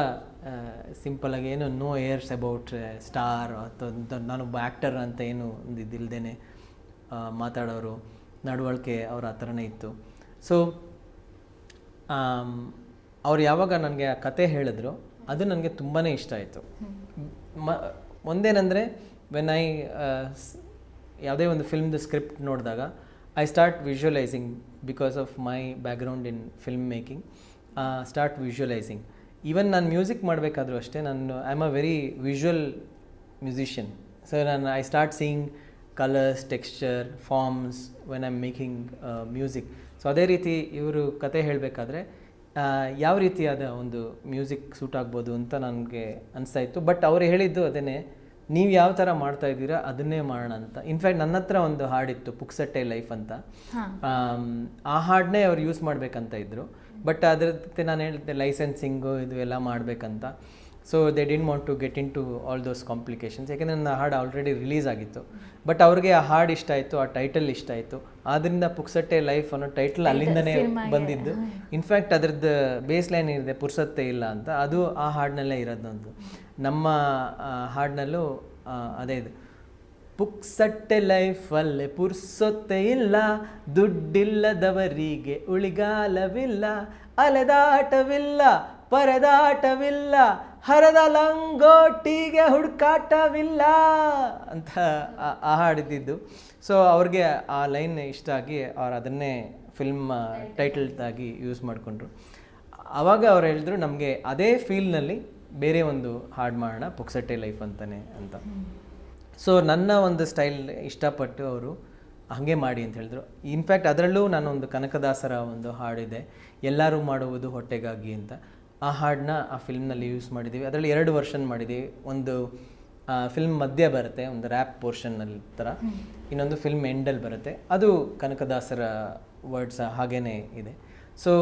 ಸಿಂಪಲಾಗಿ ಏನು ನೋ ಏರ್ಸ್ ಅಬೌಟ್ ಸ್ಟಾರ್ ಅಥವಾ ನಾನೊಬ್ಬ ಆ್ಯಕ್ಟರ್ ಅಂತ ಏನು ಒಂದು ಇದಿಲ್ಲದೇ ಮಾತಾಡೋರು, ನಡವಳಿಕೆ ಅವ್ರ ಆ ಥರನೇ ಇತ್ತು. ಸೊ ಅವ್ರು ಯಾವಾಗ ನನಗೆ ಆ ಕತೆ ಹೇಳಿದ್ರು ಅದು ನನಗೆ ತುಂಬಾ ಇಷ್ಟ ಆಯಿತು. ಒಂದೇನೆಂದರೆ ವೆನ್ ಐ ಯಾವುದೇ ಒಂದು ಫಿಲ್ಮ್ದು ಸ್ಕ್ರಿಪ್ಟ್ ನೋಡಿದಾಗ I start visualising because of my background in film making. Start visualising. Even ನಾನು ಮ್ಯೂಸಿಕ್ ಮಾಡಬೇಕಾದ್ರೂ ಅಷ್ಟೇ, ನಾನು I am a very visual musician. So I start seeing colours, texture, forms when I am making music. So ಅದೇ ರೀತಿ ಇವರು ಕತೆ ಹೇಳಬೇಕಾದ್ರೆ ಯಾವ ರೀತಿಯಾದ ಒಂದು ಮ್ಯೂಸಿಕ್ ಸೂಟ್ ಆಗ್ಬೋದು ಅಂತ ನನಗೆ ಅನಿಸ್ತಾ ಇತ್ತು. ಬಟ್ ಅವ್ರು ಹೇಳಿದ್ದು ಅದನ್ನೇ, ನೀವು ಯಾವ ಥರ ಮಾಡ್ತಾ ಇದ್ದೀರಾ ಅದನ್ನೇ ಮಾಡೋಣ ಅಂತ. ಇನ್ಫ್ಯಾಕ್ಟ್ ನನ್ನ ಹತ್ರ ಒಂದು ಹಾಡಿತ್ತು, ಪುಕ್ಸಟ್ಟೆ ಲೈಫ್ ಅಂತ. ಆ ಹಾಡನ್ನೇ ಅವ್ರು ಯೂಸ್ ಮಾಡಬೇಕಂತ ಇದ್ದರು. ಬಟ್ ಅದ್ರ ನಾನು ಹೇಳಿದ್ದೆ ಲೈಸೆನ್ಸಿಂಗು ಇದು ಎಲ್ಲ ಮಾಡಬೇಕಂತ. So they didn't want to get into all those complications. ಯಾಕೆಂದರೆ ನನ್ನ ಹಾಡು ಆಲ್ರೆಡಿ ರಿಲೀಸ್ ಆಗಿತ್ತು. ಬಟ್ ಅವ್ರಿಗೆ ಆ ಹಾಡು ಇಷ್ಟ ಆಯಿತು, ಆ ಟೈಟಲ್ ಇಷ್ಟ ಆಯಿತು. ಆದ್ದರಿಂದ ಪುಕ್ಸಟ್ಟೆ ಲೈಫ್ ಅನ್ನೋ ಟೈಟಲ್ ಅಲ್ಲಿಂದನೇ ಬಂದಿದ್ದು. ಇನ್ಫ್ಯಾಕ್ಟ್ ಅದ್ರದ್ದು ಬೇಸ್ ಲೈನ್ ಇದೆ, ಪುರ್ಸತ್ತೆ ಇಲ್ಲ ಅಂತ, ಅದು ಆ ಹಾಡಿನಲ್ಲೇ ಇರೋದೊಂದು. ನಮ್ಮ ಹಾಡಿನಲ್ಲೂ ಅದೇ ಇದು, ಪುಕ್ಸಟ್ಟೆ ಲೈಫಲ್ಲೇ ಪುರ್ಸೊತ್ತೆ ಇಲ್ಲ, ದುಡ್ಡಿಲ್ಲದವರಿಗೆ ಉಳಿಗಾಲವಿಲ್ಲ, ಅಲೆದಾಟವಿಲ್ಲ, ಪರದಾಟವಿಲ್ಲ, ಹರದ ಲಂಗೋಟಿಗೆ ಹುಡುಕಾಟವಿಲ್ಲ ಅಂತ ಆ ಹಾಡಿದ್ದು. ಸೊ ಅವ್ರಿಗೆ ಆ ಲೈನ್ ಇಷ್ಟ ಆಗಿ ಅವ್ರು ಅದನ್ನೇ ಫಿಲ್ಮ್ ಟೈಟಲ್ದಾಗಿ ಯೂಸ್ ಮಾಡಿಕೊಂಡ್ರು. ಆವಾಗ ಅವ್ರು ಹೇಳಿದ್ರು ನಮಗೆ ಅದೇ ಫೀಲ್ನಲ್ಲಿ ಬೇರೆ ಒಂದು ಹಾಡು ಮಾಡೋಣ, ಪುಕ್ಸಟ್ಟೆ ಲೈಫ್ ಅಂತಾನೆ ಅಂತ. ಸೊ ನನ್ನ ಒಂದು ಸ್ಟೈಲ್ ಇಷ್ಟಪಟ್ಟು ಅವರು ಹಾಗೆ ಮಾಡಿ ಅಂತ ಹೇಳಿದ್ರು. ಇನ್ಫ್ಯಾಕ್ಟ್ ಅದರಲ್ಲೂ ನಾನೊಂದು ಕನಕದಾಸರ ಒಂದು ಹಾಡಿದೆ, ಎಲ್ಲರೂ ಮಾಡುವುದು ಹೊಟ್ಟೆಗಾಗಿ ಅಂತ. ಆ ಹಾಡನ್ನ ಆ ಫಿಲ್ಮ್ನಲ್ಲಿ ಯೂಸ್ ಮಾಡಿದ್ದೀವಿ. ಅದರಲ್ಲಿ 2 ವರ್ಷನ್ ಮಾಡಿದ್ದೀವಿ. ಒಂದು ಫಿಲ್ಮ್ ಮಧ್ಯ ಬರುತ್ತೆ, ಒಂದು ರ್ಯಾಪ್ ಪೋರ್ಷನ್ನಲ್ಲಿ ಥರ. ಇನ್ನೊಂದು ಫಿಲ್ಮ್ ಎಂಡಲ್ಲಿ ಬರುತ್ತೆ, ಅದು ಕನಕದಾಸರ ವರ್ಡ್ಸ್ ಹಾಗೇ ಇದೆ. ಸೊ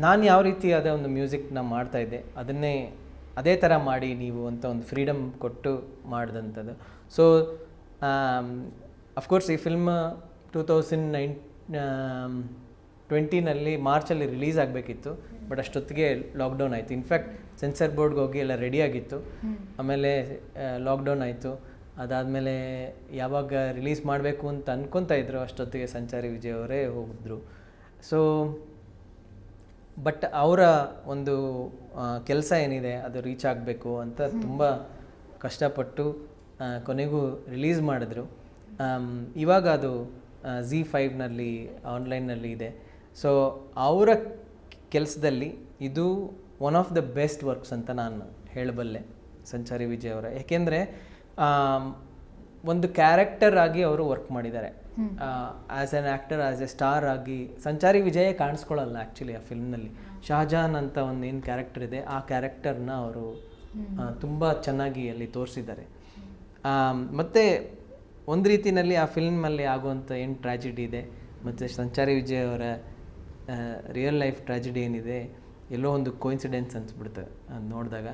ನಾನು ಯಾವ ರೀತಿಯಾದ ಒಂದು ಮ್ಯೂಸಿಕ್ನ ಮಾಡ್ತಾಯಿದ್ದೆ ಅದನ್ನೇ ಅದೇ ಥರ ಮಾಡಿ ನೀವು ಅಂತ ಒಂದು ಫ್ರೀಡಮ್ ಕೊಟ್ಟು ಮಾಡಿದಂಥದ್ದು. ಸೊ ಅಫ್ಕೋರ್ಸ್ ಈ ಫಿಲ್ಮ್ 2020 ಮಾರ್ಚಲ್ಲಿ ರಿಲೀಸ್ ಆಗಬೇಕಿತ್ತು. ಬಟ್ ಅಷ್ಟೊತ್ತಿಗೆ ಲಾಕ್ಡೌನ್ ಆಯಿತು. ಇನ್ಫ್ಯಾಕ್ಟ್ ಸೆನ್ಸರ್ ಬೋರ್ಡ್ಗೆ ಹೋಗಿ ಎಲ್ಲ ರೆಡಿಯಾಗಿತ್ತು. ಆಮೇಲೆ ಲಾಕ್ಡೌನ್ ಆಯಿತು. ಅದಾದಮೇಲೆ ಯಾವಾಗ ರಿಲೀಸ್ ಮಾಡಬೇಕು ಅಂತ ಅಂದ್ಕೊತಾ ಇದ್ರು ಅಷ್ಟೊತ್ತಿಗೆ ಸಂಚಾರಿ ವಿಜಯ್ ಅವರೇ ಹೋಗಿದ್ರು. ಸೊ ಬಟ್ ಅವರ ಒಂದು ಕೆಲಸ ಏನಿದೆ ಅದು ರೀಚ್ ಆಗಬೇಕು ಅಂತ ತುಂಬ ಕಷ್ಟಪಟ್ಟು ಕೊನೆಗೂ ರಿಲೀಸ್ ಮಾಡಿದ್ರು. ಇವಾಗ ಅದು Z5ನಲ್ಲಿ ಆನ್ಲೈನ್ನಲ್ಲಿ ಇದೆ. ಸೊ ಅವರ ಕೆಲಸದಲ್ಲಿ ಇದು one of the best works ಅಂತ ನಾನು ಹೇಳಬಲ್ಲೆ ಸಂಚಾರಿ ವಿಜಯ್ ಅವರ. ಏಕೆಂದರೆ ಒಂದು ಕ್ಯಾರೆಕ್ಟರ್ ಆಗಿ ಅವರು ವರ್ಕ್ ಮಾಡಿದ್ದಾರೆ. As an actor, as A star ಆಗಿ ಸಂಚಾರಿ ವಿಜಯೇ ಕಾಣಿಸ್ಕೊಳ್ಳಲ್ಲ ಆ್ಯಕ್ಚುಲಿ ಆ ಫಿಲ್ಮ್ನಲ್ಲಿ. ಶಹಜಾನ್ ಅಂತ ಒಂದು ಏನು ಕ್ಯಾರೆಕ್ಟರ್ ಇದೆ ಆ ಕ್ಯಾರೆಕ್ಟರ್ನ ಅವರು ತುಂಬ ಚೆನ್ನಾಗಿ ಅಲ್ಲಿ ತೋರಿಸಿದ್ದಾರೆ. ಮತ್ತು ಒಂದು ರೀತಿಯಲ್ಲಿ ಆ ಫಿಲ್ಮಲ್ಲಿ ಆಗುವಂಥ ಏನು ಟ್ರ್ಯಾಜಿಡಿ ಇದೆ ಮತ್ತು ಸಂಚಾರಿ ವಿಜಯ್ ಅವರ ರಿಯಲ್ ಲೈಫ್ ಟ್ರ್ಯಾಜಿಡಿ ಏನಿದೆ ಎಲ್ಲೋ ಒಂದು ಕೋಇನ್ಸಿಡೆನ್ಸ್ ಅನಿಸ್ಬಿಡುತ್ತೆ ನೋಡಿದಾಗ.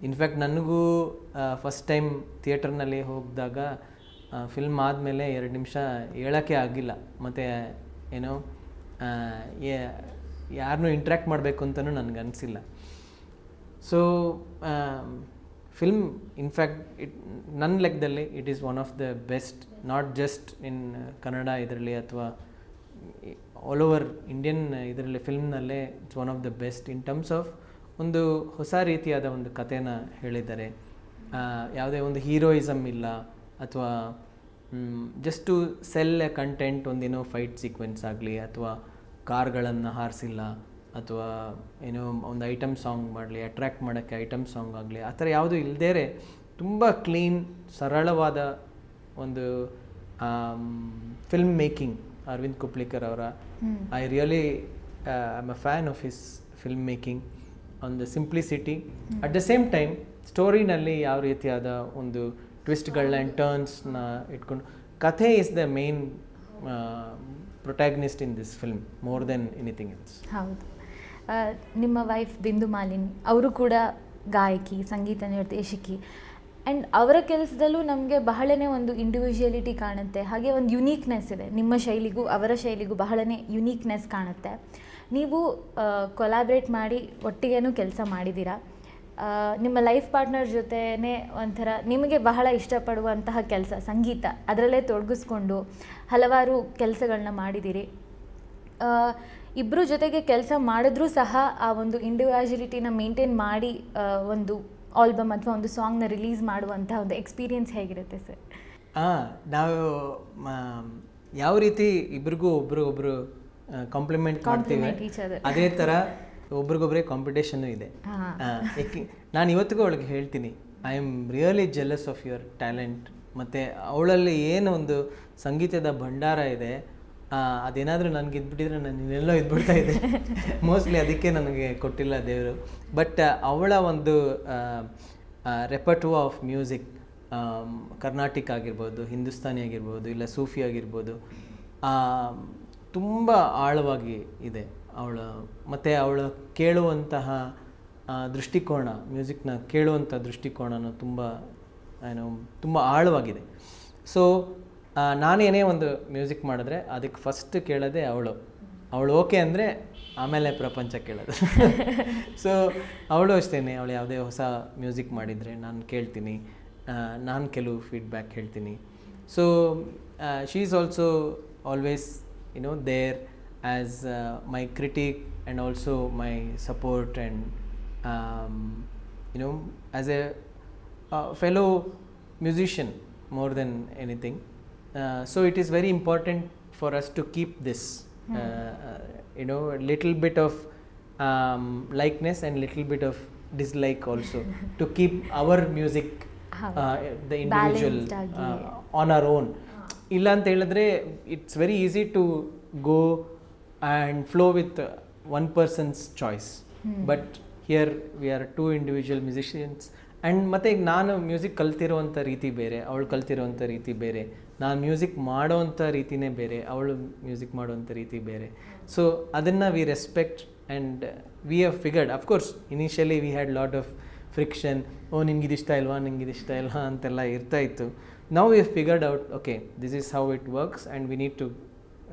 ಇನ್ಫ್ಯಾಕ್ಟ್ ನನಗೂ ಫಸ್ಟ್ ಟೈಮ್ ಥಿಯೇಟರ್ನಲ್ಲಿ ಹೋಗಿದಾಗ ಫಿಲ್ಮ್ ಆದಮೇಲೆ 2 ನಿಮಿಷ ಹೇಳೋಕ್ಕೆ ಆಗಿಲ್ಲ. ಮತ್ತು ಏನೋ ಯಾರನ್ನೂ ಇಂಟ್ರ್ಯಾಕ್ಟ್ ಮಾಡಬೇಕು ಅಂತಲೂ ನನಗೆ ಅನಿಸಿಲ್ಲ. ಸೊ ಫಿಲ್ಮ್ ಇನ್ಫ್ಯಾಕ್ಟ್ ನನ್ನ ಲೆಕ್ಕದಲ್ಲಿ it is one of the best, not just in Kannada ಇದರಲ್ಲಿ ಅಥವಾ ಆಲ್ ಓವರ್ ಇಂಡಿಯನ್ ಇದರಲ್ಲಿ ಫಿಲ್ಮ್ನಲ್ಲೇ it's one of the best in terms of ಒಂದು ಹೊಸ ರೀತಿಯಾದ ಒಂದು ಕಥೆನ ಹೇಳಿದ್ದಾರೆ. ಯಾವುದೇ ಒಂದು ಹೀರೋಯಿಸಮ್ ಇಲ್ಲ ಅಥವಾ just to sell a content, ಒಂದೇನೋ ಫೈಟ್ ಸೀಕ್ವೆನ್ಸ್ ಆಗಲಿ ಅಥವಾ ಕಾರ್ಗಳನ್ನು ಹಾರಿಸಿಲ್ಲ ಅಥವಾ ಏನೋ ಒಂದು ಐಟಮ್ ಸಾಂಗ್ ಮಾಡಲಿ, ಅಟ್ರ್ಯಾಕ್ಟ್ ಮಾಡೋಕ್ಕೆ ಐಟಮ್ ಸಾಂಗ್ ಆಗಲಿ, ಆ ಥರ ಯಾವುದೂ ಇಲ್ಲದೇ ತುಂಬ ಕ್ಲೀನ್ ಸರಳವಾದ ಒಂದು ಫಿಲ್ಮ್ ಮೇಕಿಂಗ್ ಅರವಿಂದ್ ಕುಪ್ಲಿಕರ್ ಅವರ. I really I'm a fan of his film making on the simplicity. At the same time ಸ್ಟೋರಿನಲ್ಲಿ ಯಾವ ರೀತಿಯಾದ ಒಂದು ಟ್ವಿಸ್ಟ್ಗಳನ್ನ ಆ್ಯಂಡ್ ಟರ್ನ್ಸ್ನ ಇಟ್ಕೊಂಡು, ಕಥೆ is the main protagonist in this film more than anything else. ಹೌದು. ನಿಮ್ಮ ವೈಫ್ ಬಿಂದು ಮಾಲಿನಿ ಅವರು ಕೂಡ ಗಾಯಕಿ, ಸಂಗೀತ ನಿರ್ದೇಶಕಿ. ಆ್ಯಂಡ್ ಅವರ ಕೆಲಸದಲ್ಲೂ ನಮಗೆ ಬಹಳನೇ ಒಂದು ಇಂಡಿವಿಜುವಲಿಟಿ ಕಾಣುತ್ತೆ, ಹಾಗೆ ಒಂದು ಯುನೀಕ್ನೆಸ್ ಇದೆ. ನಿಮ್ಮ ಶೈಲಿಗೂ ಅವರ ಶೈಲಿಗೂ ಬಹಳನೇ ಯುನೀಕ್ನೆಸ್ ಕಾಣುತ್ತೆ. ನೀವು ಕೊಲಾಬ್ರೇಟ್ ಮಾಡಿ ಒಟ್ಟಿಗೇನೂ ಕೆಲಸ ಮಾಡಿದ್ದೀರಾ. ನಿಮ್ಮ ಲೈಫ್ ಪಾರ್ಟ್ನರ್ ಜೊತೆನೇ ಒಂಥರ ನಿಮಗೆ ಬಹಳ ಇಷ್ಟಪಡುವಂತಹ ಕೆಲಸ ಸಂಗೀತ, ಅದರಲ್ಲೇ ತೊಡಗಿಸ್ಕೊಂಡು ಹಲವಾರು ಕೆಲಸಗಳನ್ನ ಮಾಡಿದ್ದೀರಿ. ಇಬ್ಬರು ಜೊತೆಗೆ ಕೆಲಸ ಮಾಡಿದ್ರೂ ಸಹ ಆ ಒಂದು ಇಂಡಿವಿಜುವಲಿಟಿನ ಮೇಂಟೈನ್ ಮಾಡಿ ಒಂದು ಆಲ್ಬಮ್ ಅಥವಾ ಒಂದು ಸಾಂಗ್ನ ರಿಲೀಸ್ ಮಾಡುವಂಥ ಒಂದು ಎಕ್ಸ್ಪೀರಿಯನ್ಸ್ ಹೇಗಿರುತ್ತೆ ಸರ್? ನಾವು ಯಾವ ರೀತಿ ಇಬ್ರಿಗೂ ಒಬ್ರು ಕಾಂಪ್ಲಿಮೆಂಟ್ ಮಾಡ್ತೀವಿ, ಅದೇ ಥರ ಒಬ್ರಿಗೊಬ್ಬರೇ ಕಾಂಪಿಟೇಷನ್ನು ಇದೆ. ನಾನು ಇವತ್ತಿಗೂ ಅವಳಿಗೆ ಹೇಳ್ತೀನಿ, I am really jealous of your talent. ಮತ್ತು ಅವಳಲ್ಲಿ ಏನು ಒಂದು ಸಂಗೀತದ ಭಂಡಾರ ಇದೆ, ಅದೇನಾದರೂ ನನಗೆ ಇದ್ಬಿಟ್ಟಿದ್ರೆ ನಾನು ಇನ್ನೆಲ್ಲೋ ಇದ್ಬಿಡ್ತಾ ಇದ್ದೆ. ಮೋಸ್ಟ್ಲಿ ಅದಕ್ಕೆ ನನಗೆ ಕೊಟ್ಟಿಲ್ಲ ದೇವರು. ಬಟ್ ಅವಳ ಒಂದು ರೆಪರ್ಟೋ ಆಫ್ ಮ್ಯೂಸಿಕ್, ಕರ್ನಾಟಿಕ್ ಆಗಿರ್ಬೋದು, ಹಿಂದೂಸ್ತಾನಿ ಆಗಿರ್ಬೋದು, ಇಲ್ಲ ಸೂಫಿ ಆಗಿರ್ಬೋದು, ತುಂಬ ಆಳವಾಗಿ ಇದೆ ಅವಳ. ಮತ್ತು ಅವಳು ಕೇಳುವಂತಹ ದೃಷ್ಟಿಕೋನ, ಮ್ಯೂಸಿಕ್ನ ಕೇಳುವಂಥ ದೃಷ್ಟಿಕೋನನೂ ತುಂಬ ಆಳವಾಗಿದೆ. ಸೊ ನಾನೇನೇ ಒಂದು ಮ್ಯೂಸಿಕ್ ಮಾಡಿದ್ರೆ ಅದಕ್ಕೆ ಫಸ್ಟ್ ಕೇಳೋದೇ ಅವಳು ಓಕೆ ಅಂದರೆ ಆಮೇಲೆ ಪ್ರಪಂಚ ಕೇಳೋದು. ಸೊ ಅವಳು ಅಷ್ಟೇ, ಅವಳು ಯಾವುದೇ ಹೊಸ ಮ್ಯೂಸಿಕ್ ಮಾಡಿದರೆ ನಾನು ಕೇಳ್ತೀನಿ, ನಾನು ಕೆಲವು ಫೀಡ್ಬ್ಯಾಕ್ ಹೇಳ್ತೀನಿ. So she is also always there as my critic and also my support and as a fellow musician more than anything. So it is very important for us to keep this little bit of likeness and little bit of dislike also, to keep our music the individual on our own. illa anta helidre it's very easy to go and flow with one person's choice, but here we are two individual musicians. And ಮತ್ತು ಈಗ ನಾನು music ಕಲ್ತಿರೋವಂಥ ರೀತಿ ಬೇರೆ, ಅವಳು ಕಲ್ತಿರೋವಂಥ ರೀತಿ ಬೇರೆ, ನಾನು music ಮಾಡೋವಂಥ ರೀತಿಯೇ ಬೇರೆ, ಅವಳು ಮ್ಯೂಸಿಕ್ ಮಾಡೋವಂಥ ರೀತಿ ಬೇರೆ. ಸೊ ಅದನ್ನು we respect and we have figured. Of course initially we had lot of friction, ನಿಂಗಿದಿಷ್ಟ ಇಲ್ವಾ ನಿಂಗಿದಿಷ್ಟ ಇಲ್ವಾ ಅಂತೆಲ್ಲ ಇರ್ತಾಯಿತ್ತು. Now we have figured out, okay, this is how it works and we need to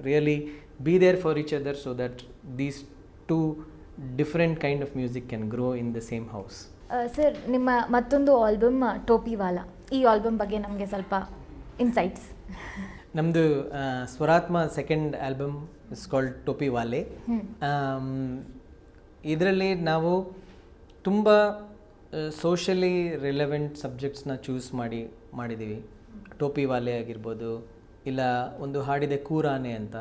really be there for each other so that these two different kind of music can grow in the same house. Sir, ನಿಮ್ಮ ಮತ್ತೊಂದು album Topiwala, ಈ album ಬಗ್ಗೆ ನಮಗೆ ಸ್ವಲ್ಪ insights. ನಮ್ಮದು Swarathma second album is called ಟೋಪಿವಾಲೆ. ಇದರಲ್ಲಿ ನಾವು ತುಂಬ ಸೋಷಲಿ ರಿಲೆವೆಂಟ್ ಸಬ್ಜೆಕ್ಟ್ಸ್ನ ಚೂಸ್ ಮಾಡಿದ್ದೀವಿ. ಟೋಪಿವಾಲೆ ಆಗಿರ್ಬೋದು, ಇಲ್ಲ ಒಂದು ಹಾಡಿದೆ ಕೂರಾನೆ ಅಂತ.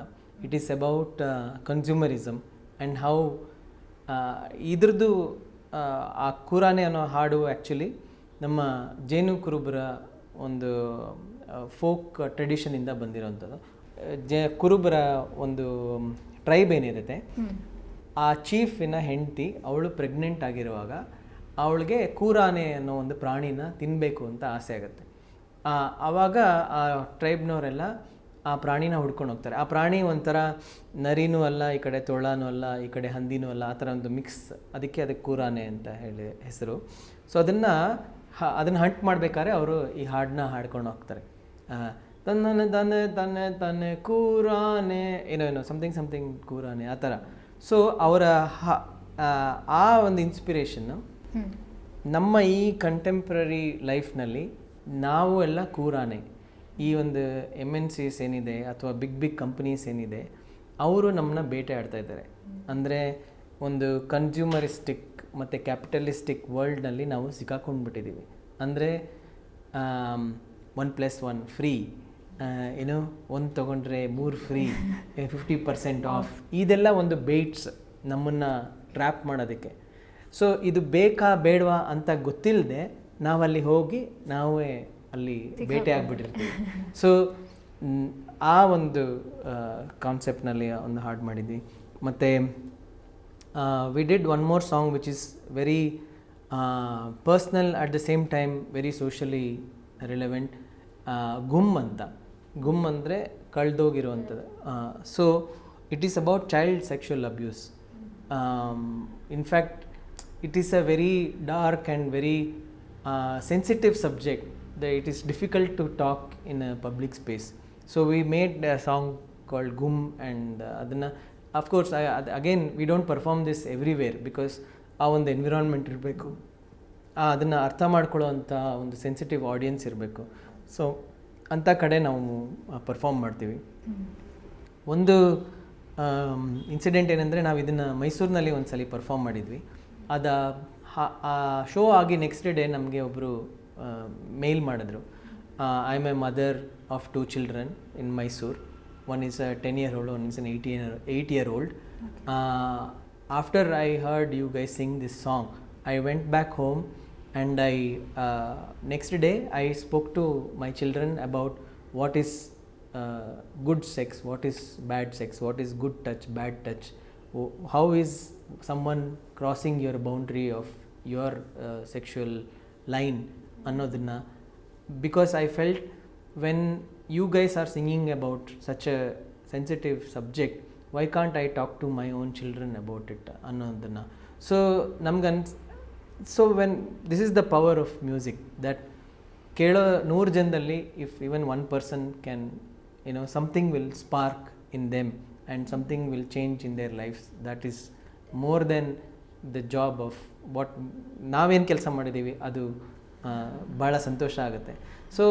It is about consumerism and how ಇದ್ರದ್ದು ಆ ಕೂರಾನೆ ಅನ್ನೋ ಹಾಡು ಆ್ಯಕ್ಚುಲಿ ನಮ್ಮ ಜೇನು ಕುರುಬರ ಒಂದು ಫೋಕ್ ಟ್ರೆಡಿಷನಿಂದ ಬಂದಿರೋವಂಥದ್ದು. ಕುರುಬರ ಒಂದು ಟ್ರೈಬ್ ಏನಿರುತ್ತೆ, ಆ ಚೀಫಿನ ಹೆಂಡತಿ ಅವಳು ಪ್ರೆಗ್ನೆಂಟ್ ಆಗಿರುವಾಗ ಅವಳಿಗೆ ಕೂರಾನೆ ಅನ್ನೋ ಒಂದು ಪ್ರಾಣಿನ ತಿನ್ನಬೇಕು ಅಂತ ಆಸೆ ಆಗುತ್ತೆ. ಆವಾಗ ಆ ಟ್ರೈಬ್ನವರೆಲ್ಲ ಆ ಪ್ರಾಣಿನ ಹುಡ್ಕೊಂಡು ಹೋಗ್ತಾರೆ. ಆ ಪ್ರಾಣಿ ಒಂಥರ ನರಿನೂ ಅಲ್ಲ, ಈ ಕಡೆ ತೊಳನೂ ಅಲ್ಲ, ಈ ಕಡೆ ಹಂದಿನೂ ಅಲ್ಲ, ಆ ಥರ ಒಂದು ಮಿಕ್ಸ್. ಅದಕ್ಕೆ ಕೂರಾನೆ ಅಂತ ಹೇಳಿ ಹೆಸರು. ಸೊ ಅದನ್ನು ಹಂಟ್ ಮಾಡಬೇಕಾದ್ರೆ ಅವರು ಈ ಹಾಡನ್ನ ಹಾಡ್ಕೊಂಡು ಹೋಗ್ತಾರೆ. ತನ್ನ ತನ್ನೆ ತನ್ನೆ ತನ್ನೆ ಕೂರಾನೆ ಏನೋ ಸಮಥಿಂಗ್ ಕೂರಾನೆ ಆ ಥರ. ಸೊ ಅವರ ಆ ಒಂದು ಇನ್ಸ್ಪಿರೇಷನ್ನು ನಮ್ಮ ಈ ಕಂಟೆಂಪ್ರರಿ ಲೈಫ್ನಲ್ಲಿ ನಾವು ಎಲ್ಲ ಕೂರಾನೆ. ಈ ಒಂದು MNCs ಏನಿದೆ ಅಥವಾ ಬಿಗ್ ಕಂಪ್ನೀಸ್ ಏನಿದೆ, ಅವರು ನಮ್ಮನ್ನ ಬೇಟೆ ಆಡ್ತಾ ಇದ್ದಾರೆ. ಅಂದರೆ ಒಂದು ಕನ್ಸ್ಯೂಮರಿಸ್ಟಿಕ್ ಮತ್ತು ಕ್ಯಾಪಿಟಲಿಸ್ಟಿಕ್ ವರ್ಲ್ಡ್ನಲ್ಲಿ ನಾವು ಸಿಕ್ಕಾಕೊಂಡ್ಬಿಟ್ಟಿದ್ದೀವಿ. ಅಂದರೆ 1+1 ಫ್ರೀ, ಒಂದು ತೊಗೊಂಡ್ರೆ 3 ಫ್ರೀ, 50% ಆಫ್, ಇದೆಲ್ಲ ಒಂದು ಬೇಟ್ಸ್ ನಮ್ಮನ್ನು ಟ್ರ್ಯಾಪ್ ಮಾಡೋದಕ್ಕೆ. ಸೊ ಇದು ಬೇಕಾ ಬೇಡವಾ ಅಂತ ಗೊತ್ತಿಲ್ಲದೆ ನಾವಲ್ಲಿ ಹೋಗಿ ನಾವೇ ಅಲ್ಲಿ ಬೇಟೆ ಆಗಿಬಿಟ್ಟಿರ್ತೀವಿ. ಸೊ ಆ ಒಂದು ಕಾನ್ಸೆಪ್ಟ್ನಲ್ಲಿ ಒಂದು ಹಾಡು ಮಾಡಿದ್ವಿ. ಮತ್ತು we did one more song which is very personal at the same time very socially relevant. Gum ಅಂತ. ಗುಮ್ ಅಂದರೆ ಕಳೆದೋಗಿರುವಂಥದ್ದು. So it is about child sexual abuse. In fact it is a very dark and very sensitive subject that it is difficult to talk in a public space. So we made a song called Gum, and adanna, of course, again we don't perform this everywhere because ಆ ಒಂದು environment ಇರಬೇಕು, ಅದನ್ನು ಅರ್ಥ ಮಾಡ್ಕೊಳ್ಳೋ ಅಂಥ ಒಂದು sensitive audience ಇರಬೇಕು. So ಅಂಥ ಕಡೆ ನಾವು ಪರ್ಫಾರ್ಮ್ ಮಾಡ್ತೀವಿ. ಒಂದು ಇನ್ಸಿಡೆಂಟ್ ಏನಂದರೆ, ನಾವು ಇದನ್ನು ಮೈಸೂರಿನಲ್ಲಿ ಒಂದು ಸಲ ಪರ್ಫಾರ್ಮ್ ಮಾಡಿದ್ವಿ. ಆ ಶೋ ಆಗಿ ನೆಕ್ಸ್ಟ್ ಡೇ ನಮಗೆ ಒಬ್ಬರು ಮೇಲ್ ಮಾಡಿದ್ರು, I am a mother of 2 children in Mysore. One is a 10-year-old, one is an 8-year-old. After I heard you guys sing this song, I went back home and next day I spoke to my children about what is good sex, what is bad sex, what is good touch, bad touch, how is someone crossing your boundary of your sexual line annodana. Because I felt when you guys are singing about such a sensitive subject, why can't I talk to my own children about it annodana. So so when this is the power of music, that kelo 100 ಜನದಲ್ಲಿ if even one person can, something will spark in them and something will change in their lives. That is more than the job of what ನಾವೇನು ಕೆಲಸ ಮಾಡಿದ್ದೀವಿ, ಅದು ಭಾಳ ಸಂತೋಷ ಆಗುತ್ತೆ. So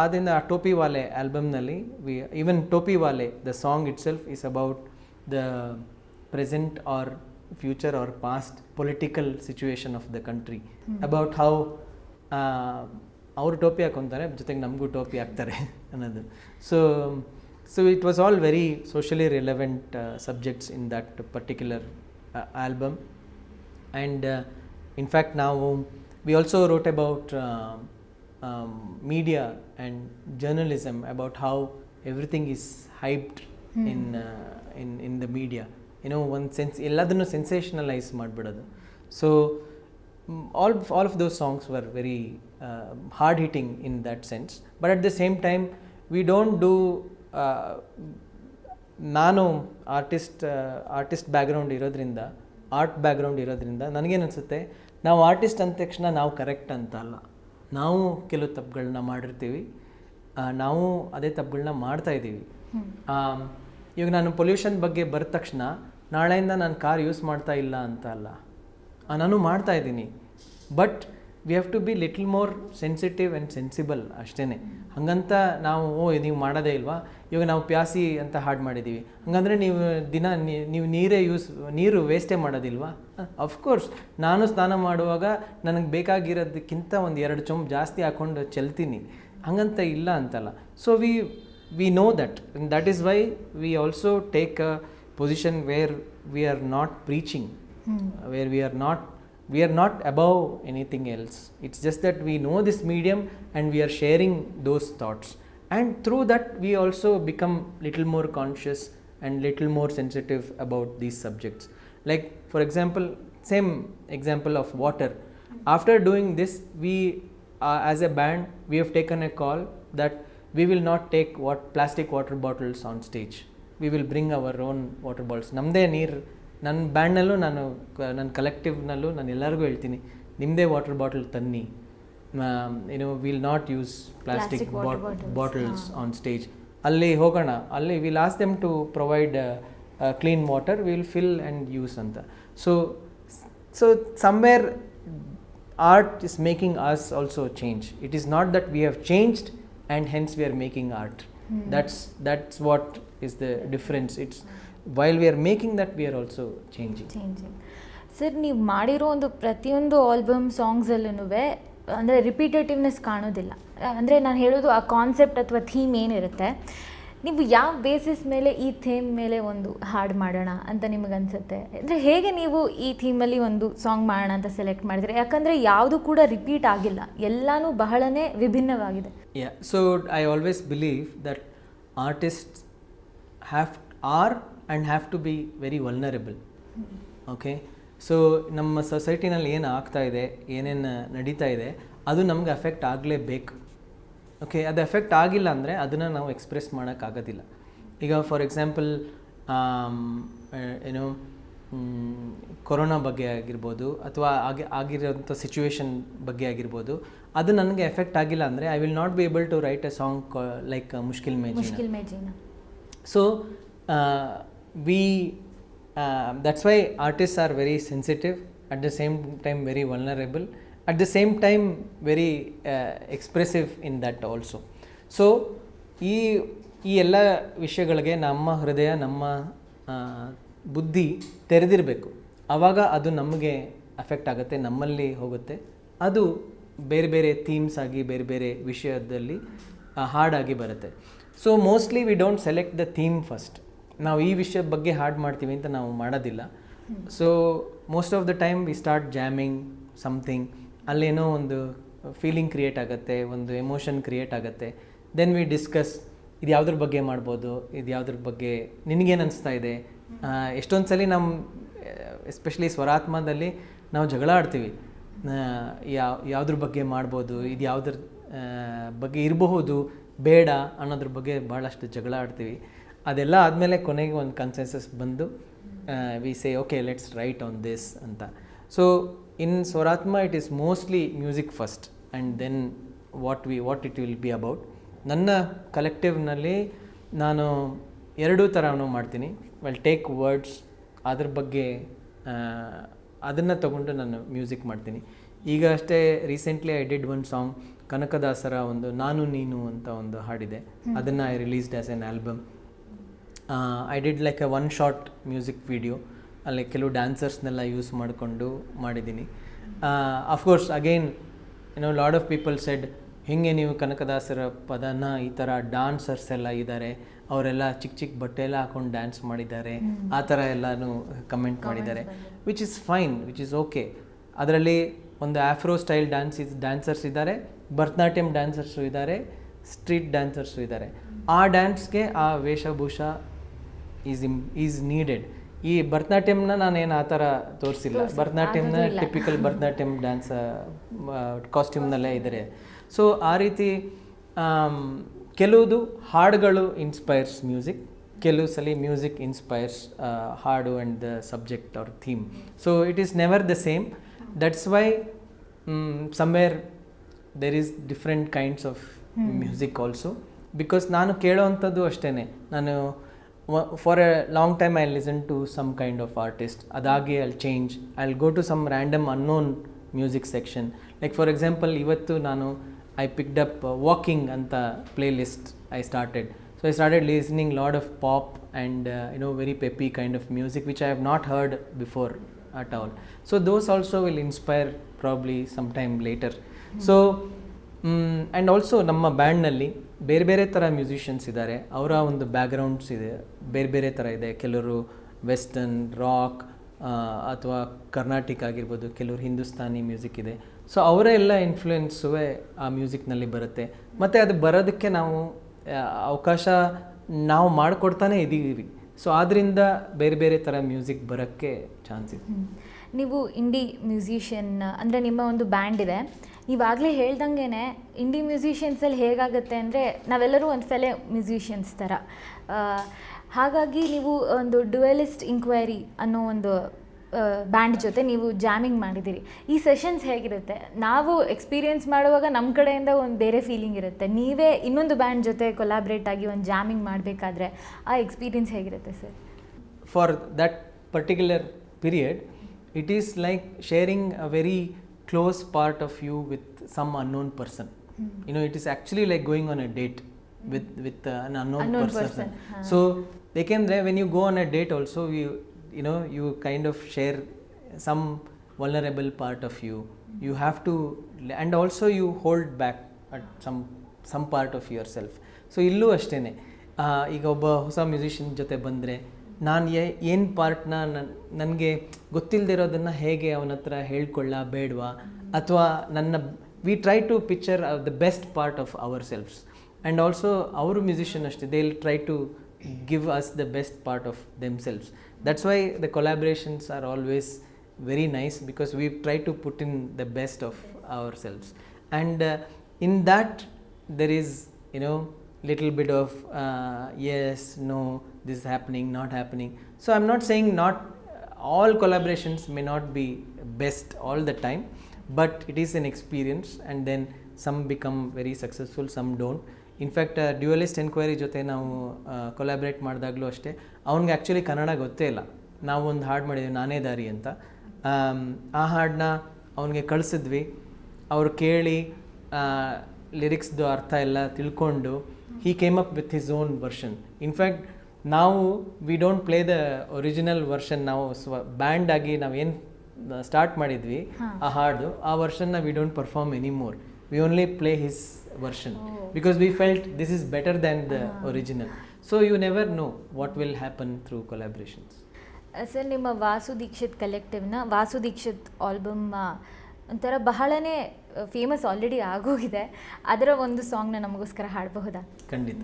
ಆದ್ದರಿಂದ ಟೋಪಿ ವಾಲೆ ಆಲ್ಬಮ್ನಲ್ಲಿ even Topi Wale, the song itself is about the present or future or past political situation of the country, about how ಅವರು ಟೋಪಿ ಹಾಕೊತಾರೆ, ಜೊತೆಗೆ ನಮಗೂ ಟೋಪಿ ಹಾಕ್ತಾರೆ ಅನ್ನೋದು. So it was all very socially relevant subjects in that particular album. And in fact we also wrote about media and journalism, about how everything is hyped in the media. One sense ಎಲ್ಲದನ್ನು sensationalise ಮಾಡಿಬಿಡೋದು. So all of those songs were very hard hitting in that sense, but at the same time we don't do ನಾನು artist background ಇರೋದ್ರಿಂದ, art background ಇರೋದ್ರಿಂದ ನನಗೇನು ಅನಿಸುತ್ತೆ, ನಾವು artist ಅಂದ ತಕ್ಷಣ ನಾವು ಕರೆಕ್ಟ್ ಅಂತ ಅಲ್ಲ. ನಾವು ಕೆಲವು ತಪ್ಪುಗಳನ್ನ ಮಾಡಿರ್ತೀವಿ, ನಾವು ಅದೇ ತಪ್ಪುಗಳನ್ನ ಮಾಡ್ತಾಯಿದ್ದೀವಿ. ಇವಾಗ ನಾನು ಪೊಲ್ಯೂಷನ್ ಬಗ್ಗೆ ಬರೆದ ತಕ್ಷಣ ನಾಳೆಯಿಂದ ನಾನು ಕಾರ್ ಯೂಸ್ ಮಾಡ್ತಾ ಇಲ್ಲ ಅಂತ ಅಲ್ಲ, ನಾನು ಮಾಡ್ತಾಯಿದ್ದೀನಿ. But we have to be little more sensitive and sensible ಅಷ್ಟೇ. ಹಾಗಂತ ನಾವು ನೀವು ಮಾಡೋದೇ ಇಲ್ವಾ, ಇವಾಗ ನಾವು ಪ್ಯಾಸಿ ಅಂತ ಹಾಡು ಮಾಡಿದ್ದೀವಿ, ಹಾಗಂದರೆ ನೀವು ದಿನ ನೀವು ನೀರು ವೇಸ್ಟೇ ಮಾಡೋದಿಲ್ವಾ? ಅಫ್ಕೋರ್ಸ್ ನಾನು ಸ್ನಾನ ಮಾಡುವಾಗ ನನಗೆ ಬೇಕಾಗಿರೋದಕ್ಕಿಂತ 1-2 ಚೊಂಬು ಜಾಸ್ತಿ ಹಾಕ್ಕೊಂಡು ಚೆಲ್ತೀನಿ, ಹಾಗಂತ ಇಲ್ಲ ಅಂತಲ್ಲ. So we know that, and that is why we also take a position where we are not preaching, where we are not above anything else. It's just that we know this medium and we are sharing those thoughts, and through that we also become little more conscious and little more sensitive about these subjects. Like for example, same example of water. After doing this, we as a band we have taken a call that we will not take plastic water bottles on stage. We will bring our own water bottles. ನಮ್ಮದೇ ನೀರು, ನನ್ನ ಬ್ಯಾಂಡ್ನಲ್ಲೂ ನನ್ನ ಕಲೆಕ್ಟಿವ್ನಲ್ಲೂ ನಾನು ಎಲ್ಲರಿಗೂ ಹೇಳ್ತೀನಿ, ನಿಮ್ಮದೇ water bottle ತನ್ನಿ. Will not use plastic bottles on stage. ಅಲ್ಲಿ ಹೋಗೋಣ, ಅಲ್ಲಿ will ask them to provide clean water, will fill and use ಅಂತ. So somewhere art is making us also change. It is not that we have changed and hence we are making art. That's what is the difference. It's while we are making that, we are also changing. Sir, ನೀವು ಮಾಡಿರೋ ಒಂದು ಪ್ರತಿಯೊಂದು album ಸಾಂಗ್ಸಲ್ಲೂ ಅಂದರೆ ರಿಪೀಟೇಟಿವ್ನೆಸ್ ಕಾಣೋದಿಲ್ಲ. ಅಂದರೆ ನಾನು ಹೇಳೋದು ಆ ಕಾನ್ಸೆಪ್ಟ್ ಅಥವಾ ಥೀಮ್ ಏನಿರುತ್ತೆ, ನೀವು ಯಾವ ಬೇಸಿಸ್ ಮೇಲೆ ಈ ಥೀಮ್ ಮೇಲೆ ಒಂದು ಹಾಡು ಮಾಡೋಣ ಅಂತ ನಿಮಗನ್ಸುತ್ತೆ? ಅಂದರೆ ಹೇಗೆ ನೀವು ಈ ಥೀಮಲ್ಲಿ ಒಂದು ಸಾಂಗ್ ಮಾಡೋಣ ಅಂತ ಸೆಲೆಕ್ಟ್ ಮಾಡಿದ್ರೆ? ಯಾಕಂದರೆ ಯಾವುದು ಕೂಡ ರಿಪೀಟ್ ಆಗಿಲ್ಲ, ಎಲ್ಲನೂ ಬಹಳನೇ ವಿಭಿನ್ನವಾಗಿದೆ. So I always believe that artists have to be very vulnerable. Okay, so ನಮ್ಮ ಸೊಸೈಟಿನಲ್ಲಿ ಏನು ಆಗ್ತಾ ಇದೆ, ಏನೇನು ನಡೀತಾ ಇದೆ, ಅದು ನಮ್ಗೆ ಅಫೆಕ್ಟ್ ಆಗಲೇಬೇಕು. ಓಕೆ, ಅದು ಎಫೆಕ್ಟ್ ಆಗಿಲ್ಲ ಅಂದರೆ ಅದನ್ನು ನಾವು ಎಕ್ಸ್ಪ್ರೆಸ್ ಮಾಡೋಕ್ಕಾಗೋದಿಲ್ಲ. ಈಗ ಫಾರ್ ಎಕ್ಸಾಂಪಲ್ ಏನು ಕೊರೋನಾ ಬಗ್ಗೆ ಆಗಿರ್ಬೋದು ಅಥವಾ ಆಗಿರೋಂಥ ಸಿಚುವೇಶನ್ ಬಗ್ಗೆ ಆಗಿರ್ಬೋದು, ಅದು ನನಗೆ ಎಫೆಕ್ಟ್ ಆಗಿಲ್ಲ ಅಂದರೆ I will not be able to write a song like ಮುಷ್ಕಿಲ್ ಮೇಜಿನ. So that's why artists are very sensitive, at the same time very vulnerable, at the same time very expressive in that also. So ಈ ಎಲ್ಲ ವಿಷಯಗಳಿಗೆ ನಮ್ಮ ಹೃದಯ, ನಮ್ಮ ಬುದ್ಧಿ ತೆರೆದಿರಬೇಕು. ಆವಾಗ ಅದು ನಮಗೆ ಅಫೆಕ್ಟ್ ಆಗುತ್ತೆ, ನಮ್ಮಲ್ಲಿ ಹೋಗುತ್ತೆ. ಅದು ಬೇರೆ ಬೇರೆ ಥೀಮ್ಸ್ ಆಗಿ ಬೇರೆ ಬೇರೆ ವಿಷಯದಲ್ಲಿ ಹಾಡಾಗಿ ಬರುತ್ತೆ. So mostly we don't select the theme first. ನಾವು ಈ ವಿಷಯದ ಬಗ್ಗೆ ಹಾಡು ಮಾಡ್ತೀವಿ ಅಂತ ನಾವು ಮಾಡೋದಿಲ್ಲ. So most of the time we start jamming something, ಅಲ್ಲೇನೋ ಒಂದು ಫೀಲಿಂಗ್ ಕ್ರಿಯೇಟ್ ಆಗುತ್ತೆ, ಒಂದು ಎಮೋಷನ್ ಕ್ರಿಯೇಟ್ ಆಗುತ್ತೆ. ದೆನ್ ವಿ ಡಿಸ್ಕಸ್ ಇದು ಯಾವುದ್ರ ಬಗ್ಗೆ ಮಾಡ್ಬೋದು, ಇದು ಯಾವುದ್ರ ಬಗ್ಗೆ ನಿನಗೇನು ಅನಿಸ್ತಾ ಇದೆ. ಎಷ್ಟೊಂದು ಸಲ ನಮ್ಮ ಎಸ್ಪೆಷಲಿ ಸ್ವರಾತ್ಮದಲ್ಲಿ ನಾವು ಜಗಳ ಆಡ್ತೀವಿ, ಯಾವುದ್ರ ಬಗ್ಗೆ ಮಾಡ್ಬೋದು, ಇದು ಯಾವುದ್ರ ಬಗ್ಗೆ ಇರಬಹುದು ಬೇಡ ಅನ್ನೋದ್ರ ಬಗ್ಗೆ ಭಾಳಷ್ಟು ಜಗಳ ಆಡ್ತೀವಿ. ಅದೆಲ್ಲ ಆದಮೇಲೆ ಕೊನೆಗೆ ಒಂದು ಕನ್ಸೆನ್ಸಸ್ ಬಂದು we say okay let's write on this ಅಂತ. So in Swaratma it is mostly music first and then what it will be about. ನನ್ನ ಕಲೆಕ್ಟಿವ್ನಲ್ಲಿ ನಾನು ಎರಡೂ ಥರನೂ ಮಾಡ್ತೀನಿ. ವೆಲ್ ಟೇಕ್ ವರ್ಡ್ಸ್, ಅದ್ರ ಬಗ್ಗೆ ಅದನ್ನು ತಗೊಂಡು ನಾನು ಮ್ಯೂಸಿಕ್ ಮಾಡ್ತೀನಿ. ಈಗ ಅಷ್ಟೇ recently I did one song, ಕನಕದಾಸರ ಒಂದು ನಾನು ನೀನು ಅಂತ ಒಂದು ಹಾಡಿದೆ, ಅದನ್ನು I released as an album. I did like A 1 short music video, ಅಲ್ಲಿ ಕೆಲವು ಡ್ಯಾನ್ಸರ್ಸ್ನೆಲ್ಲ ಯೂಸ್ ಮಾಡಿಕೊಂಡು ಮಾಡಿದ್ದೀನಿ. Of course again lot of people shed, ಹೀಗೆ ನೀವು ಕನಕದಾಸರ ಪದನ ಈ ಥರ ಡಾನ್ಸರ್ಸ್ ಎಲ್ಲ ಇದ್ದಾರೆ, ಅವರೆಲ್ಲ ಚಿಕ್ಕ ಚಿಕ್ಕ ಬಟ್ಟೆ ಎಲ್ಲ ಹಾಕೊಂಡು ಡ್ಯಾನ್ಸ್ ಮಾಡಿದ್ದಾರೆ, ಆ ಥರ ಎಲ್ಲನೂ ಕಮೆಂಟ್ ಮಾಡಿದ್ದಾರೆ. Which is fine, which is okay. ಅದರಲ್ಲಿ ಒಂದು ಆಫ್ರೋ ಸ್ಟೈಲ್ ಡ್ಯಾನ್ಸರ್ಸ್ ಇದ್ದಾರೆ, ಭರತನಾಟ್ಯಂ ಡ್ಯಾನ್ಸರ್ಸು ಇದ್ದಾರೆ, ಸ್ಟ್ರೀಟ್ ಡ್ಯಾನ್ಸರ್ಸು ಇದ್ದಾರೆ. ಆ ಡ್ಯಾನ್ಸ್ಗೆ ಆ ವೇಷಭೂಷ ಈಸ್ ನೀಡೆಡ್. ಈ ಭರತನಾಟ್ಯಂನ ನಾನೇನು ಆ ಥರ ತೋರಿಸಿಲ್ಲ, ಭರತನಾಟ್ಯಂನ ಟಿಪಿಕಲ್ ಭರತನಾಟ್ಯಂ ಡ್ಯಾನ್ಸ್ ಕಾಸ್ಟ್ಯೂಮ್ನಲ್ಲೇ ಇದ್ದಾರೆ. ಸೊ ಆ ರೀತಿ ಕೆಲವುದು ಹಾಡುಗಳು ಇನ್ಸ್ಪೈರ್ಸ್ ಮ್ಯೂಸಿಕ್, ಕೆಲವು ಸಲ ಮ್ಯೂಸಿಕ್ ಇನ್ಸ್ಪೈರ್ಸ್ ಹಾಡು and the subject or theme. So it is never the same. That's why somewhere there is different kinds of music also. Because ನಾನು ಕೇಳೋವಂಥದ್ದು ಅಷ್ಟೇ, ನಾನು for a long time I listen to some kind of artist, ಅದಾಗಿ I change, I will go to some random unknown music section. Like for example ಇವತ್ತು ನಾನು I picked up walking anta playlist I started. So I started listening lot of pop and very peppy kind of music which I have not heard before at all. So those also will inspire probably sometime later. So and also ನಮ್ಮ ಬ್ಯಾಂಡ್ನಲ್ಲಿ ಬೇರೆ ಬೇರೆ ಥರ musicians ಇದ್ದಾರೆ, ಅವರ ಒಂದು backgrounds ಇದೆ, ಬೇರೆ ಬೇರೆ ಥರ ಇದೆ. ಕೆಲವರು ವೆಸ್ಟರ್ನ್ ರಾಕ್ ಅಥವಾ ಕರ್ನಾಟಿಕ್ ಆಗಿರ್ಬೋದು, ಕೆಲವರು ಹಿಂದೂಸ್ತಾನಿ ಮ್ಯೂಸಿಕ್ ಇದೆ. ಸೊ ಅವರ ಎಲ್ಲ ಇನ್ಫ್ಲೂಯೆನ್ಸುವೇ ಆ ಮ್ಯೂಸಿಕ್ನಲ್ಲಿ ಬರುತ್ತೆ. ಮತ್ತು ಅದು ಬರೋದಕ್ಕೆ ನಾವು ಅವಕಾಶ ನಾವು ಮಾಡಿಕೊಡ್ತಾನೆ ಇದ್ದೀವಿ. ಸೊ ಆದ್ದರಿಂದ ಬೇರೆ ಬೇರೆ ಥರ ಮ್ಯೂಸಿಕ್ ಬರೋಕ್ಕೆ ಚಾನ್ಸ್ ಇದೆ. ನೀವು ಇಂಡಿ ಮ್ಯೂಸಿಷಿಯನ್ ಅಂದರೆ ನಿಮ್ಮ ಒಂದು ಬ್ಯಾಂಡ್ ಇದೆ, ನೀವಾಗಲೇ ಹೇಳ್ದಂಗೆ ಇಂಡಿ ಮ್ಯೂಸಿಷಿಯನ್ಸಲ್ಲಿ ಹೇಗಾಗುತ್ತೆ ಅಂದರೆ ನಾವೆಲ್ಲರೂ ಒಂದು ಫೆಲೆ ಮ್ಯೂಸಿಷಿಯನ್ಸ್ ಥರ. ಹಾಗಾಗಿ ನೀವು ಒಂದು ಡ್ಯುಯಲಿಸ್ಟ್ ಇಂಕ್ವೈರಿ ಅನ್ನೋ ಒಂದು ಬ್ಯಾಂಡ್ ಜೊತೆ ನೀವು ಜಾಮಿಂಗ್ ಮಾಡಿದ್ದೀರಿ. ಈ ಸೆಷನ್ಸ್ ಹೇಗಿರುತ್ತೆ? ನಾವು ಎಕ್ಸ್ಪೀರಿಯೆನ್ಸ್ ಮಾಡುವಾಗ ನಮ್ಮ ಕಡೆಯಿಂದ ಒಂದು ಬೇರೆ ಫೀಲಿಂಗ್ ಇರುತ್ತೆ, ನೀವೇ ಇನ್ನೊಂದು ಬ್ಯಾಂಡ್ ಜೊತೆ ಕೊಲಾಬ್ರೇಟ್ ಆಗಿ ಒಂದು ಜಾಮಿಂಗ್ ಮಾಡಬೇಕಾದ್ರೆ ಆ ಎಕ್ಸ್ಪೀರಿಯೆನ್ಸ್ ಹೇಗಿರುತ್ತೆ sir? For that particular period it is like sharing a very close part of you with some unknown person. It is actually like going on a date with an unknown person. So when you go on a date also you kind of share some vulnerable part of you. You have to, and also you hold back at some part of yourself. So illu ashtene ಈಗ ಒಬ್ಬ ಹೊಸ musician ಜೊತೆ ಬಂದರೆ ನಾನು ಏನು ಪಾರ್ಟ್ನ ನನಗೆ ಗೊತ್ತಿಲ್ಲದೆ ಇರೋದನ್ನು ಹೇಗೆ ಅವನ ಹತ್ರ ಹೇಳ್ಕೊಳ್ಳ ಬೇಡವಾ, ಅಥವಾ we try to picture the best part of our selfs. And also ಅವರು ಮ್ಯೂಸಿಷಿಯನ್ ಅಷ್ಟೇ, they will try to give us the best part of themselves. That's why the collaborations are always very nice, because we try to put in the best of ourselves. And in that there is, little bit of yes, no, this is happening, not happening. So I'm not saying not all collaborations may not be best all the time, but it is an experience, and then some become very successful, some don't. In fact Dualist Inquiry ಜೊತೆ ನಾವು collaborate ಮಾಡಿದಾಗಲೂ ಅಷ್ಟೇ, ಅವ್ನಿಗೆ actually Kannada ಗೊತ್ತೇ ಇಲ್ಲ. ನಾವು ಒಂದು ಹಾಡು ಮಾಡಿದ್ವಿ, ನಾನೇ ದಾರಿ ಅಂತ. ಆ ಹಾಡನ್ನ ಅವನಿಗೆ ಕಳಿಸಿದ್ವಿ. ಅವ್ರು ಕೇಳಿ ಲಿರಿಕ್ಸ್ದು ಅರ್ಥ ಎಲ್ಲ ತಿಳ್ಕೊಂಡು he came up with his own version. In fact, ನಾವು we don't play the original version. ನಾವು ಬ್ಯಾಂಡ್ ಆಗಿ ನಾವೇನು ಸ್ಟಾರ್ಟ್ ಮಾಡಿದ್ವಿ ಆ ಹಾಡು, ಆ ವರ್ಷನ್ನ we don't perform anymore. We only play his version because we felt this is better than the original. So you never know what will happen through collaborations. Sir, ನಿಮ್ಮ Vasu Dixit ಕಲೆಕ್ಟಿವ್ನ Vasu Dixit album ಒಂಥರ ಬಹಳನೇ ಫೇಮಸ್ ಆಲ್ರೆಡಿ ಆಗೋಗಿದೆ. ಅದರ ಒಂದು ಸಾಂಗ್ನ ನಮಗೋಸ್ಕರ ಹಾಡಬಹುದಾ? ಖಂಡಿತ.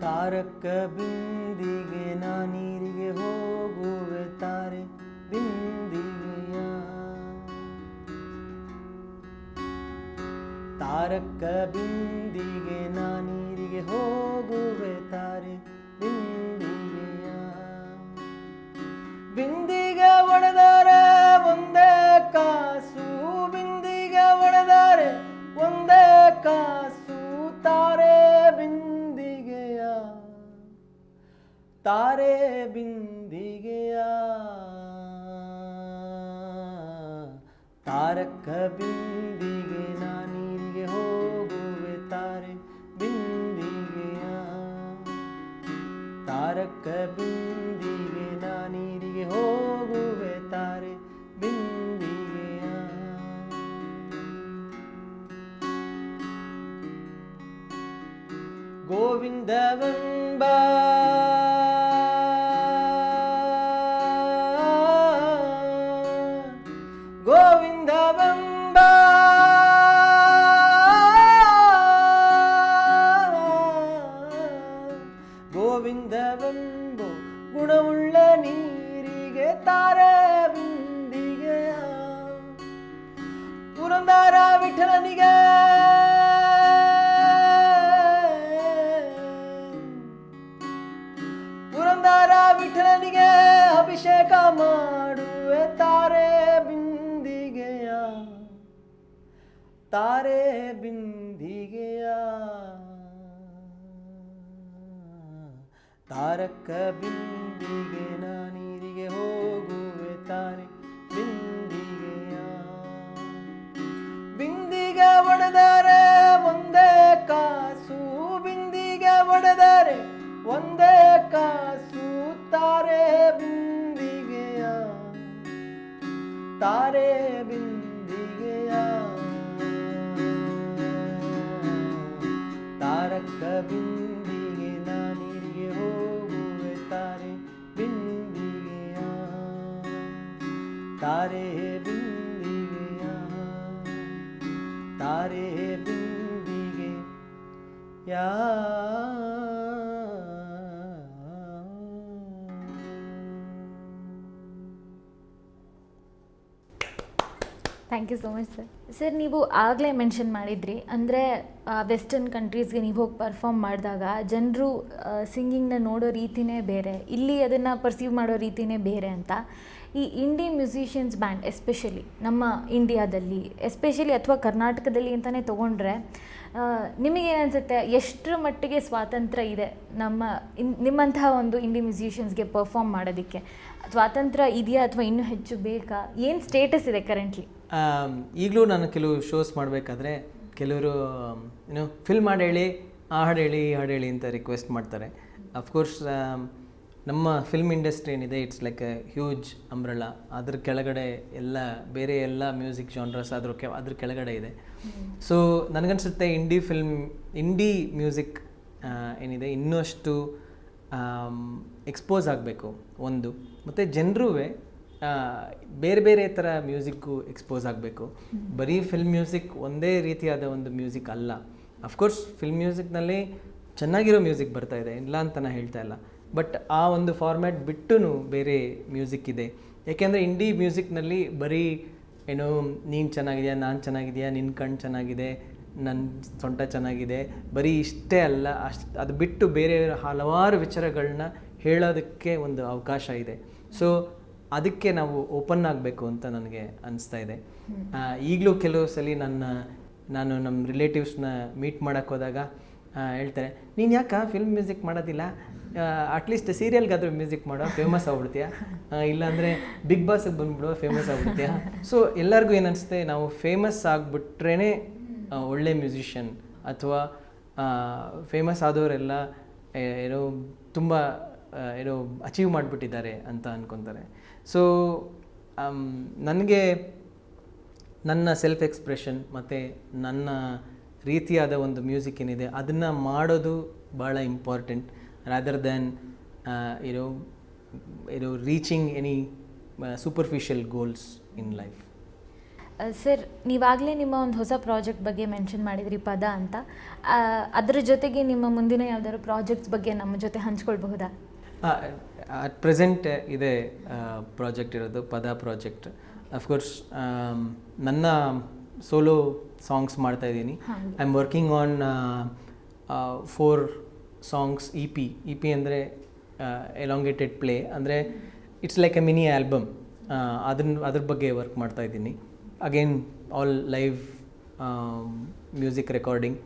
ತಾರಕ ಬಿಂದಿಗೆ ನಾನೀರಿಗೆ ಹೋಗುವೆ ತಾರೆ ಬಿಂದಿಗೆಯ, ತಾರಕ ಬಿಂದಿಗೆ ನಾನೀರಿಗೆ ಹೋಗುವೆ ತಾರೆ ಬಿಂದಿಗೆಯ, ಬಿಂದಿಗೆ ಒಡೆದರೆ ಒಂದೇ ಕಾಸು, ಬಿಂದಿಗೆ ಒಡೆದರೆ ಒಂದೇ ಕಾಸು, ತಾರೆ ಬಿಂದಿಗೆಯ, ತಾರೆ ಬಿಂದಿಗೆಯ, ತಾರಕ ಬಿಂದಿಗೆ ನಾನೀರಿಗೆ ಹೋಗುವೆ ತಾರೆ ಬಿಂದಿಗೆಯ, ತಾರಕ ಬಿಂದಿಗೆ ನಾನೀರಿಗೆ ಹೋಗುವೆ ತಾರೆ ಬಿಂದಿಗೆಯ. ಗೋವಿಂದವೆಂಬ ಗೋವಿಂದವೆಂಬ ಗೋವಿಂದವೆಂಬು ಗುಣವುಳ್ಳ ನೀರಿಗೆ ತಾರೆ ಬಿಂದಿಗೆಯ, ಪುರಂದರ ವಿಠಲನಿಗೆ ಪುರಂದರ ವಿಠಲನಿಗೆ ಅಭಿಷೇಕ ಮಾಡುವೆ ತಾರೆ ಬಿಂದಿಗೆಯ, ತಾರೆ ಬಿಂದಿಗೆಯ, ತಾರಕ ಬಿಂದಿಗೆ ನಾನೀರಿಗೆ ಹೋಗುವೆ ತಾರೆ ಬಿಂದಿಗೆಯ, ಬಿಂದಿಗೆ ಒಡೆದರೆ ಒಂದೇ ಕಾಸು, ಬಿಂದಿಗೆ ಒಡೆದರೆ ಒಂದೇ ಕಾಸು, ತಾರೆ ಬಿಂದಿಗೆಯ, ತಾರೆ ಬಿಂದಿಗೆಯ, ತಾರಕ ಬಿಂದಿಗೆ ನಾನೀರಿಗೆ ಹೋಗುವೆ ತಾರೆ ಬಿಂದಿಗೆಯ, ತಾರೆ ಬಿಂದಿಗೆಯ, ತಾರೆ ಬಿಂದಿಗೆ ಯಾ. Thank you so much sir. Sir, ನೀವು ಆಗಲೇ ಮೆನ್ಷನ್ ಮಾಡಿದ್ರಿ, ಅಂದರೆ ವೆಸ್ಟರ್ನ್ ಕಂಟ್ರೀಸ್ಗೆ ನೀವು ಹೋಗಿ ಪರ್ಫಾರ್ಮ್ ಮಾಡಿದಾಗ ಜನರು ಸಿಂಗಿಂಗ್ನ ನೋಡೋ ರೀತಿಯೇ ಬೇರೆ, ಇಲ್ಲಿ ಅದನ್ನು ಪರ್ಸೀವ್ ಮಾಡೋ ರೀತಿಯೇ ಬೇರೆ ಅಂತ. ಈ ಇಂಡಿ ಮ್ಯೂಸಿಷಿಯನ್ಸ್ ಬ್ಯಾಂಡ್ ಎಸ್ಪೆಷಲಿ ನಮ್ಮ ಇಂಡಿಯಾದಲ್ಲಿ ಎಸ್ಪೆಷಲಿ ಅಥವಾ ಕರ್ನಾಟಕದಲ್ಲಿ ಅಂತಲೇ ತೊಗೊಂಡ್ರೆ ನಿಮಗೇನನ್ಸುತ್ತೆ, ಎಷ್ಟರ ಮಟ್ಟಿಗೆ ಸ್ವಾತಂತ್ರ್ಯ ಇದೆ ನಿಮ್ಮಂತಹ ಒಂದು ಇಂಡಿ ಮ್ಯೂಸಿಷಿಯನ್ಸ್ಗೆ ಪರ್ಫಾರ್ಮ್ ಮಾಡೋದಕ್ಕೆ? ಸ್ವಾತಂತ್ರ್ಯ ಇದೆಯಾ ಅಥವಾ ಇನ್ನೂ ಹೆಚ್ಚು ಬೇಕಾ? ಏನು ಸ್ಟೇಟಸ್ ಇದೆ ಕರೆಂಟ್ಲಿ? ಈಗಲೂ ನಾನು ಕೆಲವು ಶೋಸ್ ಮಾಡಬೇಕಾದ್ರೆ ಕೆಲವರು ಫಿಲ್ ಮಾಡಿ ಹೇಳಿ, ಆ ಹಾಡು ಹೇಳಿ, ಈ ಹಾಡು ಹೇಳಿ ಅಂತ ರಿಕ್ವೆಸ್ಟ್ ಮಾಡ್ತಾರೆ. ಅಫ್ಕೋರ್ಸ್ ನಮ್ಮ ಫಿಲ್ಮ್ ಇಂಡಸ್ಟ್ರಿ ಏನಿದೆ, it's like A huge umbrella. ಅದ್ರ ಕೆಳಗಡೆ ಎಲ್ಲ ಬೇರೆ ಎಲ್ಲ ಮ್ಯೂಸಿಕ್ ಜಾನ್ರಸ್ ಅದ್ರ ಕೆಳಗಡೆ ಇದೆ. ಸೊ ನನಗನ್ಸುತ್ತೆ ಇಂಡಿ ಮ್ಯೂಸಿಕ್ ಏನಿದೆ ಇನ್ನಷ್ಟು ಎಕ್ಸ್ಪೋಸ್ ಆಗಬೇಕು ಒಂದು, ಮತ್ತು ಜನರೂ ಬೇರೆ ಬೇರೆ ಥರ ಮ್ಯೂಸಿಕ್ಕು ಎಕ್ಸ್ಪೋಸ್ ಆಗಬೇಕು. ಬರೀ ಫಿಲ್ಮ್ ಮ್ಯೂಸಿಕ್ ಒಂದೇ ರೀತಿಯಾದ ಒಂದು ಮ್ಯೂಸಿಕ್ ಅಲ್ಲ. ಅಫ್ಕೋರ್ಸ್ ಫಿಲ್ಮ್ ಮ್ಯೂಸಿಕ್ನಲ್ಲಿ ಚೆನ್ನಾಗಿರೋ ಮ್ಯೂಸಿಕ್ ಬರ್ತಾ ಇದೆ, ಇಲ್ಲ ಅಂತ ನಾನು ಹೇಳ್ತಾ ಇಲ್ಲ. ಬಟ್ ಆ ಒಂದು ಫಾರ್ಮ್ಯಾಟ್ ಬಿಟ್ಟು ಬೇರೆ ಮ್ಯೂಸಿಕ್ ಇದೆ. ಯಾಕೆಂದರೆ ಇಂಡಿ ಮ್ಯೂಸಿಕ್ನಲ್ಲಿ ಬರೀ ಏನೋ ನೀನು ಚೆನ್ನಾಗಿದೆಯಾ, ನಾನು ಚೆನ್ನಾಗಿದೆಯಾ, ನಿನ್ನ ಕಣ್ಣು ಚೆನ್ನಾಗಿದೆ, ನನ್ನ ಸೊಂಟ ಚೆನ್ನಾಗಿದೆ, ಬರೀ ಇಷ್ಟೇ ಅಲ್ಲ, ಅದು ಬಿಟ್ಟು ಬೇರೆ ಹಲವಾರು ವಿಚಾರಗಳನ್ನ ಹೇಳೋದಕ್ಕೆ ಒಂದು ಅವಕಾಶ ಇದೆ. ಸೊ ಅದಕ್ಕೆ ನಾವು ಓಪನ್ ಆಗಬೇಕು ಅಂತ ನನಗೆ ಅನಿಸ್ತಾ ಇದೆ. ಈಗಲೂ ಕೆಲವು ಸಲ ನಾನು ನಮ್ಮ ರಿಲೇಟಿವ್ಸ್ನ ಮೀಟ್ ಮಾಡೋಕ್ಕೆ ಹೋದಾಗ ಹೇಳ್ತಾರೆ, ನೀನು ಯಾಕೆ ಫಿಲ್ಮ್ ಮ್ಯೂಸಿಕ್ ಮಾಡೋದಿಲ್ಲ, ಅಟ್ಲೀಸ್ಟ್ ಸೀರಿಯಲ್ಗಾದರೂ ಮ್ಯೂಸಿಕ್ ಮಾಡೋ, ಫೇಮಸ್ ಆಗ್ಬಿಡ್ತೀಯಾ, ಇಲ್ಲಾಂದರೆ ಬಿಗ್ ಬಾಸ್ಗೆ ಬಂದುಬಿಡೋ, ಫೇಮಸ್ ಆಗ್ಬಿಡ್ತೀಯಾ. ಸೊ ಎಲ್ಲರಿಗೂ ಏನನ್ಸುತ್ತೆ, ನಾವು ಫೇಮಸ್ ಆಗಿಬಿಟ್ರೇ ಒಳ್ಳೆ ಮ್ಯೂಸಿಷಿಯನ್, ಅಥವಾ ಫೇಮಸ್ ಆದವರೆಲ್ಲ ಏನೋ ತುಂಬ ಏನೋ ಅಚೀವ್ ಮಾಡಿಬಿಟ್ಟಿದ್ದಾರೆ ಅಂತ ಅಂದ್ಕೊತಾರೆ. ಸೊ ನನಗೆ ನನ್ನ ಸೆಲ್ಫ್ ಎಕ್ಸ್ಪ್ರೆಷನ್ ಮತ್ತು ನನ್ನ ರೀತಿಯಾದ ಒಂದು ಮ್ಯೂಸಿಕ್ ಏನಿದೆ ಅದನ್ನು ಮಾಡೋದು ಭಾಳ important, rather than reaching any superficial goals in life. Sir, ನೀವಾಗಲೇ ನಿಮ್ಮ ಒಂದು ಹೊಸ ಪ್ರಾಜೆಕ್ಟ್ ಬಗ್ಗೆ ಮೆನ್ಷನ್ ಮಾಡಿದ್ರಿ, ಪದ ಅಂತ. ಅದರ ಜೊತೆಗೆ ನಿಮ್ಮ ಮುಂದಿನ ಯಾವ್ದಾದ್ರು ಪ್ರಾಜೆಕ್ಟ್ಸ್ ಬಗ್ಗೆ ನಮ್ಮ ಜೊತೆ ಹಂಚ್ಕೊಳ್ಬಹುದಾ? ಅಟ್ ಪ್ರೆಸೆಂಟ್ ಇದೆ ಪ್ರಾಜೆಕ್ಟ್ ಇರೋದು, ಪದ ಪ್ರಾಜೆಕ್ಟ್. ಅಫ್ಕೋರ್ಸ್ ನನ್ನ ಸೋಲೋ ಸಾಂಗ್ಸ್ ಮಾಡ್ತಾಯಿದ್ದೀನಿ. I am working on 4 songs E P ಅಂದರೆ ಎಲಾಂಗೇಟೆಡ್ ಪ್ಲೇ, ಅಂದರೆ it's like A mini album. ಅದ್ರ ಬಗ್ಗೆ ವರ್ಕ್ ಮಾಡ್ತಾಯಿದ್ದೀನಿ. Again all live music recording.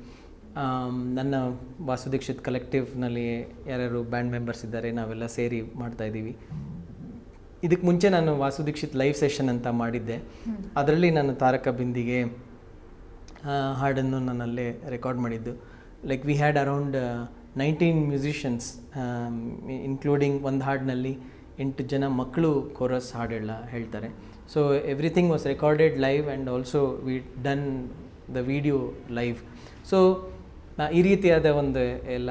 ನನ್ನ ವಾಸು ದೀಕ್ಷಿತ್ ಕಲೆಕ್ಟಿವ್ನಲ್ಲಿ ಯಾರ್ಯಾರು ಬ್ಯಾಂಡ್ ಮೆಂಬರ್ಸ್ ಇದ್ದಾರೆ, ನಾವೆಲ್ಲ ಸೇರಿ ಮಾಡ್ತಾಯಿದ್ದೀವಿ. ಇದಕ್ಕೆ ಮುಂಚೆ ನಾನು ವಾಸು ದೀಕ್ಷಿತ್ ಲೈವ್ ಸೆಷನ್ ಅಂತ ಮಾಡಿದ್ದೆ. ಅದರಲ್ಲಿ ನಾನು ತಾರಕ ಬಿಂದಿಗೆ ಹಾಡನ್ನು ನಾನಲ್ಲೇ ರೆಕಾರ್ಡ್ ಮಾಡಿದ್ದು. Like we had around 19 musicians, including ಒಂದು ಹಾಡಿನಲ್ಲಿ 8 ಜನ ಮಕ್ಕಳು ಕೋರಸ್ ಹಾಡೆಲ್ಲ ಹೇಳ್ತಾರೆ. So everything was recorded live and also we done the video live. So ಈ ರೀತಿಯಾದ ಒಂದು ಎಲ್ಲ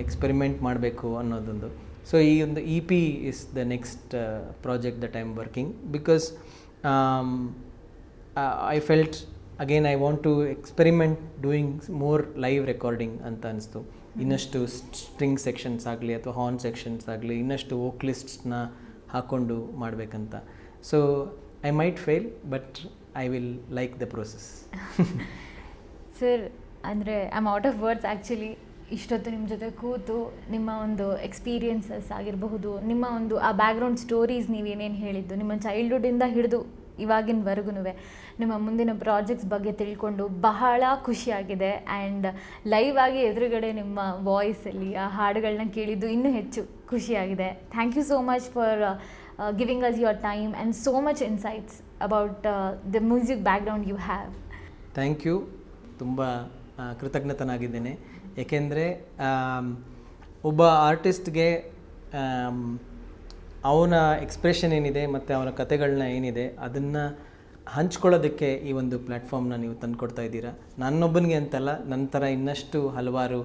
ಎಕ್ಸ್ಪೆರಿಮೆಂಟ್ ಮಾಡಬೇಕು ಅನ್ನೋದೊಂದು. ಸೊ ಈ ಒಂದು E P is the next project that I am working, because I felt again I want to experiment doing more live recording ಅಂತ ಅನಿಸ್ತು. ಇನ್ನಷ್ಟು ಸ್ಟ್ರಿಂಗ್ ಸೆಕ್ಷನ್ಸ್ ಆಗಲಿ ಅಥವಾ ಹಾರ್ನ್ ಸೆಕ್ಷನ್ಸ್ ಆಗಲಿ ಇನ್ನಷ್ಟು ವೋಕಲಿಸ್ಟ್ಸ್ನ ಹಾಕ್ಕೊಂಡು ಮಾಡಬೇಕಂತ. So I might fail, but I will like the process. Sir, ಅಂದರೆ I am out of words actually. ಇಷ್ಟೊತ್ತು ನಿಮ್ಮ ಜೊತೆ ಕೂತು ನಿಮ್ಮ ಒಂದು ಎಕ್ಸ್ಪೀರಿಯನ್ಸಸ್ ಆಗಿರಬಹುದು, ನಿಮ್ಮ ಒಂದು ಆ ಬ್ಯಾಕ್ಗ್ರೌಂಡ್ ಸ್ಟೋರೀಸ್ ನೀವೇನೇನು ಹೇಳಿದ್ದು, ನಿಮ್ಮ ಚೈಲ್ಡ್ಹುಡ್ಡಿಂದ ಹಿಡಿದು ಇವಾಗಿನವರೆಗೂ ನಿಮ್ಮ ಮುಂದಿನ ಪ್ರಾಜೆಕ್ಟ್ಸ್ ಬಗ್ಗೆ ತಿಳ್ಕೊಂಡು ಬಹಳ ಖುಷಿಯಾಗಿದೆ. ಆ್ಯಂಡ್ ಲೈವ್ ಆಗಿ ಎದುರುಗಡೆ ನಿಮ್ಮ ವಾಯ್ಸಲ್ಲಿ ಆ ಹಾಡುಗಳನ್ನ ಕೇಳಿದ್ದು ಇನ್ನೂ ಹೆಚ್ಚು ಖುಷಿಯಾಗಿದೆ. Thank you so much for giving us your time and so much insights about the music background you have. Thank you. ತುಂಬ ಕೃತಜ್ಞತನಾಗಿದ್ದೇನೆ. ಏಕೆಂದರೆ ಒಬ್ಬ ಆರ್ಟಿಸ್ಟ್ಗೆ ಅವನ ಎಕ್ಸ್ಪ್ರೆಷನ್ ಏನಿದೆ ಮತ್ತು ಅವನ ಕತೆಗಳನ್ನ ಏನಿದೆ ಅದನ್ನು ಹಂಚ್ಕೊಳ್ಳೋದಕ್ಕೆ ಈ ಒಂದು ಪ್ಲ್ಯಾಟ್ಫಾರ್ಮ್ನ ನೀವು ತಂದುಕೊಡ್ತಾ ಇದ್ದೀರಾ. ನನ್ನೊಬ್ಬನಿಗೆ ಅಂತಲ್ಲ, ನಂತರ ಇನ್ನಷ್ಟು ಹಲವಾರು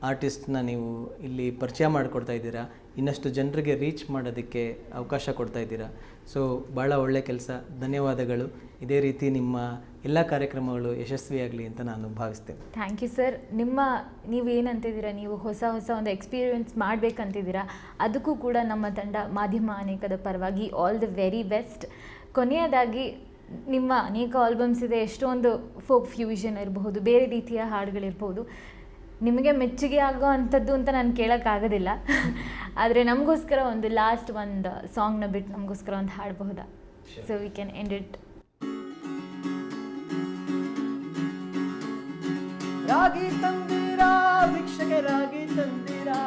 ಆರ್ಟಿಸ್ಟ್ನ ನೀವು ಇಲ್ಲಿ ಪರಿಚಯ ಮಾಡಿಕೊಡ್ತಾ ಇದ್ದೀರಾ, ಇನ್ನಷ್ಟು ಜನರಿಗೆ ರೀಚ್ ಮಾಡೋದಕ್ಕೆ ಅವಕಾಶ ಕೊಡ್ತಾ ಇದ್ದೀರಾ. ಸೊ ಭಾಳ ಒಳ್ಳೆಯ ಕೆಲಸ. ಧನ್ಯವಾದಗಳು. ಇದೇ ರೀತಿ ನಿಮ್ಮ ಎಲ್ಲ ಕಾರ್ಯಕ್ರಮಗಳು ಯಶಸ್ವಿಯಾಗಲಿ ಅಂತ ನಾನು ಭಾವಿಸ್ತೇನೆ. Thank you sir. ನೀವು ಏನಂತಿದ್ದೀರಾ, ನೀವು ಹೊಸ ಒಂದು ಎಕ್ಸ್ಪೀರಿಯೆನ್ಸ್ ಮಾಡಬೇಕಂತಿದ್ದೀರಾ, ಅದಕ್ಕೂ ಕೂಡ ನಮ್ಮ ತಂಡ ಮಾಧ್ಯಮ ಅನೇಕದ ಪರವಾಗಿ ಆಲ್ ದ ವೆರಿ ಬೆಸ್ಟ್. ಕೊನೆಯದಾಗಿ ನಿಮ್ಮ ಅನೇಕ ಆಲ್ಬಮ್ಸ್ ಇದೆ, ಎಷ್ಟೊಂದು ಫೋಕ್ ಫ್ಯೂಷನ್ ಇರಬಹುದು, ಬೇರೆ ರೀತಿಯ ಹಾಡುಗಳಿರ್ಬೋದು, ನಿಮಗೆ ಮೆಚ್ಚುಗೆ ಆಗೋ ಅಂಥದ್ದು ಅಂತ ನಾನು ಕೇಳೋಕ್ಕಾಗೋದಿಲ್ಲ. ಆದರೆ ನಮಗೋಸ್ಕರ ಒಂದು ಲಾಸ್ಟ್ ಒಂದು ಸಾಂಗ್ನ ಬಿಟ್ಟು ನಮಗೋಸ್ಕರ ಒಂದು ಹಾಡಬಹುದಾ? So we can end it. ರಾಗಿ ತಂದಿರಾ ಭಿಕ್ಷೆಗೆ ರಾಗಿ ತಂದಿರಾ,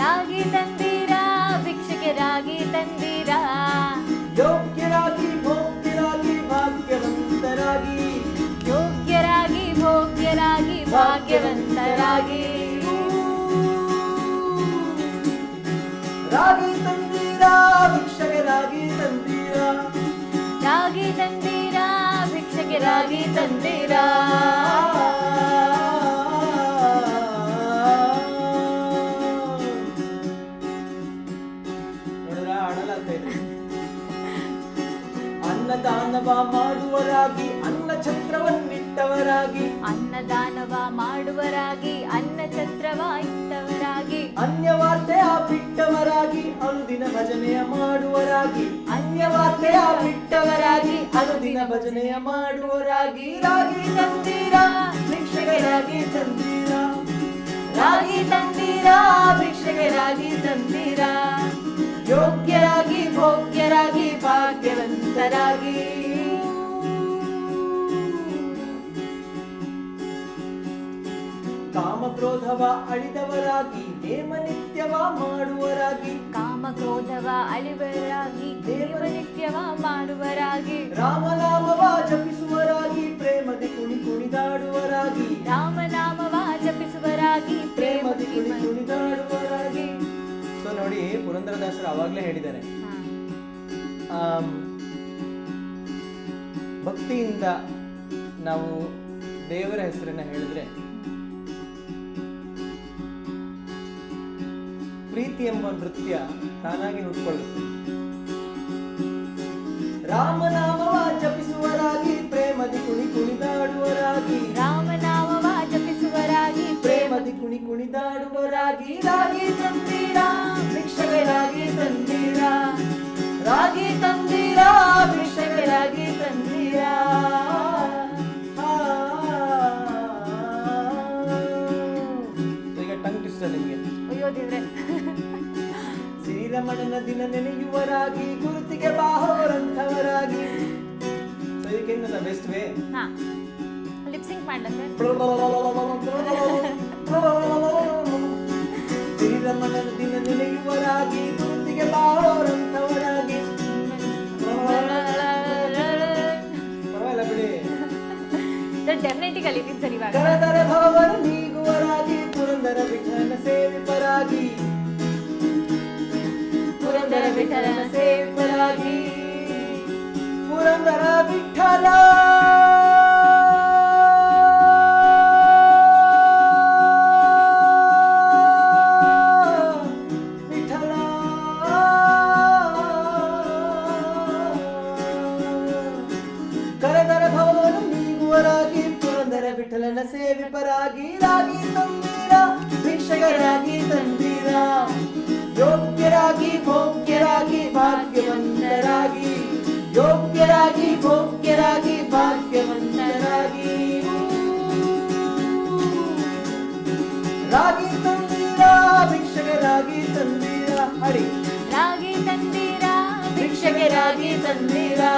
ರಾಗಿ ತಂದಿರಾ ಭಿಕ್ಷೆಗೆ ರಾಗಿ ತಂದಿರಾ, ಯೋಗ್ಯರಾಗಿ ಭೋಗ್ಯರಾಗಿ ಭಾಗ್ಯವಂತರಾಗಿ, ಯೋಗ್ಯರಾಗಿ ಭೋಗ್ಯರಾಗಿ ಭಾಗ್ಯವಂತರಾಗಿ. ರಾಗಿ ತಂದಿರಾ ಭಿಕ್ಷೆಗೆ ರಾಗಿ ತಂದಿರಾ, ರಾಗಿ ತಂದಿರಾ ಭಿಕ್ಷೆಗೆ ರಾಗಿ ತಂದಿರಾ. ಅನ್ನದಾನವ ಮಾಡುವರಾಗಿ ಅನ್ನ ಛತ್ರವನ್ನಿಟ್ಟು ಇಟ್ಟವರಾಗಿ, ಅನ್ನದಾನವ ಮಾಡುವರಾಗಿ, ಅನ್ನ ಛತ್ರವ ಇಟ್ಟವರಾಗಿ, ಅನ್ಯವಾರ್ತೆಯ ಬಿಟ್ಟವರಾಗಿ, ಅನುದಿನ ಭಜನೆಯ ಮಾಡುವರಾಗಿ, ಅನ್ಯವಾರ್ತೆಯ ಬಿಟ್ಟವರಾಗಿ, ಅನುದಿನ ಭಜನೆಯ ಮಾಡುವರಾಗಿ. ರಾಗಿ ತಂದೀರಾ ಭಿಕ್ಷೆಗೆ ರಾಗಿ ತಂದೀರಾ, ರಾಗಿ ತಂದೀರಾ ಭಿಕ್ಷೆಗೆ ರಾಗಿ ತಂದೀರಾ, ಯೋಗ್ಯರಾಗಿ ಭೋಗ್ಯರಾಗಿ ಭಾಗ್ಯವಂತರಾಗಿ. ಕಾಮಕ್ರೋಧವ ಅಳಿದವರಾಗಿ, ನೇಮ ನಿತ್ಯವ ಮಾಡುವರಾಗಿ, ಕಾಮಕ್ರೋಧವ ಅಳಿವರಾಗಿ, ದೇವನಿತ್ಯವ ಮಾಡುವರಾಗಿ, ರಾಮನಾಮವ ಜಪಿಸುವರಾಗಿ, ಪ್ರೇಮದಿ ಕುಣಿ ಕುಣಿದಾಡುವರಾಗಿ, ರಾಮನಾಮವ ಜಪಿಸುವರಾಗಿ, ಪ್ರೇಮದಿ ಕುಣಿ ಕುಣಿದಾಡುವರಾಗಿ. ಸೊ ನೋಡಿ, ಪುರಂದರದಾಸರು ಅವಾಗಲೇ ಹೇಳಿದ್ದಾರೆ, ಭಕ್ತಿಯಿಂದ ನಾವು ದೇವರ ಹೆಸರನ್ನ ಹೇಳಿದ್ರೆ ಪ್ರೀತಿ ಎಂಬ ನೃತ್ಯ ತಾನಾಗಿ ಹುಟ್ಕೊಳ್ಳುತ್ತೆ. ರಾಮನಾಮವ ಜಪಿಸುವರಾಗಿ, ಪ್ರೇಮದಿ ಕುಣಿ ಕುಣಿದಾಡುವರಾಗಿ, ರಾಮನಾಮವ ಜಪಿಸುವರಾಗಿ, ಪ್ರೇಮದಿ ಕುಣಿ ಕುಣಿದಾಡುವರಾಗಿ. ರಾಗಿ ತಂದೀರಾ ಭಿಕ್ಷೆಗೆ ರಾಗಿ ತಂದೀರಾ, ರಾಗಿ ತಂದೀರಾ ಭಿಕ್ಷೆಗೆ ರಾಗಿ ತಂದೀರಾ. ಈಗ ಟಂಗ್ ಟ್ವಿಸ್ಟರ್ ನಿಮಗೆ. ಅಯ್ಯೋ ದೇವ್ರೆ. ಶ್ರೀರಮಣನ ದಿನ ನೆನೆಯುವರಾಗಿ, ಗುರುತಿಗೆ ಬಾಹೋರಂಥವರಾಗಿ. So you can the best way. ಹಾ, ಲಿಪ್ ಸಿಂಕ್ ಮಾಡ್ಲಾ ಸರ್? ಶ್ರೀರಮಣನ ದಿನ ನೆನೆಯುವರಾಗಿ, ಗುರುತಿಗೆ ಬಾಹೋರಂಥವರಾಗಿ. ಪರವಾಗಿಲ್ಲ ಬಿಡಿ. ಡೆಫಿನೆಟ್ಲಿ ಕಲಿತೀನಿ ಸರ್ ಇವಾಗ. ಕರೆದರೆ ಭವವನ್ನು ನೀಗುವರಾಗಿ, ಪುರಂದರ ವಿಠಲನ ಸೇವಿಪರಾಗಿ, ಪುರಂದರ ವಿಠಲನ ಸೇವಿಪರಾಗಿ, ಪುರಂದರ ವಿಠಲ ವಿಠಲ. ಕರೆದರ ಭವವನ್ನು ನೀಗುವರಾಗಿ, ಪುರಂದರ ವಿಠಲನ ಸೇವಿಪರಾಗಿ. ರಾಗಿ ತಂದೀರಾ ಭಿಕ್ಷೆಗೆ ರಾಗಿ ತಂದೀರಾ, ಯೋಗ್ಯರಾಗಿ ಭೋಗ್ಯರಾಗಿ ಭಾಗ್ಯವಂತರಾಗಿ, ಯೋಗ್ಯರಾಗಿ ಭೋಗ್ಯರಾಗಿ ಭಾಗ್ಯವಂತರಾಗಿ. ರಾಗಿ ತಂದೀರಾ ಭಿಕ್ಷೆಗೆ ರಾಗಿ ತಂದೀರಾ, ಹರಿ. ರಾಗಿ ತಂದೀರಾ ಭಿಕ್ಷೆಗೆ ರಾಗಿ ತಂದೀರಾ,